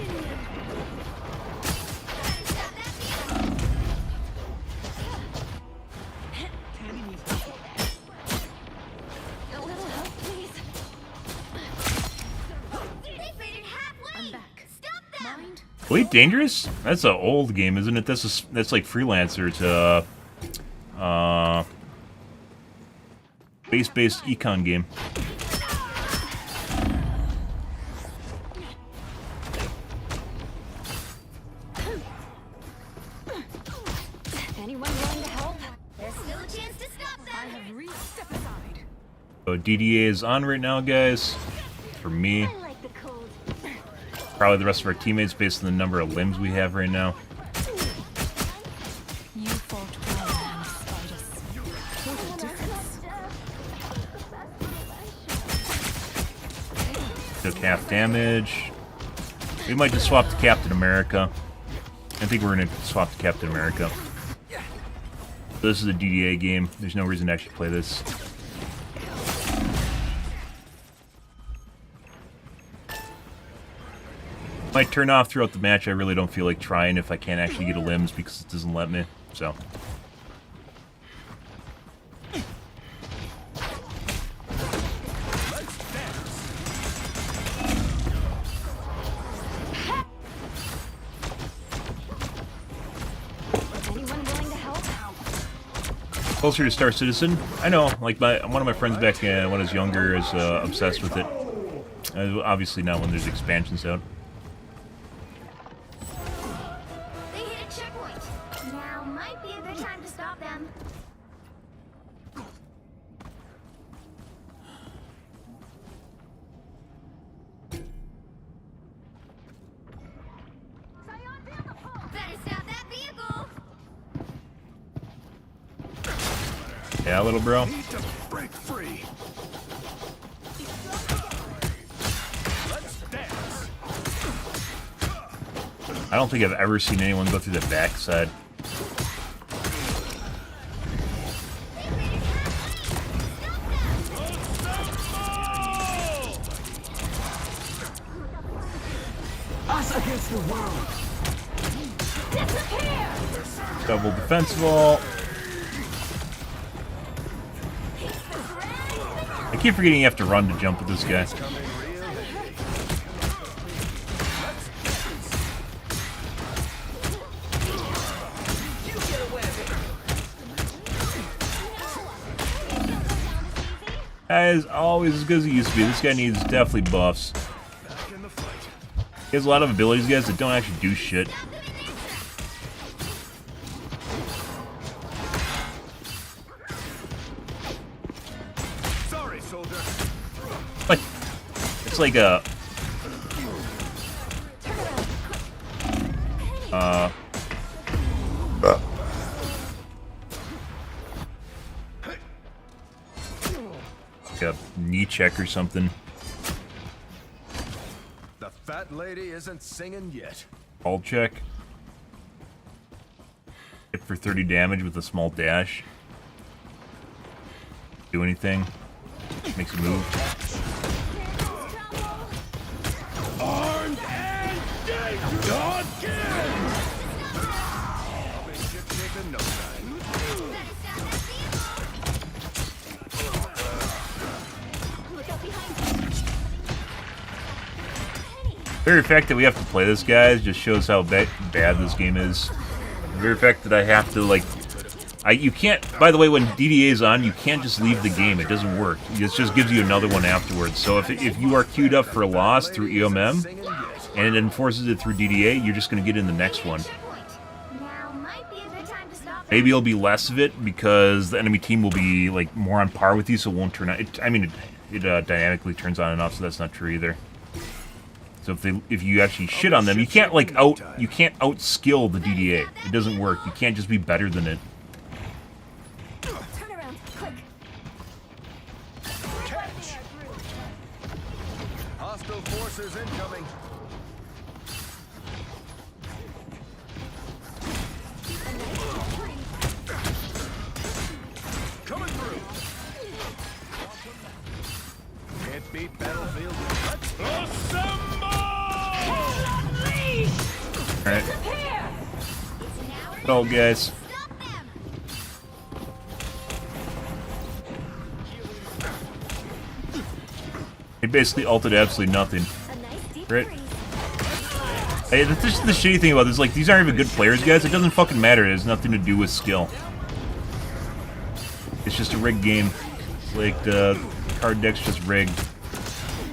Elite Dangerous? That's an old game, isn't it? That's like Freelancer. It's a base-based econ game. Anyone willing to help? There's still a chance to stop them. I have reached step aside. So DDA is on right now, guys. For me. Probably the rest of our teammates based on the number of limbs we have right now. You fought well, man, Spiders. What a difference. Took half damage. We might just swap to Captain America. I think we're going to swap to Captain America. This is a DDA game. There's no reason to actually play this. Might turn off throughout the match. I really don't feel like trying if I can't actually get a limbs because it doesn't let me. So. Closer to Star Citizen. I know, like one of my friends back when I was younger is obsessed with it. Obviously not when there's expansions out. They hit a checkpoint. Now might be a good time to stop them. Better stop that vehicle. Yeah, little bro. Need to break free. Let's dance. I don't think I've ever seen anyone go through the backside. Us against the world. Double defensible. I keep forgetting you have to run to jump with this guy. Guy is always as good as he used to be. This guy needs definitely buffs. He has a lot of abilities, guys, that don't actually do shit. Sorry, soldier. Like, it's like a... like a knee check or something. The fat lady isn't singing yet. Ball check. Hit for 30 damage with a small dash. Do anything. Makes a move. Armed and dangerous again. I'll be ship-shape in no time. The very fact that we have to play this, guys, just shows how bad this game is. The very fact that I have to, like... you can't... By the way, when DDA is on, you can't just leave the game. It doesn't work. It just gives you another one afterwards. So if you are queued up for a loss through EOMM, and it enforces it through DDA, you're just going to get in the next one. Maybe it'll be less of it, because the enemy team will be, like, more on par with you, so it won't turn on... It dynamically turns on and off, so that's not true either. So if you actually shit on them, you can't out-skill the DDA. It doesn't work. You can't just be better than it. Turn around, quick. Catch! Hostile forces incoming. Coming through. Can't beat battlefield. Let's Alright. Go, guys. He basically ulted absolutely nothing. Right? Hey, this is the shitty thing about this. Like, these aren't even good players, guys. It doesn't fucking matter. It has nothing to do with skill. It's just a rigged game. Like, the card deck's just rigged.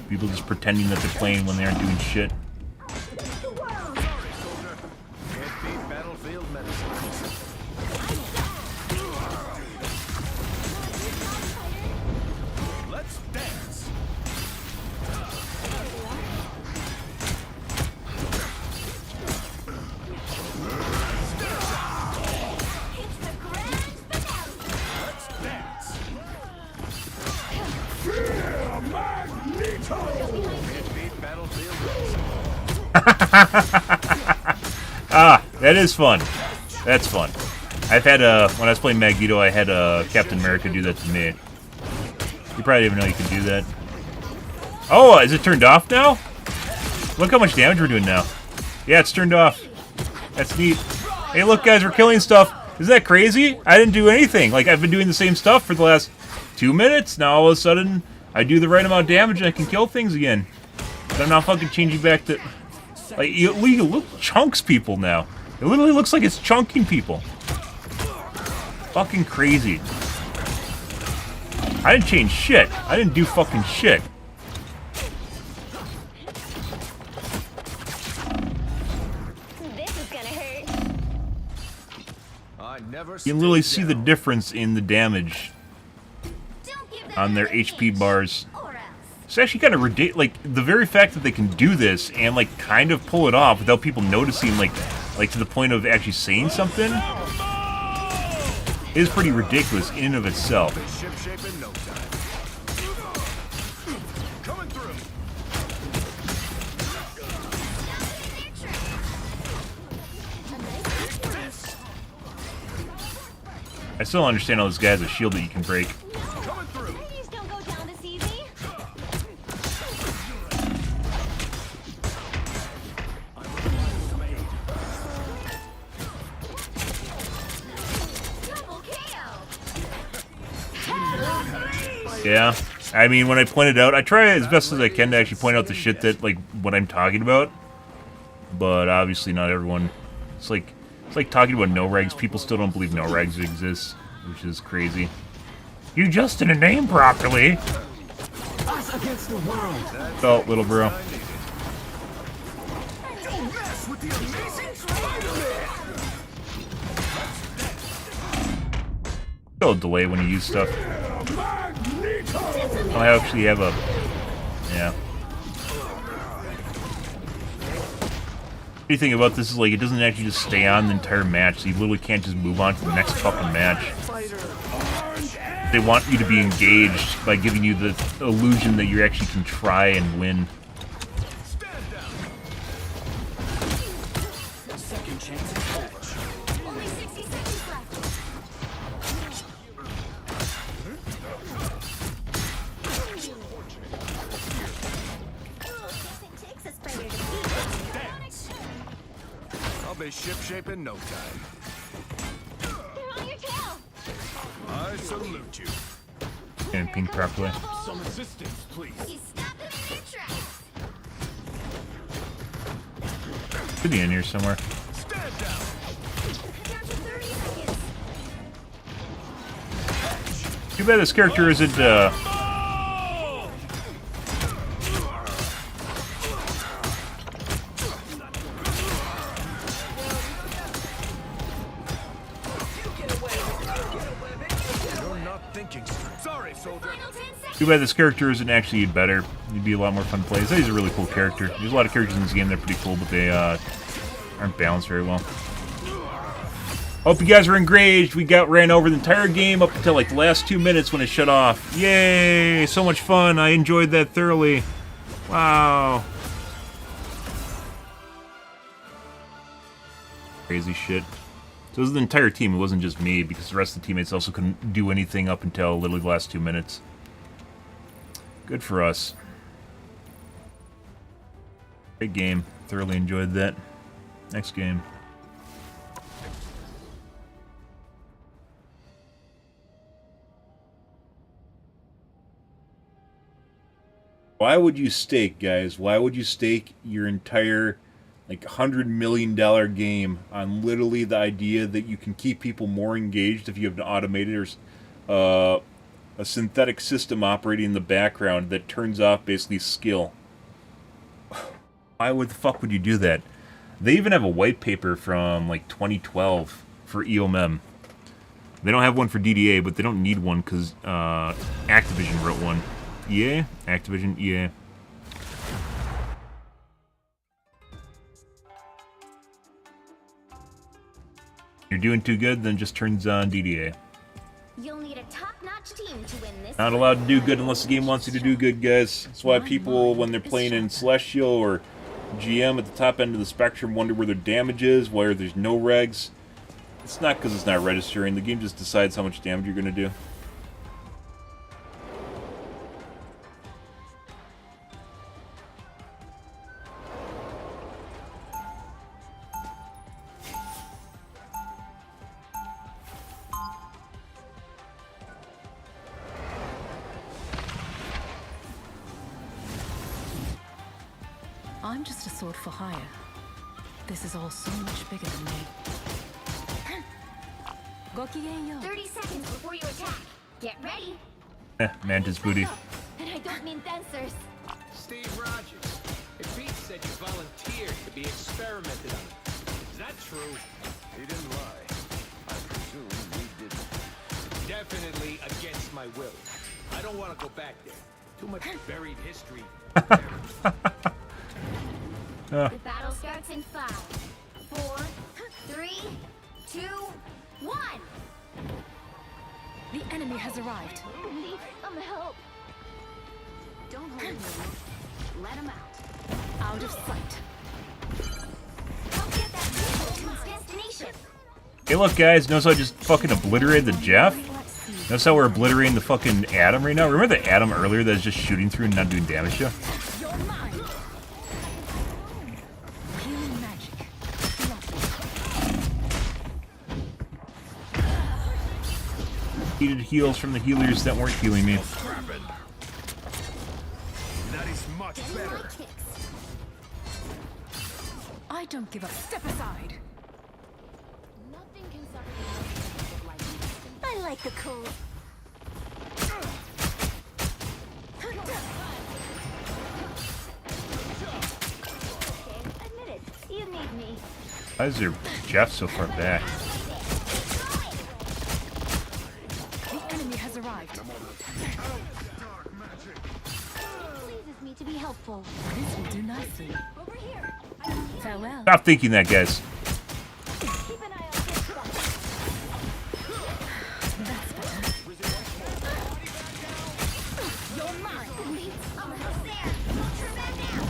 People just pretending that they're playing when they aren't doing shit. That is fun. That's fun. I've had when I was playing Magneto, I had Captain America do that to me. You probably didn't even know you could do that. Oh, is it turned off now? Look how much damage we're doing now. Yeah, it's turned off. That's neat. Hey, look, guys, we're killing stuff. Isn't that crazy? I didn't do anything. Like, I've been doing the same stuff for the last 2 minutes. Now, all of a sudden, I do the right amount of damage and I can kill things again. But I'm not fucking changing back to... Like, you look chunks people now. It literally looks like it's chunking people. Fucking crazy. I didn't change shit. I didn't do fucking shit. I never You can literally see stayed the down. difference in the damage Don't give them on their another HP inch, bars. or else. It's actually kind of ridiculous. Like, the very fact that they can do this and, like, kind of pull it off without people noticing, like to the point of actually saying something is pretty ridiculous in and of itself. Ship shape in no time. Coming through. I still don't understand how this guy has a shield that you can break. Coming through. Please don't go down this easy. Double KO. Yeah. I mean, when I point it out, I try as best as I can to actually point out the shit that, like, what I'm talking about. But obviously not everyone. It's like talking about no-regs. People still don't believe no-regs exist, which is crazy. You just didn't name properly. Us against the world. Felt, little bro. Don't mess with the amazing Spider-Man. Still a delay when you use stuff. I actually have a... Yeah. The thing about this is, like, it doesn't actually just stay on the entire match, so you literally can't just move on to the next fucking match. They want you to be engaged by giving you the illusion that you actually can try and win. Second chance is over. Only 60 seconds left. It takes a spider to beat. I'll be ship shape in no time. They're on your tail. I salute you. And ping properly. Some assistance, please. You stopped them in their tracks. Could be in here somewhere. Stand down. Down to 30 seconds. Too bad this character isn't, You're not thinking straight. Sorry, soldier. Final 10 seconds. Too bad this character isn't actually better. He'd be a lot more fun to play. He's a really cool character. There's a lot of characters in this game that are pretty cool, but they aren't balanced very well. Hope you guys were engaged. We ran over the entire game up until like the last 2 minutes when it shut off. Yay! So much fun. I enjoyed that thoroughly. Wow. Crazy shit. So it was the entire team. It wasn't just me, because the rest of the teammates also couldn't do anything up until literally the last 2 minutes. Good for us. Great game. Thoroughly enjoyed that. Next game. Why would you stake, guys? Why would you stake your entire, like, $100 million game on literally the idea that you can keep people more engaged if you have an automated or a synthetic system operating in the background that turns off basically skill? Why would the fuck would you do that? They even have a white paper from like 2012 for EOMM. They don't have one for DDA, but they don't need one because Activision wrote one. EA? Activision, EA. You're doing too good, then just turns on DDA. You'll need a top-notch team to win this. Not allowed to do good unless the game wants you to do good, guys. That's why people, when they're playing in Celestial or GM at the top end of the spectrum, wonder where their damage is, where there's no regs. It's not because it's not registering. The game just decides how much damage you're going to do. I'm just a sword for hire. This is all so much bigger than me. 30 seconds before you attack. Get ready. Mantis booty. And I don't mean dancers. Steve Rogers. If Pete said you volunteered to be experimented on, is that true? He didn't lie. I presume. presume we didn't. Definitely against my will. I don't want to go back there. Too much buried history. The battle starts in 5, 4, 3, 2, 1. The enemy has arrived. Need some help. Don't hold him. Let him out. Out of sight. Help get that vehicle to its destination. Hey, look, guys. Notice I just fucking obliterated the Jeff? Notice how we're obliterating the fucking Adam right now? Remember the Adam earlier that was just shooting through and not doing damage to? You're mine. Healing magic. Needed heals from the healers that weren't healing me. That is much better. I don't give up. Step aside. Nothing can separate like this. I like the cold. Okay, admit it. You need me. Why is there Jeff so far back? The enemy has arrived. It pleases me to be helpful. This will do nicely. Over here. Farewell. Stop thinking that, guys. Keep an eye on this spot. That's better. You're mine. Wait, almost there. Turn back now.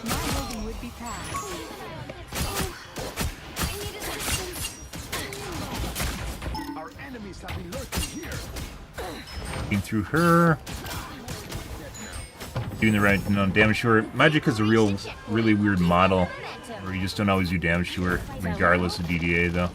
My holding would be proud. I need assistance. Our enemies have been lurking here. Looking through her. Doing the right damage to her. Magic is a really weird model where you just don't always do damage to her, regardless of DDA, though.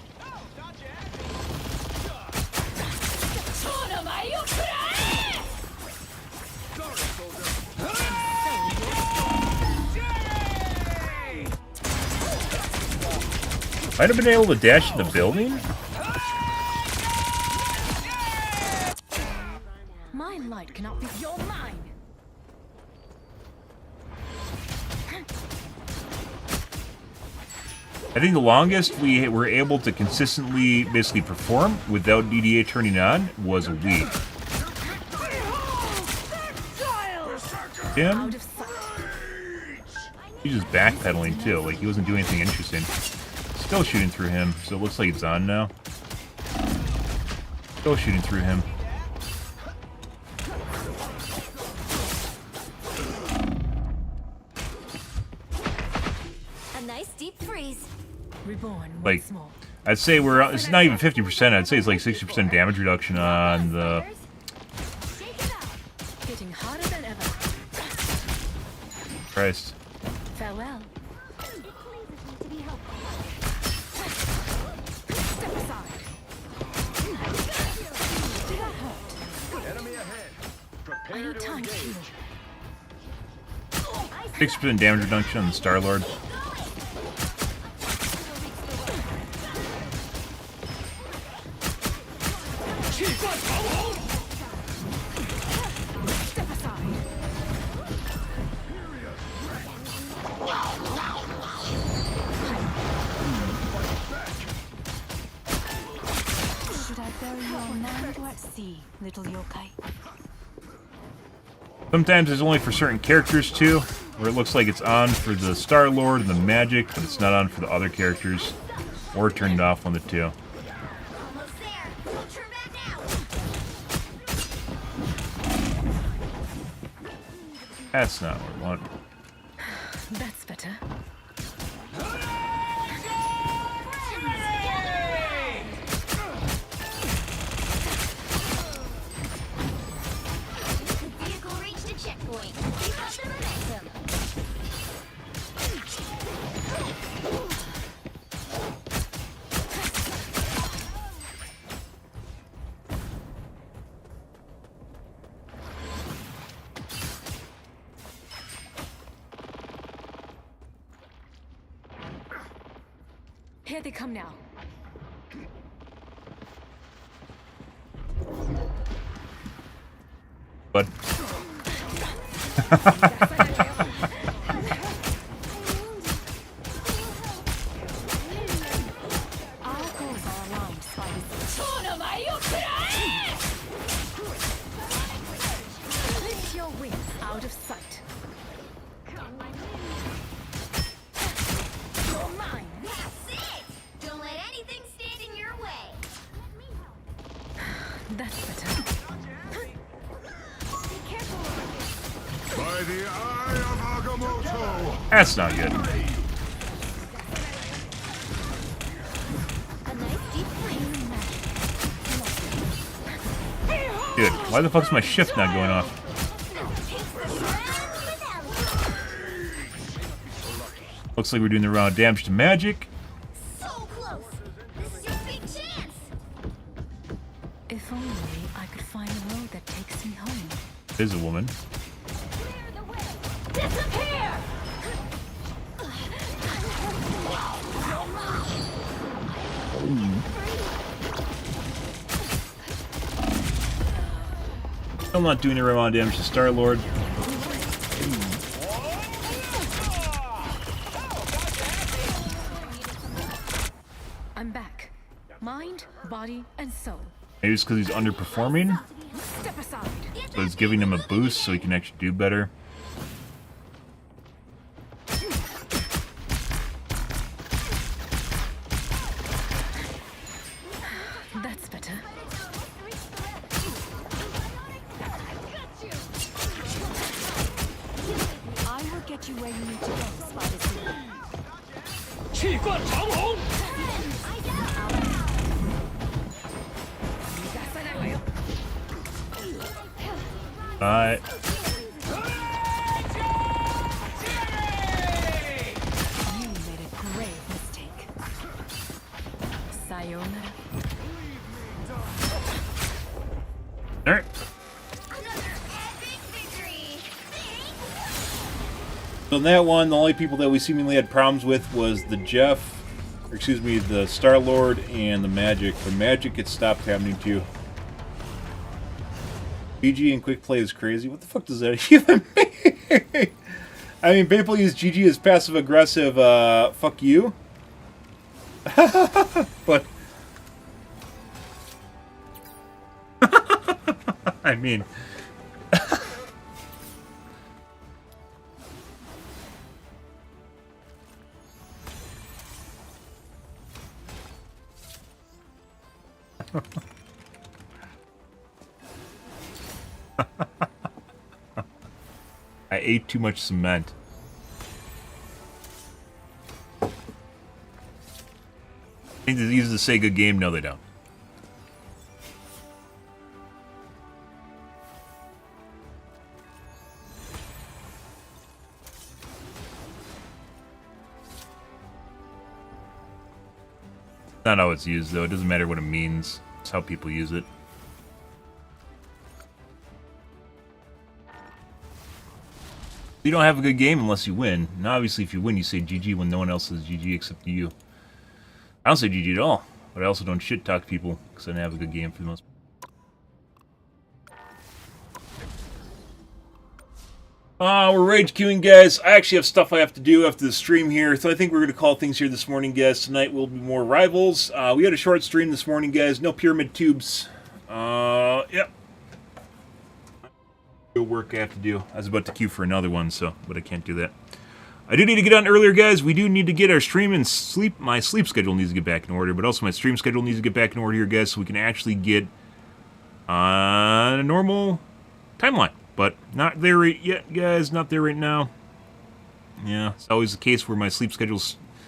Might have been able to dash in the building? My light cannot be your mine. I think the longest we were able to consistently basically perform without DDA turning on was a week. Him? Out of sight. He's just backpedaling too, like he wasn't doing anything interesting. Still shooting through him, so it looks like it's on now. Still shooting through him. A nice deep freeze. Reborn Like, once more. I'd say it's not even 50%, I'd say it's like 60% damage reduction on the... Shake it out. Getting harder than ever. Christ. Farewell. It pleases me to be helpful. Step aside. Did I hurt? Enemy ahead. Are Prepare you to time to engage. heal? 6% damage reduction on the Star-Lord. Step aside. 'Should I bury your land or at sea, little yokai? Sometimes it's only for certain characters too, where it looks like it's on for the Star-Lord and the magic, but it's not on for the other characters. Or turned off on the two. Almost there. Turn back now. That's not what I want. That's better. Vehicle reached a checkpoint. Keep up the momentum. Here they come now. But of sight. That's it! Don't let anything stand in your way. That's better. By the eye of Agamotto! That's not good. A nice deep clean. Dude, why the fuck's my shift not going off? Looks like we're doing the round damage to magic. So close! This is your big chance! If only I could find a road that takes me home. There's a woman. Disappear! I'm not doing the round damage to Star-Lord. I'm back. Mind, body, and soul. Maybe it's because he's underperforming, Step aside. so it's giving him a boost so he can actually do better. That's better. I will get you where you need to go, Spider. 气贯长虹。 Alright. You made a grave mistake. Sayonara. Alright. Epic victory! So in that one, the only people that we seemingly had problems with was the the Star-Lord and the Magic. The Magic it stopped happening to. GG and quick play is crazy. What the fuck does that even mean? I mean, people use GG as passive aggressive, fuck you. But I mean I ate too much cement. Think they use the Sega game? No, they don't. Not how it's used, though. It doesn't matter what it means. It's how people use it. You don't have a good game unless you win. And obviously, if you win, you say GG when no one else says GG except you. I don't say GG at all, but I also don't shit talk people because I don't have a good game for the most part. We're rage queuing, guys. I actually have stuff I have to do after the stream here, so I think we're going to call things here this morning, guys. Tonight will be more Rivals. We had a short stream this morning, guys. No Pyramid Tubes. Yep. Work I have to do. I was about to queue for another one, but I can't do that. I do need to get on earlier, guys. We do need to get our stream and sleep. My sleep schedule needs to get back in order, but also my stream schedule needs to get back in order here, guys, so we can actually get a normal timeline. But not there right yet, guys. Not there right now. Yeah, it's always the case where my sleep schedule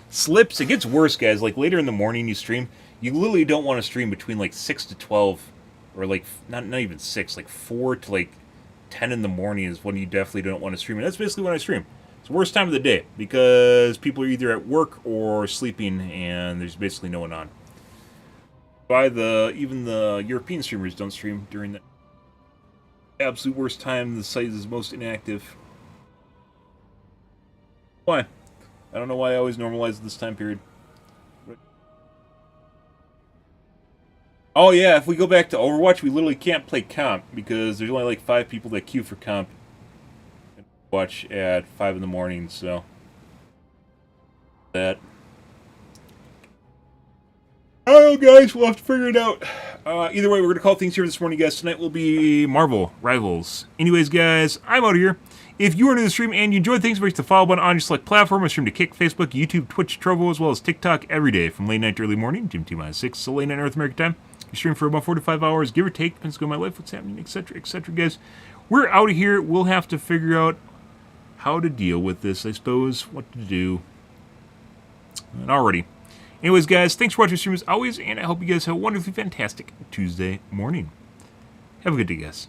slips. It gets worse, guys. Like later in the morning, you stream. You literally don't want to stream between like 6 to 12, or like not even 6, like 4 to like 10 in the morning is when you definitely don't want to stream. And that's basically when I stream. It's the worst time of the day because people are either at work or sleeping and there's basically no one on. Even the European streamers don't stream during the absolute worst time. The site is most inactive. Why? I don't know why I always normalize this time period. Oh yeah, if we go back to Overwatch, we literally can't play comp because there's only like 5 people that queue for comp. Watch at 5 in the morning, so that. I don't know, guys. We'll have to figure it out. Either way, we're gonna call things here this morning, guys. Tonight will be Marvel Rivals. Anyways, guys, I'm out of here. If you are new to the stream and you enjoy things, reach the follow button on your select platform. I stream to Kick, Facebook, YouTube, Twitch, Trovo, as well as TikTok every day from late night to early morning, Jim T-6, so late night North American time. I stream for about 4 to 5 hours, give or take, depends on my life, what's happening, etc., etc., guys. We're out of here. We'll have to figure out how to deal with this, I suppose, what to do. And already. Anyways, guys, thanks for watching the stream as always, and I hope you guys have a wonderfully fantastic Tuesday morning. Have a good day, guys.